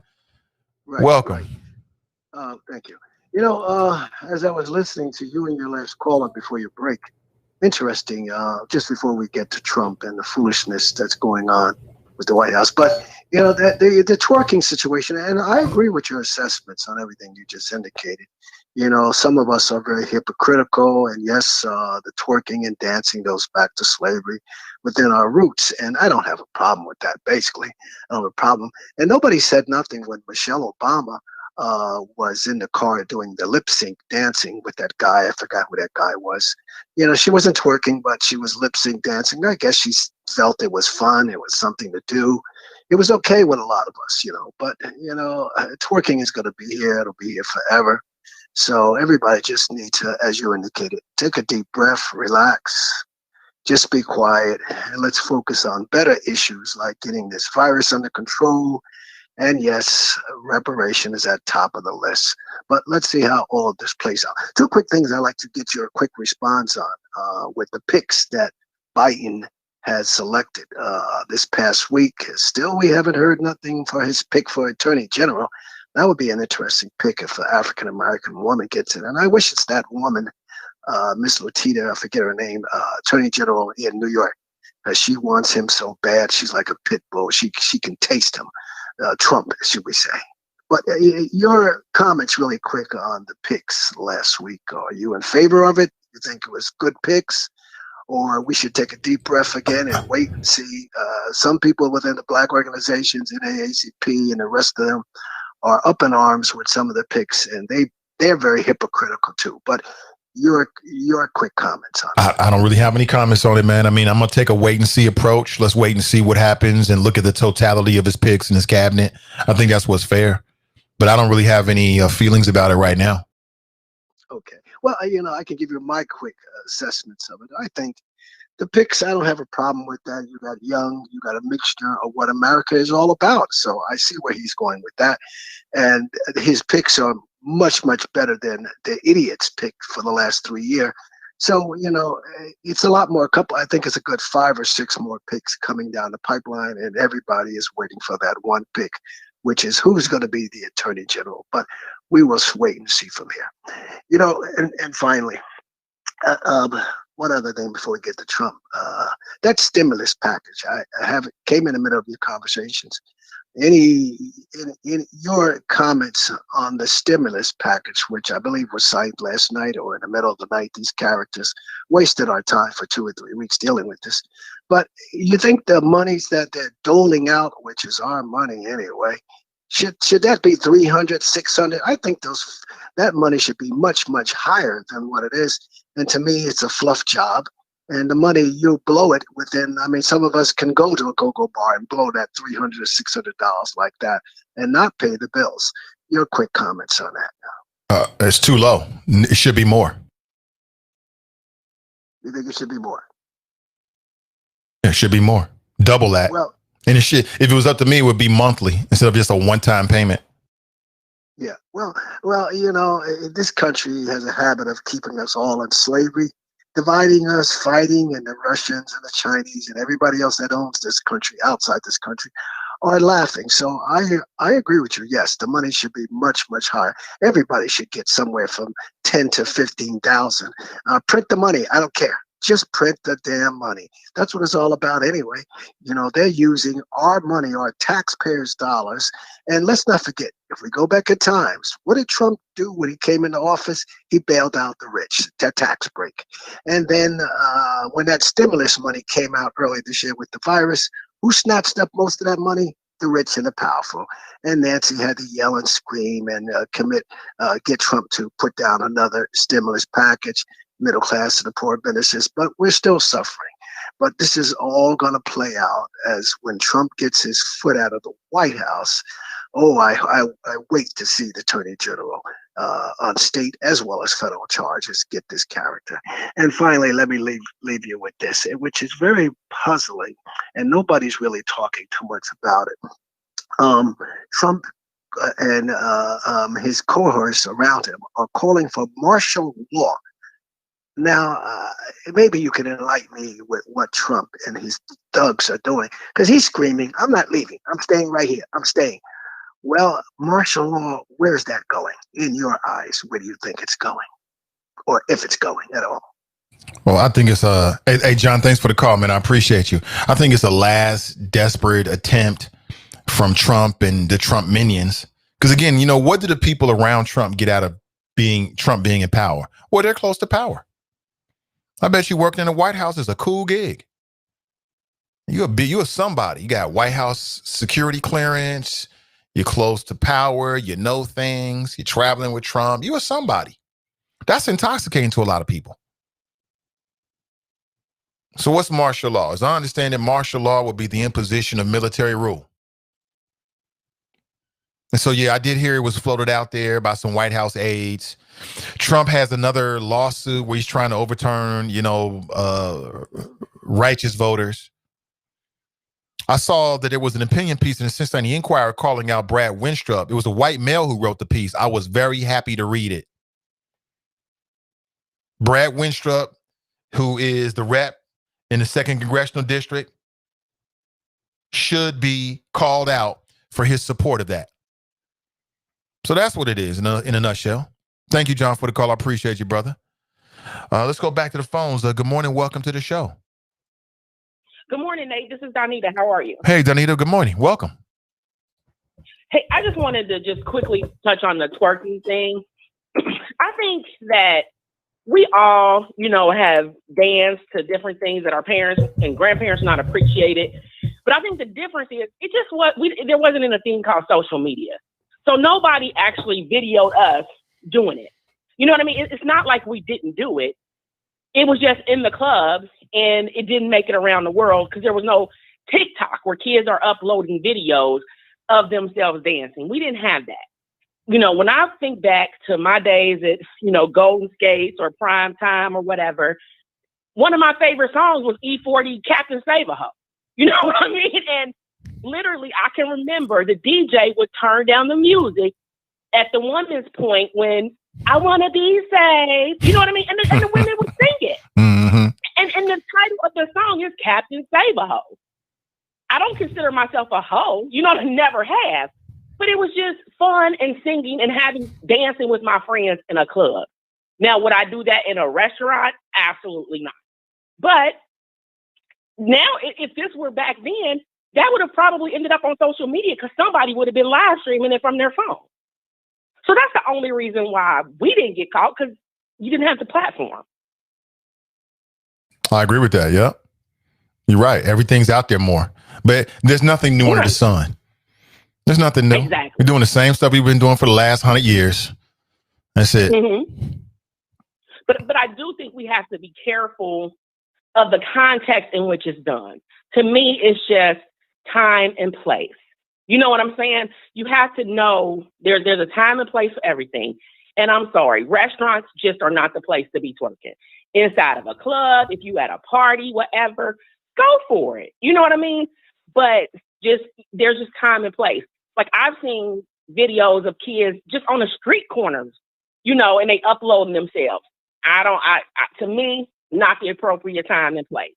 [SPEAKER 11] Right,
[SPEAKER 2] welcome.
[SPEAKER 11] Right. Thank you. As I was listening to you and your last caller before your break, interesting, just before we get to Trump and the foolishness that's going on with the White House. But that the twerking situation, and I agree with your assessments on everything you just indicated. Some of us are very hypocritical, and yes, the twerking and dancing goes back to slavery within our roots, and I don't have a problem with that. Basically, I don't have a problem. And nobody said nothing when Michelle Obama was in the car doing the lip sync dancing with that guy. I forgot who that guy was. She wasn't twerking, but she was lip sync dancing. I guess she felt it was fun. It was something to do. It was okay with a lot of us, but twerking is going to be here. It'll be here forever. So everybody just needs to, as you indicated, take a deep breath, relax, just be quiet, and let's focus on better issues like getting this virus under control. And yes, reparation is at top of the list. But let's see how all of this plays out. Two quick things I'd like to get your quick response on with the picks that Biden has selected this past week. Still, we haven't heard nothing for his pick for Attorney General. That would be an interesting pick if an African-American woman gets it. And I wish it's that woman, Miss Letitia, I forget her name, Attorney General in New York. She wants him so bad. She's like a pit bull. She can taste him. Trump, should we say. But your comments really quick on the picks last week. Are you in favor of it? You think it was good picks? Or we should take a deep breath again and wait and see? Some people within the Black organizations, NAACP, and the rest of them are up in arms with some of the picks, and they're very hypocritical too. But your quick comments on it.
[SPEAKER 2] I don't really have any comments on it, man. I mean, I'm going to take a wait and see approach. Let's wait and see what happens and look at the totality of his picks and his cabinet. I think that's what's fair. But I don't really have any feelings about it right now.
[SPEAKER 11] Okay. Well, I can give you my quick assessments of it. I think the picks, I don't have a problem with that. You got young, you got a mixture of what America is all about. So I see where he's going with that. And his picks are much, much better than the idiot's pick for the last 3 years. So, it's a lot more. I think it's a good 5 or 6 more picks coming down the pipeline, and everybody is waiting for that one pick, which is who's going to be the Attorney General. But we will wait and see from here. And finally, one other thing before we get to Trump, that stimulus package, I came in the middle of your conversations. Any your comments on the stimulus package, which I believe was signed last night or in the middle of the night? These characters wasted our time for 2 or 3 weeks dealing with this. But you think the monies that they're doling out, which is our money anyway, should that be 300, 600? I think that money should be much, much higher than what it is. And to me, it's a fluff job. And the money, you blow it within, some of us can go to a go-go bar and blow that $300 or $600 like that and not pay the bills. Your quick comments on that.
[SPEAKER 2] It's too low. It should be more.
[SPEAKER 11] You think it should be more?
[SPEAKER 2] It should be more. Double that.
[SPEAKER 11] Well,
[SPEAKER 2] and if it was up to me, it would be monthly instead of just a one-time payment.
[SPEAKER 11] Yeah. Well, this country has a habit of keeping us all in slavery, dividing us, fighting, and the Russians and the Chinese and everybody else that owns this country, outside this country, are laughing. So I agree with you. Yes, the money should be much, much higher. Everybody should get somewhere from 10 to 15,000. Print the money. I don't care. Just print the damn money. That's what it's all about anyway. They're using our money, our taxpayers' dollars. And let's not forget, if we go back at times, what did Trump do when he came into office? He bailed out the rich, that tax break. And then when that stimulus money came out early this year with the virus, who snatched up most of that money? The rich and the powerful. And Nancy had to yell and scream and get Trump to put down another stimulus package. Middle class and the poor benefits, but we're still suffering. But this is all going to play out as when Trump gets his foot out of the White House. Oh, I wait to see the Attorney General on state as well as federal charges get this character. And finally, let me leave you with this, which is very puzzling, and nobody's really talking too much about it. Trump and his cohorts around him are calling for martial law. Now, maybe you can enlighten me with what Trump and his thugs are doing, because he's screaming, I'm not leaving. I'm staying right here. I'm staying. Well, martial law, where's that going? In your eyes, where do you think it's going? Or if it's going at all?
[SPEAKER 2] Well, I think it's hey, John, thanks for the call, man. I appreciate you. I think it's a last desperate attempt from Trump and the Trump minions. Because again, what do the people around Trump get out of Trump being in power? Well, they're close to power. I bet you working in the White House is a cool gig. You're somebody. You got White House security clearance. You're close to power. You know things. You're traveling with Trump. You are somebody. That's intoxicating to a lot of people. So what's martial law? As I understand it, martial law would be the imposition of military rule. And so, yeah, I did hear it was floated out there by some White House aides. Trump has another lawsuit where he's trying to overturn, righteous voters. I saw that there was an opinion piece in the Cincinnati Enquirer calling out Brad Winstrup. It was a white male who wrote the piece. I was very happy to read it. Brad Winstrup, who is the rep in the 2nd Congressional District, should be called out for his support of that. So that's what it is in a nutshell. Thank you, John, for the call. I appreciate you, brother. Let's go back to the phones. Good morning. Welcome to the show.
[SPEAKER 12] Good morning, Nate. This is Donita. How are you?
[SPEAKER 2] Hey, Donita. Good morning. Welcome.
[SPEAKER 12] Hey, I just wanted to just quickly touch on the twerking thing. I think that we all, have danced to different things that our parents and grandparents not appreciated. But I think the difference is there wasn't anything called social media. So nobody actually videoed us doing it. You know what I mean? It's not like we didn't do it. It was just in the clubs and it didn't make it around the world because there was no TikTok where kids are uploading videos of themselves dancing. We didn't have that. When I think back to my days at, Golden Skates or Prime Time or whatever, one of my favorite songs was E40 Captain Save-A-Ho. You know what I mean? And literally, I can remember the DJ would turn down the music at the women's point when I want to be saved. You know what I mean? And the women would sing it.
[SPEAKER 2] Mm-hmm.
[SPEAKER 12] And the title of the song is Captain Save-A-Ho. I don't consider myself a hoe. I never have. But it was just fun and singing and dancing with my friends in a club. Now, would I do that in a restaurant? Absolutely not. But now, if this were back then, that would have probably ended up on social media because somebody would have been live streaming it from their phone. So that's the only reason why we didn't get caught, because you didn't have the platform.
[SPEAKER 2] I agree with that. Yep. You're right. Everything's out there more. But there's nothing new under the sun. There's nothing new.
[SPEAKER 12] Exactly.
[SPEAKER 2] We're doing the same stuff we've been doing for the last 100 years. That's it.
[SPEAKER 12] Mm-hmm. But I do think we have to be careful of the context in which it's done. To me, it's just time and place. You know what I'm saying? You have to know there's a time and place for everything. And I'm sorry, restaurants just are not the place to be twerking. Inside of a club, if you at a party, whatever, go for it. You know what I mean? But there's just time and place. Like I've seen videos of kids just on the street corners, and they uploading themselves. To me, not the appropriate time and place.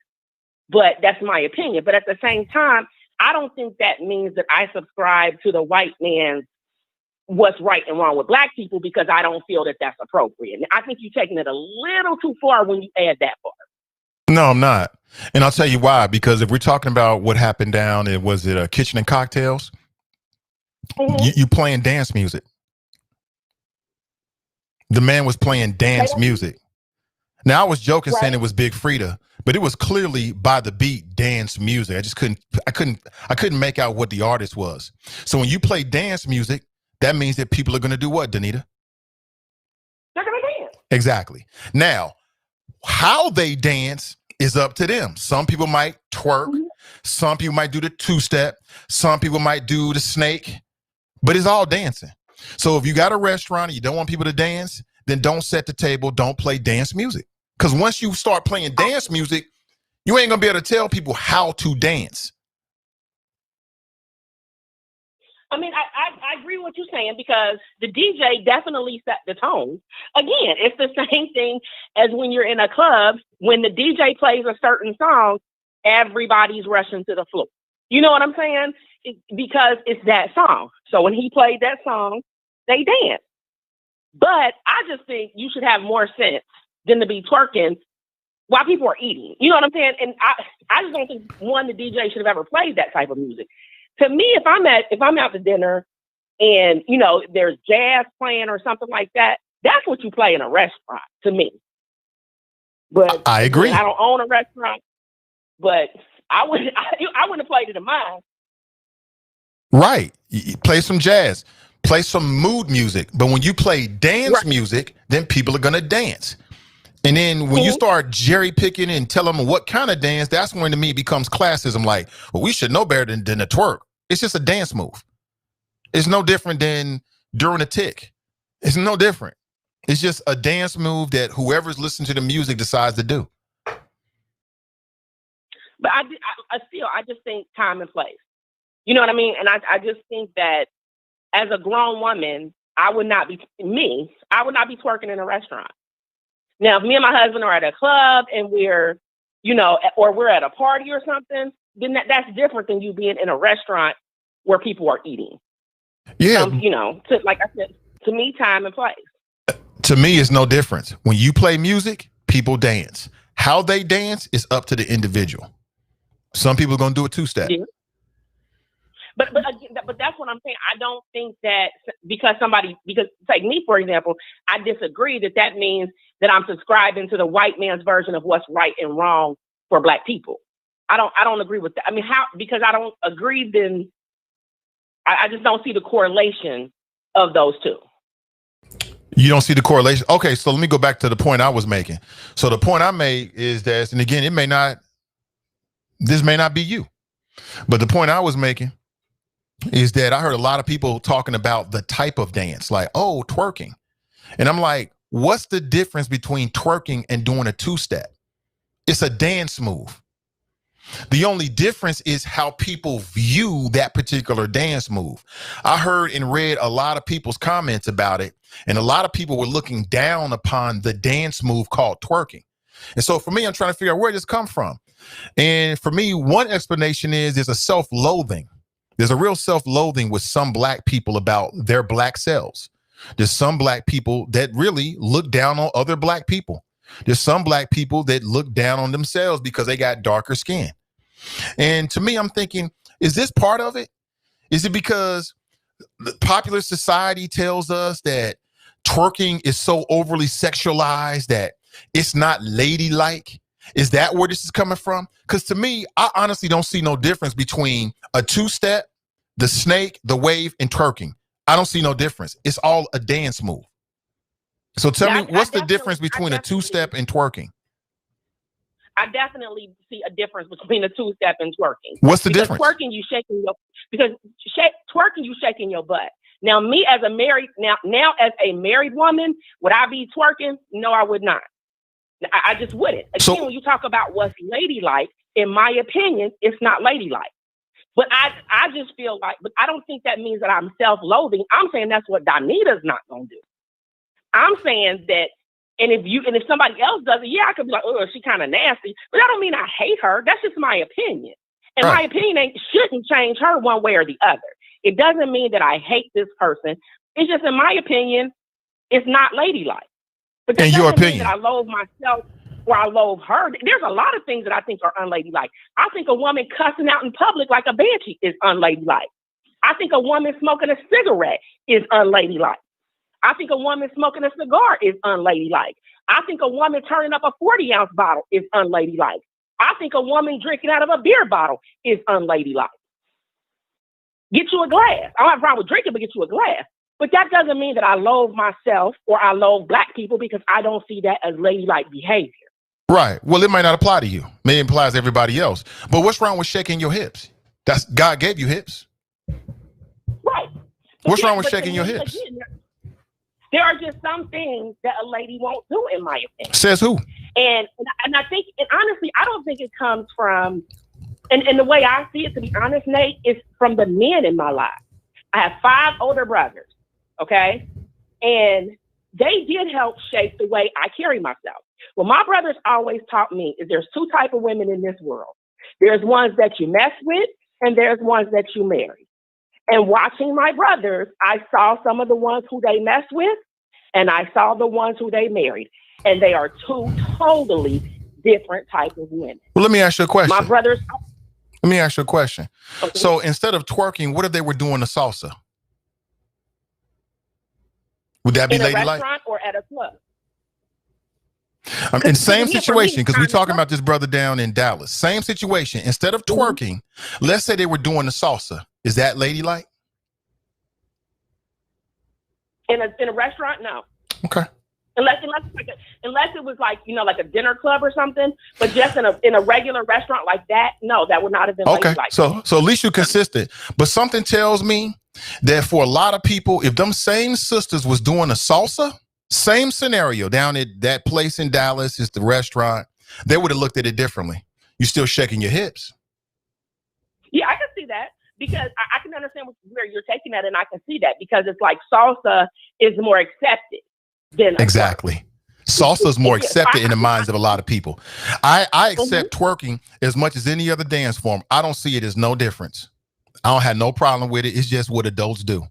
[SPEAKER 12] But that's my opinion. But at the same time, I don't think that means that I subscribe to the white man's what's right and wrong with black people because I don't feel that that's appropriate. And I think you're taking it a little too far when you add that part.
[SPEAKER 2] No, I'm not. And I'll tell you why. Because if we're talking about what happened down, was it Kitchen and Cocktails? Mm-hmm. You playing dance music. The man was playing dance music. Now I was joking saying it was Big Frida, but it was clearly by the beat dance music. I couldn't make out what the artist was. So when you play dance music, that means that people are going to do what, Donita?
[SPEAKER 12] They're going to dance.
[SPEAKER 2] Exactly. Now, how they dance is up to them. Some people might twerk. Mm-hmm. Some people might do the two-step. Some people might do the snake. But it's all dancing. So if you got a restaurant and you don't want people to dance, then don't set the table. Don't play dance music. Because once you start playing dance music, you ain't going to be able to tell people how to dance.
[SPEAKER 12] I mean, I agree with what you're saying because the DJ definitely set the tone. Again, it's the same thing as when you're in a club. When the DJ plays a certain song, everybody's rushing to the floor. You know what I'm saying? Because it's that song. So when he played that song, they dance. But I just think you should have more sense than to be twerking while people are eating. You know what I'm saying? And I just don't think, the DJ should have ever played that type of music. To me, if I'm out to dinner and, you know, there's jazz playing or something like that, that's what you play in a restaurant to me. But
[SPEAKER 2] I agree.
[SPEAKER 12] I don't own a restaurant, but I wouldn't have played it in mine.
[SPEAKER 2] Right. You play some jazz, play some mood music. But when you play dance music, then people are going to dance. And then when you start jerry picking and tell them what kind of dance, that's when to me becomes classism. Like, well, we should know better than a twerk. It's just a dance move. It's no different than during a tick. It's no different. It's just a dance move that whoever's listening to the music decides to do.
[SPEAKER 12] But I just think time and place. You know what I mean? And I just think that as a grown woman, I would not be twerking in a restaurant. Now, if me and my husband are at a club and we're, you know, or we're at a party or something, then that's different than you being in a restaurant where people are eating.
[SPEAKER 2] Yeah.
[SPEAKER 12] You know, like I said, to me, time and place.
[SPEAKER 2] To me, it's no difference. When you play music, people dance. How they dance is up to the individual. Some people are going to do a two-step.
[SPEAKER 12] Yeah. But that's what I'm saying. I don't think that because take me, for example, I disagree that means that I'm subscribing to the white man's version of what's right and wrong for Black people. I don't agree with that. I mean, because I don't agree, then I just don't see the correlation of those two.
[SPEAKER 2] You don't see the correlation? Okay, so let me go back to the point I was making. So the point I made is that, and again, this may not be you, but the point I was making is that I heard a lot of people talking about the type of dance, like, oh, twerking. And I'm like, what's the difference between twerking and doing a two-step? It's a dance move. The only difference is how people view that particular dance move. I heard and read a lot of people's comments about it, and a lot of people were looking down upon the dance move called twerking. And so for me, I'm trying to figure out where this comes from. And for me, one explanation is there's a self-loathing. There's a real self-loathing with some Black people about their Black selves. There's some Black people that really look down on other Black people. There's some Black people that look down on themselves because they got darker skin. And to me, I'm thinking, is this part of it? Is it because the popular society tells us that twerking is so overly sexualized that it's not ladylike? Is that where this is coming from? Because to me, I honestly don't see no difference between a two-step, the snake, the wave, and twerking. I don't see no difference. It's all a dance move. So tell me, what's the difference between a two-step and twerking?
[SPEAKER 12] I definitely see a difference between a two-step and twerking.
[SPEAKER 2] What's the difference?
[SPEAKER 12] Twerking, you shaking your butt. Now, me as a married woman, would I be twerking? No, I would not. I just wouldn't. Again, when you talk about what's ladylike, in my opinion, it's not ladylike. But I just feel like, but I don't think that means that I'm self-loathing. I'm saying that's what Donita's not gonna do. I'm saying that, and if somebody else does it, yeah, I could be like, oh, she kind of nasty. But that don't mean I hate her. That's just my opinion. And my opinion shouldn't change her one way or the other. It doesn't mean that I hate this person. It's just, in my opinion, it's not ladylike. But that doesn't mean that I loathe myself or I loathe her. There's a lot of things that I think are unladylike. I think a woman cussing out in public like a banshee is unladylike. I think a woman smoking a cigarette is unladylike. I think a woman smoking a cigar is unladylike. I think a woman turning up a 40-ounce bottle is unladylike. I think a woman drinking out of a beer bottle is unladylike. Get you a glass. I don't have a problem with drinking, but get you a glass. But that doesn't mean that I loathe myself or I loathe Black people, because I don't see that as ladylike behavior.
[SPEAKER 2] Right. Well, it might not apply to you. Maybe it applies to everybody else. But what's wrong with shaking your hips? That's God gave you hips.
[SPEAKER 12] Right.
[SPEAKER 2] What's wrong with shaking your hips?
[SPEAKER 12] Again, there are just some things that a lady won't do, in my opinion.
[SPEAKER 2] Says who?
[SPEAKER 12] And I think, and honestly, I don't think it comes from, and the way I see it, to be honest, Nate, is from the men in my life. I have 5 older brothers, okay? And they did help shape the way I carry myself. What my brothers always taught me is there's 2 types of women in this world. There's ones that you mess with, and there's ones that you marry. And watching my brothers, I saw some of the ones who they messed with, and I saw the ones who they married. And they are 2 totally different types of women.
[SPEAKER 2] Well, let me ask you a question.
[SPEAKER 12] My brothers...
[SPEAKER 2] Let me ask you a question. Okay. So instead of twerking, what if they were doing the salsa? Would that be ladylike?
[SPEAKER 12] In a restaurant or at a club?
[SPEAKER 2] In same situation, because we're talking about this brother down in Dallas. Same situation. Instead of twerking, let's say they were doing the salsa. Is that ladylike?
[SPEAKER 12] In a restaurant, no.
[SPEAKER 2] Okay.
[SPEAKER 12] Unless it was like, you know, like a dinner club or something, but just in a regular restaurant like that, no, that would not have been
[SPEAKER 2] okay.
[SPEAKER 12] Like
[SPEAKER 2] so at least you're consistent. But something tells me that for a lot of people, if them same sisters was doing a salsa, same scenario down at that place in Dallas, is the restaurant, they would have looked at it differently. You're still shaking your hips.
[SPEAKER 12] Yeah, I can see that because I can understand where you're taking that, and I can see that because it's like salsa is more accepted.
[SPEAKER 2] Exactly. Salsa is more accepted in the minds of a lot of people. I accept twerking as much as any other dance form. I don't see it as no difference. I don't have no problem with it. It's just what adults do.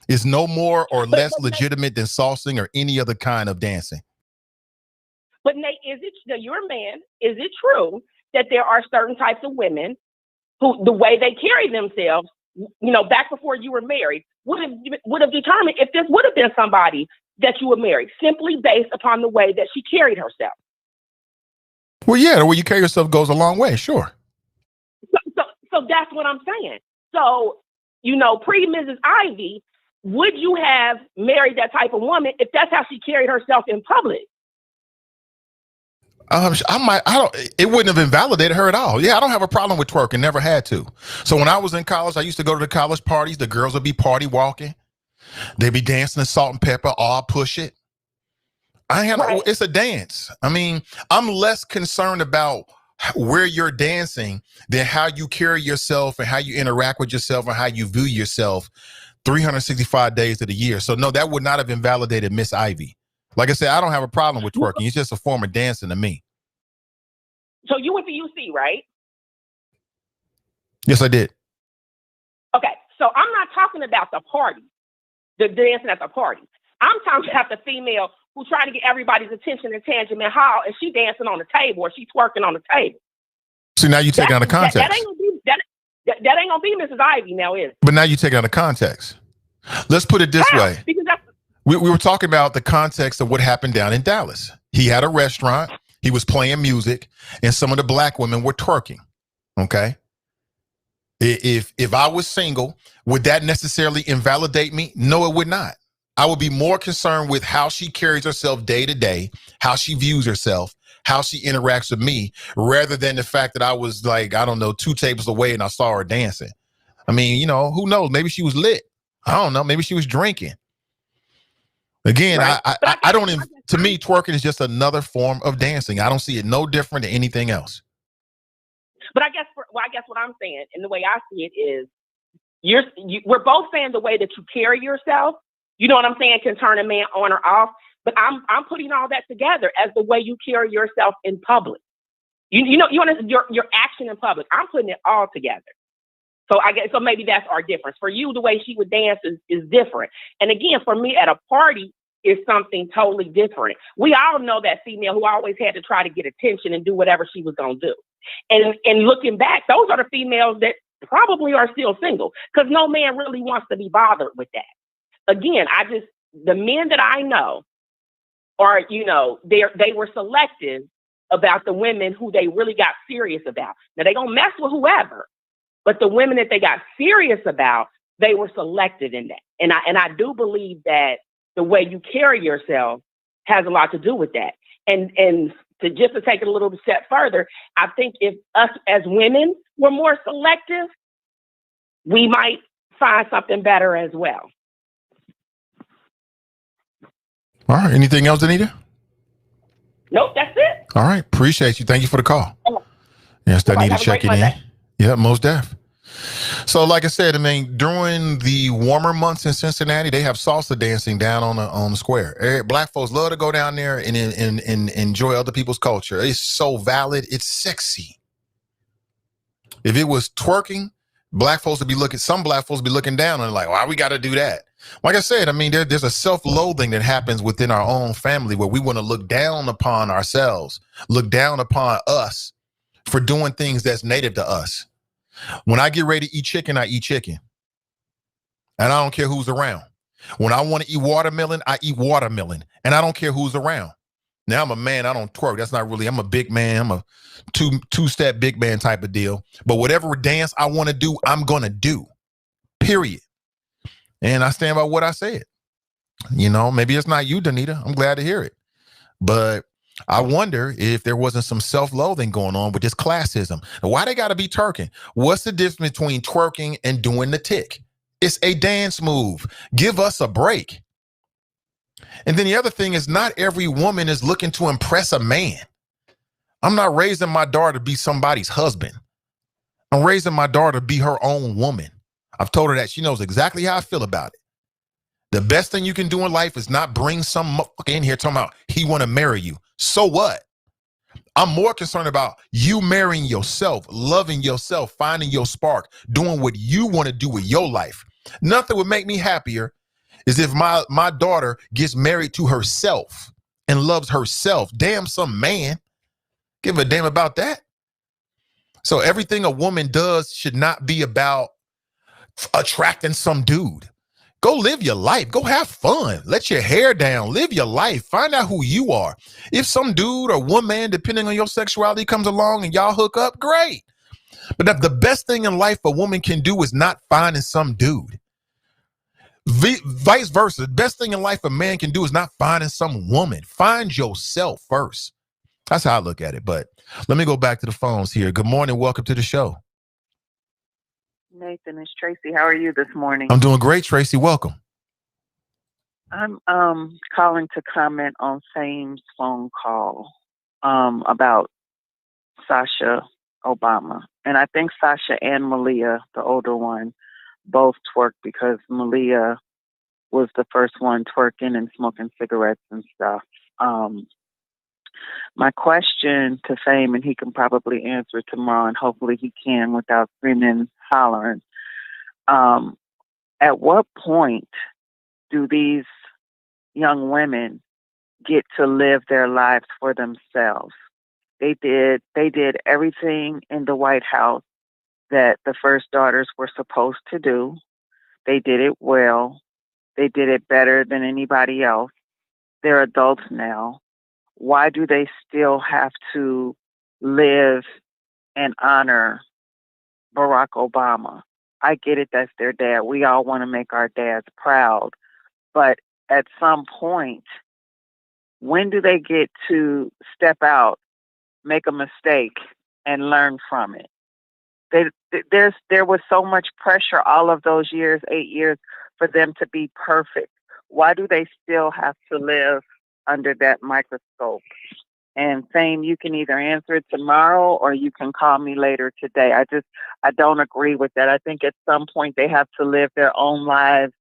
[SPEAKER 2] It's no more or less legitimate than salsing or any other kind of dancing.
[SPEAKER 12] But Nate, you're a man. Is it true that there are certain types of women who the way they carry themselves, you know, back before you were married, would have determined if this would have been somebody that you were married, simply based upon the way that she carried herself?
[SPEAKER 2] Well, yeah, the way you carry yourself goes a long way, sure.
[SPEAKER 12] So that's what I'm saying. So, you know, pre-Mrs. Ivey, would you have married that type of woman if that's how she carried herself in public?
[SPEAKER 2] It wouldn't have invalidated her at all. Yeah, I don't have a problem with twerking, never had to. So when I was in college, I used to go to the college parties. The girls would be party walking. They'd be dancing to Salt and Pepper, I'll Push It. It's a dance. I mean, I'm less concerned about where you're dancing than how you carry yourself and how you interact with yourself and how you view yourself 365 days of the year. So no, that would not have invalidated Miss Ivey. Like I said, I don't have a problem with twerking. It's just a form of dancing to me.
[SPEAKER 12] So you went to UC, right?
[SPEAKER 2] Yes, I did.
[SPEAKER 12] Okay, so I'm not talking about the party, the dancing at the party. I'm talking about the female who's trying to get everybody's attention in Tangerman Hall, and she dancing on the table or she twerking on the table.
[SPEAKER 2] See, now you take it out of context.
[SPEAKER 12] That ain't gonna be Mrs. Ivey now, is it?
[SPEAKER 2] But now you take it out of context. Let's put it this way.
[SPEAKER 12] Because
[SPEAKER 2] we were talking about the context of what happened down in Dallas. He had a restaurant, he was playing music, and some of the black women were twerking. Okay. If I was single, would that necessarily invalidate me? No, it would not. I would be more concerned with how she carries herself day to day, how she views herself, how she interacts with me, rather than the fact that I was like, I don't know, 2 tables away and I saw her dancing. I mean, you know, who knows? Maybe she was lit. I don't know. Maybe she was drinking. Again, right. I don't, to me, twerking is just another form of dancing. I don't see it no different than anything else.
[SPEAKER 12] But I guess what I'm saying, and the way I see it is, we're both saying the way that you carry yourself, you know what I'm saying, can turn a man on or off. But I'm putting all that together as the way you carry yourself in public. You know, your action in public. I'm putting it all together. So I guess maybe that's our difference. For you, the way she would dance is different. And again, for me, at a party is something totally different. We all know that female who always had to try to get attention and do whatever she was gonna do. And looking back, those are the females that probably are still single, because no man really wants to be bothered with that. Again, the men that I know are, you know, they were selective about the women who they really got serious about. Now they gonna mess with whoever, but the women that they got serious about, they were selective in that. And I do believe that the way you carry yourself has a lot to do with that. And to take it a little step further, I think if us as women were more selective, we might find something better as well.
[SPEAKER 2] All right. Anything else, Anita?
[SPEAKER 12] Nope, that's it.
[SPEAKER 2] All right. Appreciate you. Thank you for the call. Yes, I need to check it in. Yeah, most def. So like I said, I mean, during the warmer months in Cincinnati, they have salsa dancing down on the square. Black folks love to go down there and enjoy other people's culture. It's so valid. It's sexy. If it was twerking, some black folks would be looking down and like, why we got to do that? Like I said, I mean, there's a self-loathing that happens within our own family where we want to look down upon ourselves, look down upon us for doing things that's native to us. When I get ready to eat chicken, I eat chicken. And I don't care who's around. When I want to eat watermelon, I eat watermelon. And I don't care who's around. Now I'm a man, I don't twerk. That's not really, I'm a big man. I'm a two-step big man type of deal. But whatever dance I want to do, I'm going to do. Period. And I stand by what I said. You know, maybe it's not you, Danita. I'm glad to hear it. But I wonder if there wasn't some self-loathing going on with this classism. Why they got to be twerking? What's the difference between twerking and doing the tick? It's a dance move. Give us a break. And then the other thing is, not every woman is looking to impress a man. I'm not raising my daughter to be somebody's husband. I'm raising my daughter to be her own woman. I've told her that. She knows exactly how I feel about it. The best thing you can do in life is not bring some motherfucker in here talking about he want to marry you. So what? I'm more concerned about you marrying yourself, loving yourself, finding your spark, doing what you want to do with your life. Nothing would make me happier is if my daughter gets married to herself and loves herself. Damn, some man give a damn about that. So everything a woman does should not be about attracting some dude. Go live your life. Go have fun. Let your hair down. Live your life. Find out who you are. If some dude or woman, depending on your sexuality, comes along and y'all hook up, great. But if the best thing in life a woman can do is not finding some dude. Vice versa. The best thing in life a man can do is not finding some woman. Find yourself first. That's how I look at it. But let me go back to the phones here. Good morning. Welcome to the show.
[SPEAKER 13] Nathan, it's Tracy. How are you this morning?
[SPEAKER 2] I'm doing great, Tracy. Welcome.
[SPEAKER 13] I'm calling to comment on Fame's phone call about Sasha Obama. And I think Sasha and Malia, the older one, both twerked because Malia was the first one twerking and smoking cigarettes and stuff. My question to Fame, and he can probably answer it tomorrow, and hopefully he can without screaming and hollering. At what point do these young women get to live their lives for themselves? They did everything in the White House that the first daughters were supposed to do. They did it well. They did it better than anybody else. They're adults now. Why do they still have to live and honor Barack Obama? I get it, that's their dad. We all want to make our dads proud. But at some point, when do they get to step out, make a mistake, and learn from it? There was so much pressure all of those years, 8 years, for them to be perfect. Why do they still have to live under that microscope? And Fame, you can either answer it tomorrow or you can call me later today. I don't agree with that. I think at some point they have to live their own lives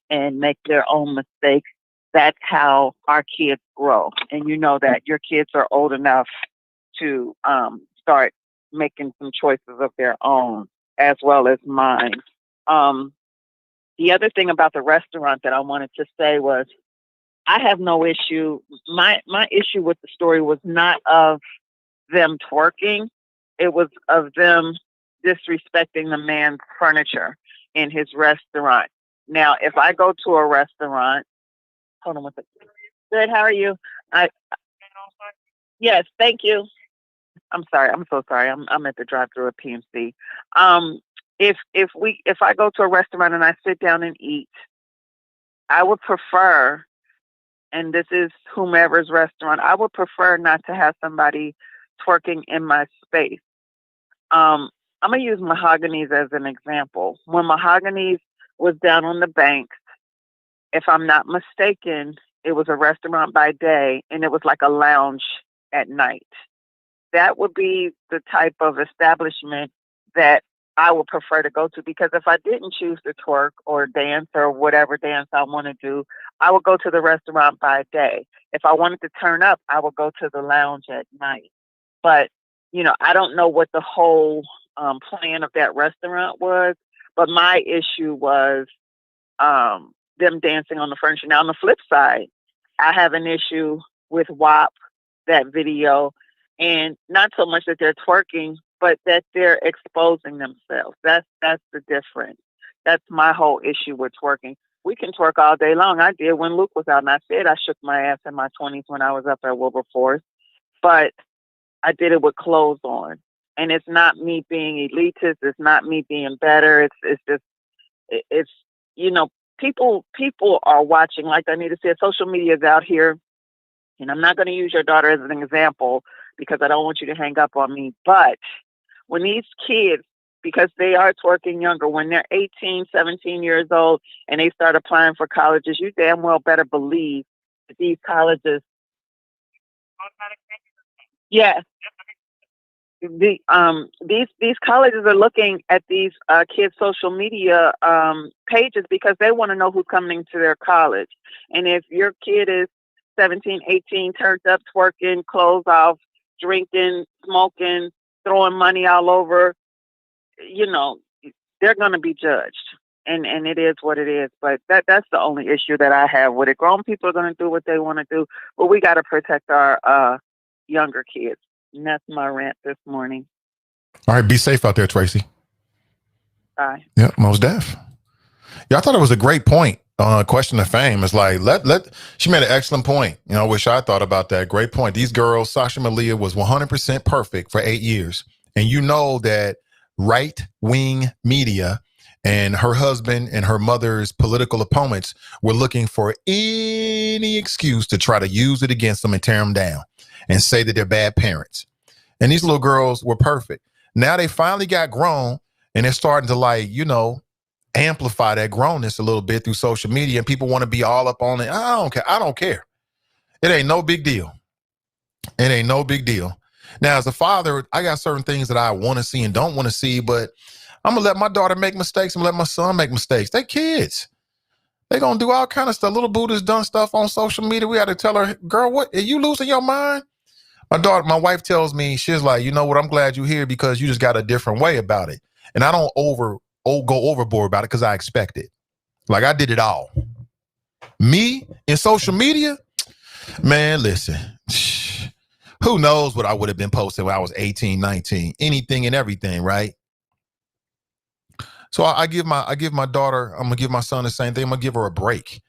[SPEAKER 13] and make their own mistakes. That's how our kids grow. And you know that your kids are old enough to start making some choices of their own, as well as mine. The other thing about the restaurant that I wanted to say was, I have no issue. My issue with the story was not of them twerking. It was of them disrespecting the man's furniture in his restaurant. Now, if I go to a restaurant, hold on one second. Good, how are you? Yes, thank you. I'm sorry. I'm so sorry. I'm at the drive-thru at PNC. If I go to a restaurant and I sit down and eat, I would prefer, and this is whomever's restaurant, I would prefer not to have somebody twerking in my space. I'm going to use Mahogany's as an example. When Mahogany's was down on the banks, if I'm not mistaken, it was a restaurant by day and it was like a lounge at night. That would be the type of establishment that I would prefer to go to, because if I didn't choose to twerk or dance or whatever dance I want to do, I would go to the restaurant by day. If I wanted to turn up, I would go to the lounge at night. But, I don't know what the whole plan of that restaurant was, but my issue was them dancing on the furniture. Now, on the flip side, I have an issue with WAP, that video, and not so much that they're twerking, but that they're exposing themselves. That's the difference. That's my whole issue with twerking. We can twerk all day long. I did when Luke was out, and I said I shook my ass in my 20s when I was up at Wilberforce, but I did it with clothes on. And it's not me being elitist. It's not me being better. It's just, you know, people are watching. Like Anita said, social media is out here. And I'm not going to use your daughter as an example because I don't want you to hang up on me. But when these kids, because they are twerking younger, when they're 18, 17 years old and they start applying for colleges, you damn well better believe that these colleges. Yeah. These colleges are looking at these kids' social media pages because they want to know who's coming to their college. And if your kid is 17, 18, turned up, twerking, clothes off, drinking, smoking, throwing money all over, you know, they're going to be judged. And it is what it is. But that's the only issue that I have with it. Grown people are going to do what they want to do, but we got to protect our younger kids. And that's my rant this morning.
[SPEAKER 2] All right, be safe out there, Tracy.
[SPEAKER 13] Bye.
[SPEAKER 2] Yeah, most def. Yeah, I thought it was a great point. Question of fame. It's like she made an excellent point. You know, I wish I thought about that. Great point. These girls, Sasha Malia was 100% perfect for 8 years, and you know that right-wing media and her husband and her mother's political opponents were looking for any excuse to try to use it against them and tear them down and say that they're bad parents. And these little girls were perfect. Now they finally got grown and they're starting to, like, you know, amplify that grownness a little bit through social media, and people want to be all up on it. I don't care. It ain't no big deal. It ain't no big deal. Now, as a father, I got certain things that I want to see and don't want to see, but I'm going to let my daughter make mistakes and let my son make mistakes. They kids. They going to do all kind of stuff. Little Buddha's done stuff on social media. We got to tell her, girl, what, are you losing your mind? My wife tells me, she's like, you know what, I'm glad you're here because you just got a different way about it. And I don't go overboard about it because I expect it. Like, I did it all. Me in social media, man, listen, who knows what I would have been posting when I was 18, 19, anything and everything, right? So I give my daughter, I'm gonna give my son the same thing. I'm gonna give her a break.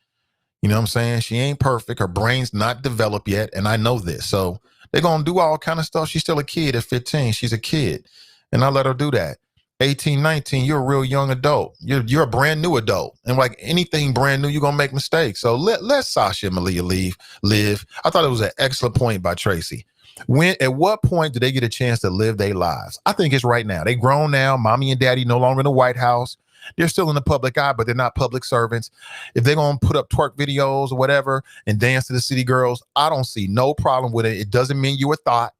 [SPEAKER 2] You know what I'm saying? She ain't perfect. Her brain's not developed yet, and I know this. So they're gonna do all kind of stuff. She's still a kid at 15. She's a kid, and I let her do that. 18, 19, you're a real young adult. You're a brand new adult. And like anything brand new, you're going to make mistakes. So let Sasha and Malia live. I thought it was an excellent point by Tracy. At what point do they get a chance to live their lives? I think it's right now. They grown now. Mommy and daddy no longer in the White House. They're still in the public eye, but they're not public servants. If they're going to put up twerk videos or whatever and dance to the city girls, I don't see no problem with it. It doesn't mean you a thought.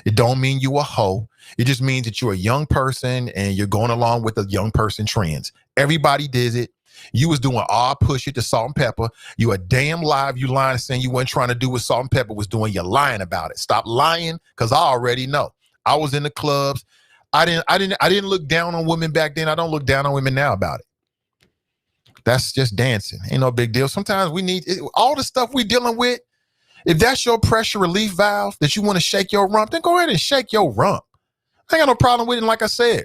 [SPEAKER 2] It don't mean you a hoe. It just means that you're a young person and you're going along with the young person trends. Everybody did it. You was doing all push it to salt and pepper. You a damn live. You lying saying you weren't trying to do what salt and pepper was doing. You're lying about it. Stop lying, because I already know. I was in the clubs. I didn't look down on women back then. I don't look down on women now about it. That's just dancing. Ain't no big deal. Sometimes we need all the stuff we dealing with. If that's your pressure relief valve that you want to shake your rump, then go ahead and shake your rump. I ain't got no problem with it. And like I said,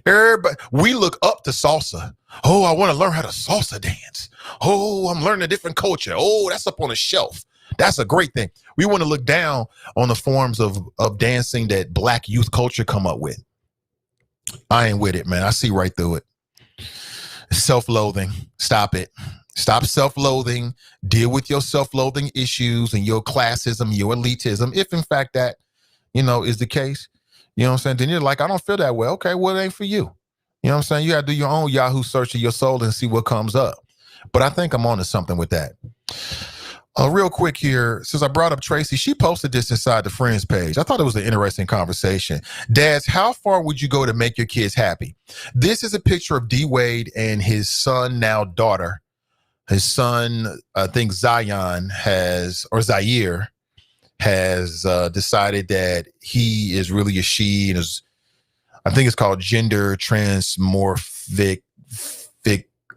[SPEAKER 2] everybody, we look up to salsa. Oh, I want to learn how to salsa dance. Oh, I'm learning a different culture. Oh, that's up on a shelf. That's a great thing. We want to look down on the forms of dancing that Black youth culture come up with. I ain't with it, man. I see right through it. Self-loathing. Stop it. Stop self-loathing. Deal with your self-loathing issues and your classism, your elitism. If in fact that, is the case, you know what I'm saying? Then you're like, I don't feel that way. Okay, well, it ain't for you. You know what I'm saying? You got to do your own Yahoo search of your soul and see what comes up. But I think I'm onto something with that. Real quick here, since I brought up Tracy, she posted this inside the Friends page. I thought it was an interesting conversation. Dads, how far would you go to make your kids happy? This is a picture of D. Wade and his son, now daughter. His son, I think Zaire has decided that he is really a she, and I think it's called gender transmorphic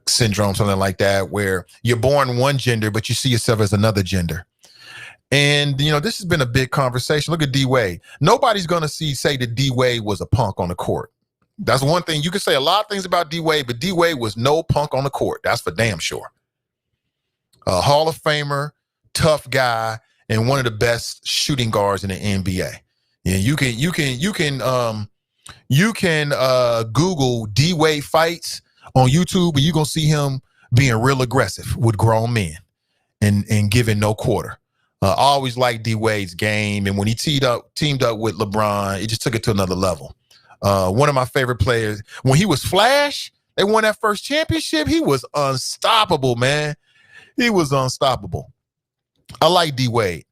[SPEAKER 2] syndrome, something like that, where you're born one gender, but you see yourself as another gender. And, this has been a big conversation. Look at D-Wade. Nobody's going to say that D-Wade was a punk on the court. That's one thing. You can say a lot of things about D-Wade, but D-Wade was no punk on the court. That's for damn sure. A Hall of Famer, tough guy, and one of the best shooting guards in the NBA. Yeah, you can Google D-Wade fights on YouTube, and you're going to see him being real aggressive with grown men and giving no quarter. I always liked D-Wade's game, and when he teamed up with LeBron, it just took it to another level. One of my favorite players, when he was Flash, they won that first championship, he was unstoppable, man. He was unstoppable. I like D-Wade.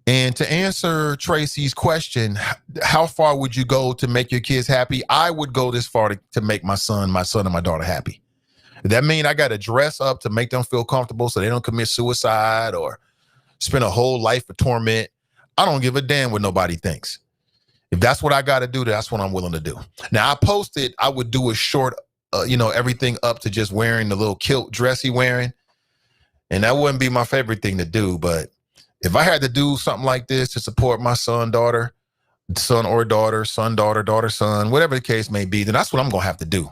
[SPEAKER 2] And to answer Tracy's question, how far would you go to make your kids happy? I would go this far to make my son and my daughter happy. That means I got to dress up to make them feel comfortable so they don't commit suicide or spend a whole life of torment. I don't give a damn what nobody thinks. If that's what I got to do, that's what I'm willing to do. Now, I would do a short, everything up to just wearing the little kilt dress he wearing. And that wouldn't be my favorite thing to do. But if I had to do something like this to support my son, daughter, son or daughter, son, daughter, daughter, son, whatever the case may be, then that's what I'm going to have to do.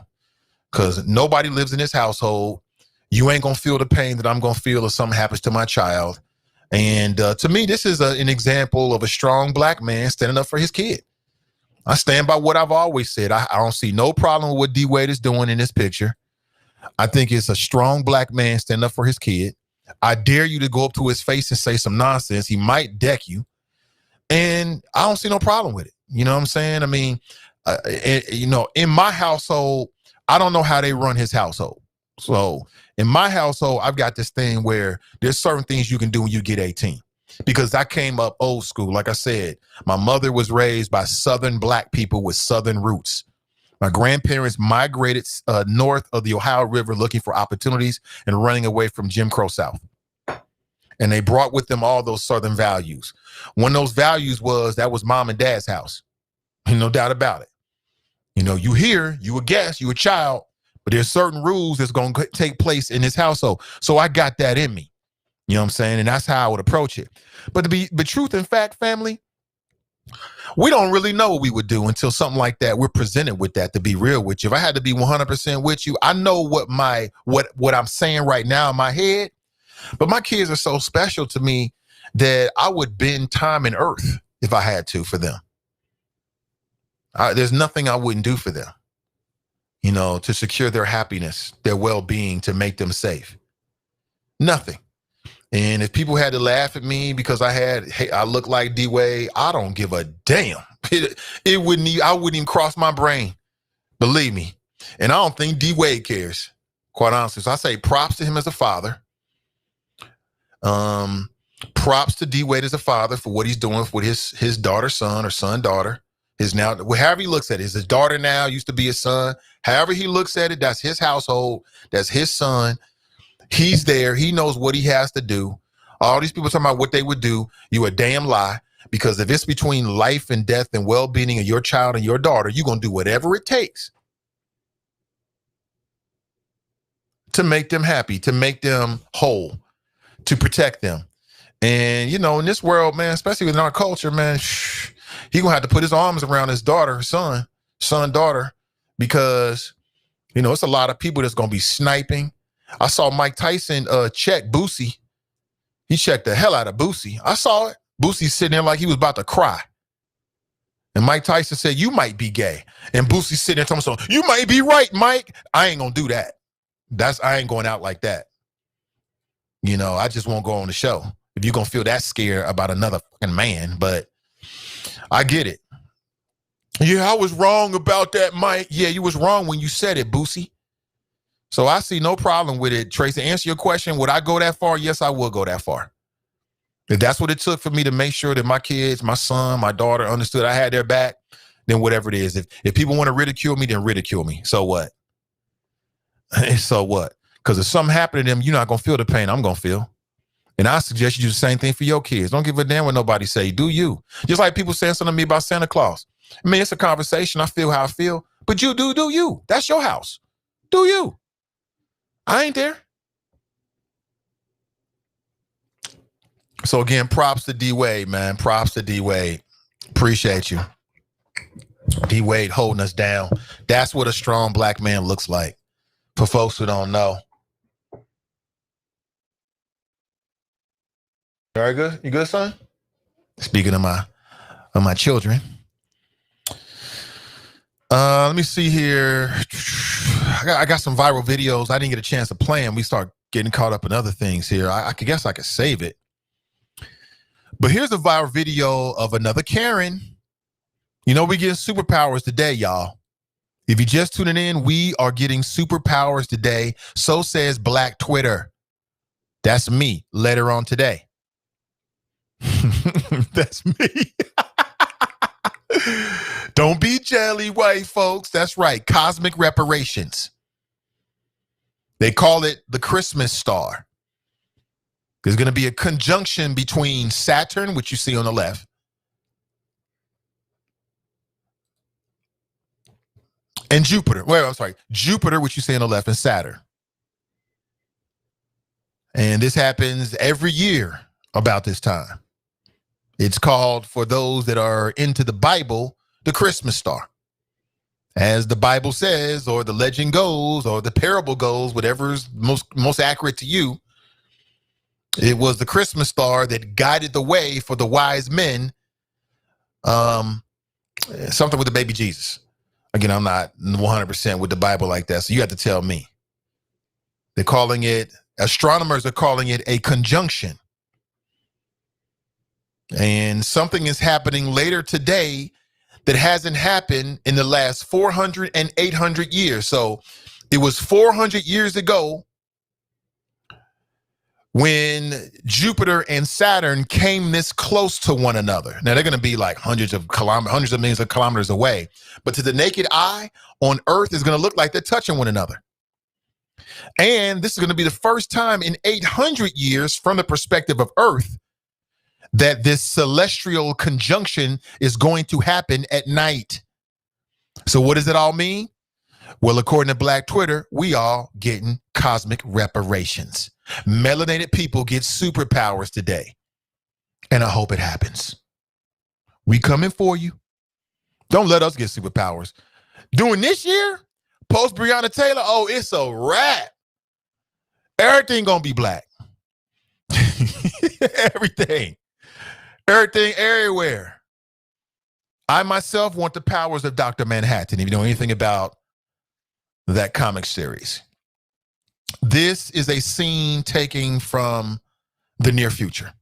[SPEAKER 2] Because nobody lives in this household. You ain't going to feel the pain that I'm going to feel if something happens to my child. And to me, this is an example of a strong black man standing up for his kid. I stand by what I've always said. I don't see no problem with what D-Wade is doing in this picture. I think it's a strong black man standing up for his kid. I dare you to go up to his face and say some nonsense. He might deck you. And I don't see no problem with it. You know what I'm saying? I mean, in my household, I don't know how they run his household. So in my household, I've got this thing where there's certain things you can do when you get 18. Because I came up old school. Like I said, my mother was raised by Southern black people with Southern roots. My grandparents migrated north of the Ohio River looking for opportunities and running away from Jim Crow South. And they brought with them all those Southern values. One of those values that was mom and dad's house. No doubt about it. You here, you a guest, you a child, but there's certain rules that's going to take place in this household. So I got that in me. You know what I'm saying? And that's how I would approach it. But truth and fact, family, we don't really know what we would do until something like that. We're presented with that, to be real with you. If I had to be 100% with you, I know what I'm saying right now in my head, but my kids are so special to me that I would bend time and earth if I had to for them. There's nothing I wouldn't do for them, to secure their happiness, their well-being, to make them safe. Nothing. And if people had to laugh at me because I look like D-Wade, I don't give a damn. I wouldn't even cross my brain. Believe me. And I don't think D-Wade cares, quite honestly. So I say props to him as a father. Props to D-Wade as a father for what he's doing with his daughter, son, or son, daughter. However he looks at it, his daughter now, used to be his son. However he looks at it, that's his household. That's his son. He's there. He knows what he has to do. All these people talking about what they would do. You a damn lie. Because if it's between life and death and well-being of your child and your daughter, you're going to do whatever it takes to make them happy, to make them whole, to protect them. And, in this world, man, especially in our culture, man, he going to have to put his arms around his daughter, son, daughter, because, it's a lot of people that's going to be sniping. I saw Mike Tyson check Boosie. He checked the hell out of Boosie. I saw it. Boosie sitting there like he was about to cry. And Mike Tyson said, "You might be gay." And Boosie sitting there telling him, "You might be right, Mike." I ain't going to do that. I ain't going out like that. I just won't go on the show. If you're going to feel that scared about another fucking man, but I get it. Yeah, I was wrong about that, Mike. Yeah, you was wrong when you said it, Boosie. So I see no problem with it. Trace, to answer your question, would I go that far? Yes, I will go that far. If that's what it took for me to make sure that my kids, my son, my daughter understood I had their back, then whatever it is. If people want to ridicule me, then ridicule me. So what? So what? Because if something happened to them, you're not going to feel the pain I'm going to feel. And I suggest you do the same thing for your kids. Don't give a damn what nobody say. Do you. Just like people saying something to me about Santa Claus. I mean, it's a conversation. I feel how I feel. But you do you. That's your house. Do you. I ain't there. So again, props to D Wade, man. Props to D Wade. Appreciate you. D Wade holding us down. That's what a strong black man looks like. For folks who don't know. Very good. You good, son? Speaking of my children. Let me see here. I got some viral videos. I didn't get a chance to play them. We start getting caught up in other things here. I guess I could save it. But here's a viral video of another Karen. You know, we get superpowers today, y'all. If you're just tuning in, we are getting superpowers today. So says Black Twitter. That's me later on today. That's me. Don't be jelly, white folks. That's right. Cosmic reparations. They call it the Christmas star. There's going to be a conjunction between Saturn, which you see on the left, and Jupiter. Well, I'm sorry. Jupiter, which you see on the left, and Saturn. And this happens every year about this time. It's called, for those that are into the Bible, the Christmas star. As the Bible says, or the legend goes, or the parable goes, whatever's most accurate to you, it was the Christmas star that guided the way for the wise men. Something with the baby Jesus. Again, I'm not 100% with the Bible like that, so you have to tell me. They're calling it, astronomers are calling it a conjunction. And something is happening later today that hasn't happened in the last 400 and 800 years. So it was 400 years ago when Jupiter and Saturn came this close to one another. Now they're going to be like hundreds of millions of kilometers away. But to the naked eye on Earth is going to look like they're touching one another. And this is going to be the first time in 800 years from the perspective of Earth that this celestial conjunction is going to happen at night. So what does it all mean? Well, according to Black Twitter, we all getting cosmic reparations. Melanated people get superpowers today. And I hope it happens. We coming for you. Don't let us get superpowers. Doing this year, post Breonna Taylor, oh, it's a wrap. Everything gonna be black. Everything. Everything, everywhere. I myself want the powers of Dr. Manhattan, if you know anything about that comic series. This is a scene taken from the near future.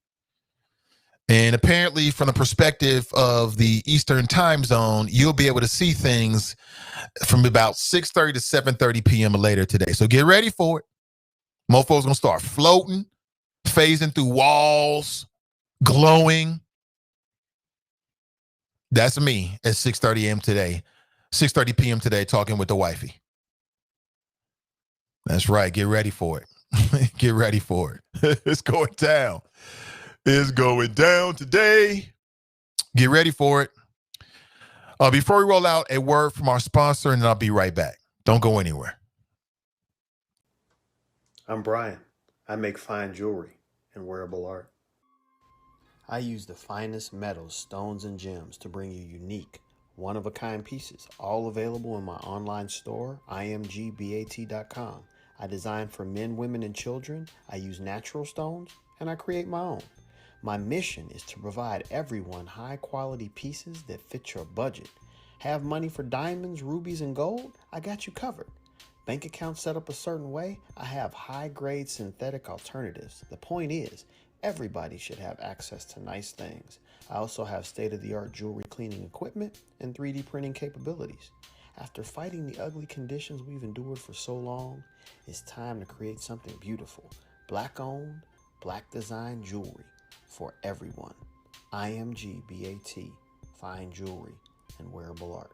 [SPEAKER 2] And apparently from the perspective of the Eastern time zone, you'll be able to see things from about 6:30 to 7:30 p.m. later today. So get ready for it. Mofo's gonna start floating, phasing through walls, glowing. That's me at 6:30 a.m. today, 6:30 p.m. today, talking with the wifey. That's right. Get ready for it. Get ready for it. It's going down. It's going down today. Get ready for it. Before we roll out, a word from our sponsor, and then I'll be right back. Don't go anywhere.
[SPEAKER 8] I'm Brian. I make fine jewelry and wearable art. I use the finest metals, stones, and gems to bring you unique, one-of-a-kind pieces, all available in my online store, imgbat.com. I design for men, women, and children. I use natural stones, and I create my own. My mission is to provide everyone high-quality pieces that fit your budget. Have money for diamonds, rubies, and gold? I got you covered. Bank account set up a certain way? I have high-grade synthetic alternatives. The point is, everybody should have access to nice things. I also have state-of-the-art jewelry cleaning equipment and 3D printing capabilities. After fighting the ugly conditions we've endured for so long, it's time to create something beautiful. Black-owned, black-designed jewelry for everyone. IMGBAT, fine jewelry and wearable art.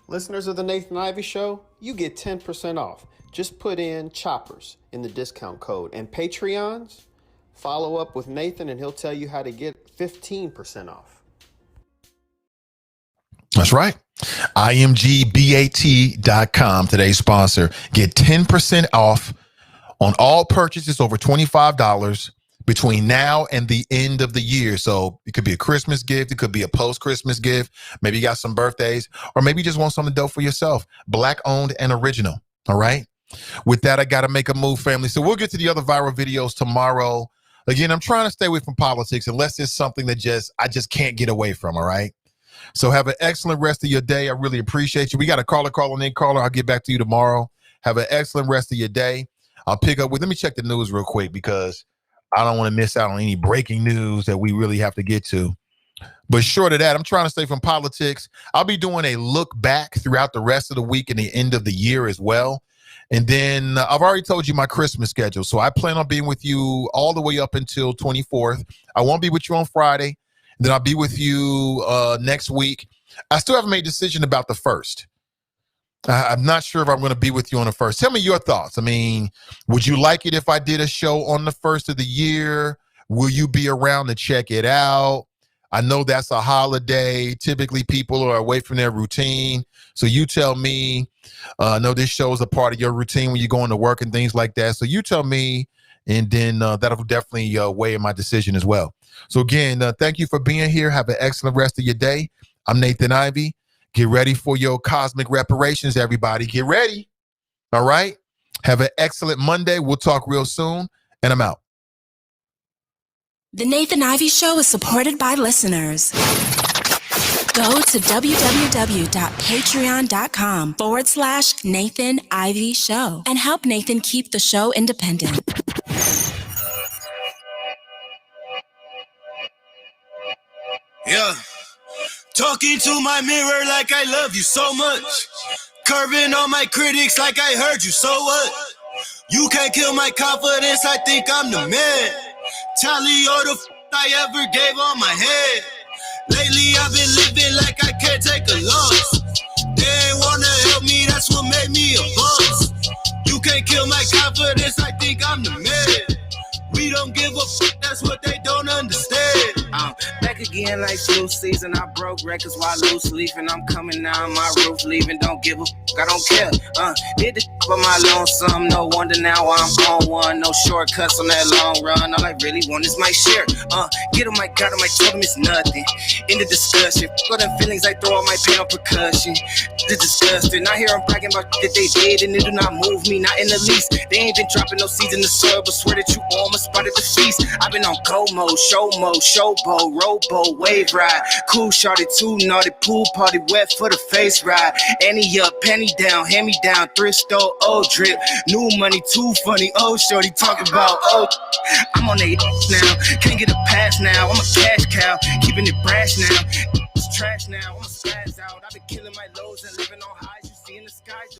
[SPEAKER 8] Listeners of the Nathan Ivey Show, you get 10% off. Just put in Choppers in the discount code. And Patreons, follow up with Nathan and he'll tell you how to get 15% off.
[SPEAKER 2] That's right. IMGBAT.com, today's sponsor. Get 10% off on all purchases over $25. between now and the end of the year. So it could be a Christmas gift. It could be a post-Christmas gift. Maybe you got some birthdays, or maybe you just want something dope for yourself. Black owned and original. All right. With that, I got to make a move, family. So we'll get to the other viral videos tomorrow. Again, I'm trying to stay away from politics unless it's something that I just can't get away from. All right. So have an excellent rest of your day. I really appreciate you. We got a caller. I'll get back to you tomorrow. Have an excellent rest of your day. I'll pick up with, let me check the news real quick because I don't want to miss out on any breaking news that we really have to get to. But short of that, I'm trying to stay from politics. I'll be doing a look back throughout the rest of the week and the end of the year as well. And then I've already told you my Christmas schedule. So I plan on being with you all the way up until 24th. I won't be with you on Friday. Then I'll be with you next week. I still haven't made a decision about the 1st. I'm not sure if I'm going to be with you on the 1st. Tell me your thoughts. I mean, would you like it if I did a show on the 1st of the year? Will you be around to check it out? I know that's a holiday. Typically, people are away from their routine. So you tell me. I know this show is a part of your routine when you're going to work and things like that. So you tell me, and then that'll definitely weigh in my decision as well. So again, thank you for being here. Have an excellent rest of your day. I'm Nathan Ivey. Get ready for your cosmic reparations, everybody. Get ready. All right. Have an excellent Monday. We'll talk real soon, and I'm out.
[SPEAKER 1] The Nathan Ivey Show is supported by listeners. Go to www.patreon.com/Nathan Ivey Show and help Nathan keep the show independent.
[SPEAKER 3] Yeah. Talking to my mirror like I love you so much. Curving on my critics like I heard you, so what? You can't kill my confidence, I think I'm the man. Tally all the I ever gave on my head. Lately I've been living like I can't take a loss. They ain't wanna help me, that's what made me a boss. You can't kill my confidence, I think I'm the man. We don't give a fuck, that's what they don't understand.
[SPEAKER 4] I'm back again like flu season. I broke records while loose leafing. I'm coming down my roof, leaving. Don't give a fuck, I don't care. Did the for my lonesome. No wonder now I'm on one. No shortcuts on that long run. All I really want is my share. Get on my God, on my totem, it's nothing. In the discussion, for them feelings, I throw all my pain on percussion. The disgusting. I hear them bragging about that they did, and it do not move me, not in the least. They ain't been dropping no seeds in the soil, but swear that you almost spotted the feast. I've been on go mode, show mode, showboat, rowboat, wave ride. Cool shorty, too naughty, pool party, wet for the face ride. Annie up, penny down, hand me down, thrift store, old drip. New money, too funny, old shorty talking about, oh. I'm on they now, can't get a pass now. I'm a cash cow, keeping it brash now. It's trash now, I'm a spaz out. I've been killing my lows and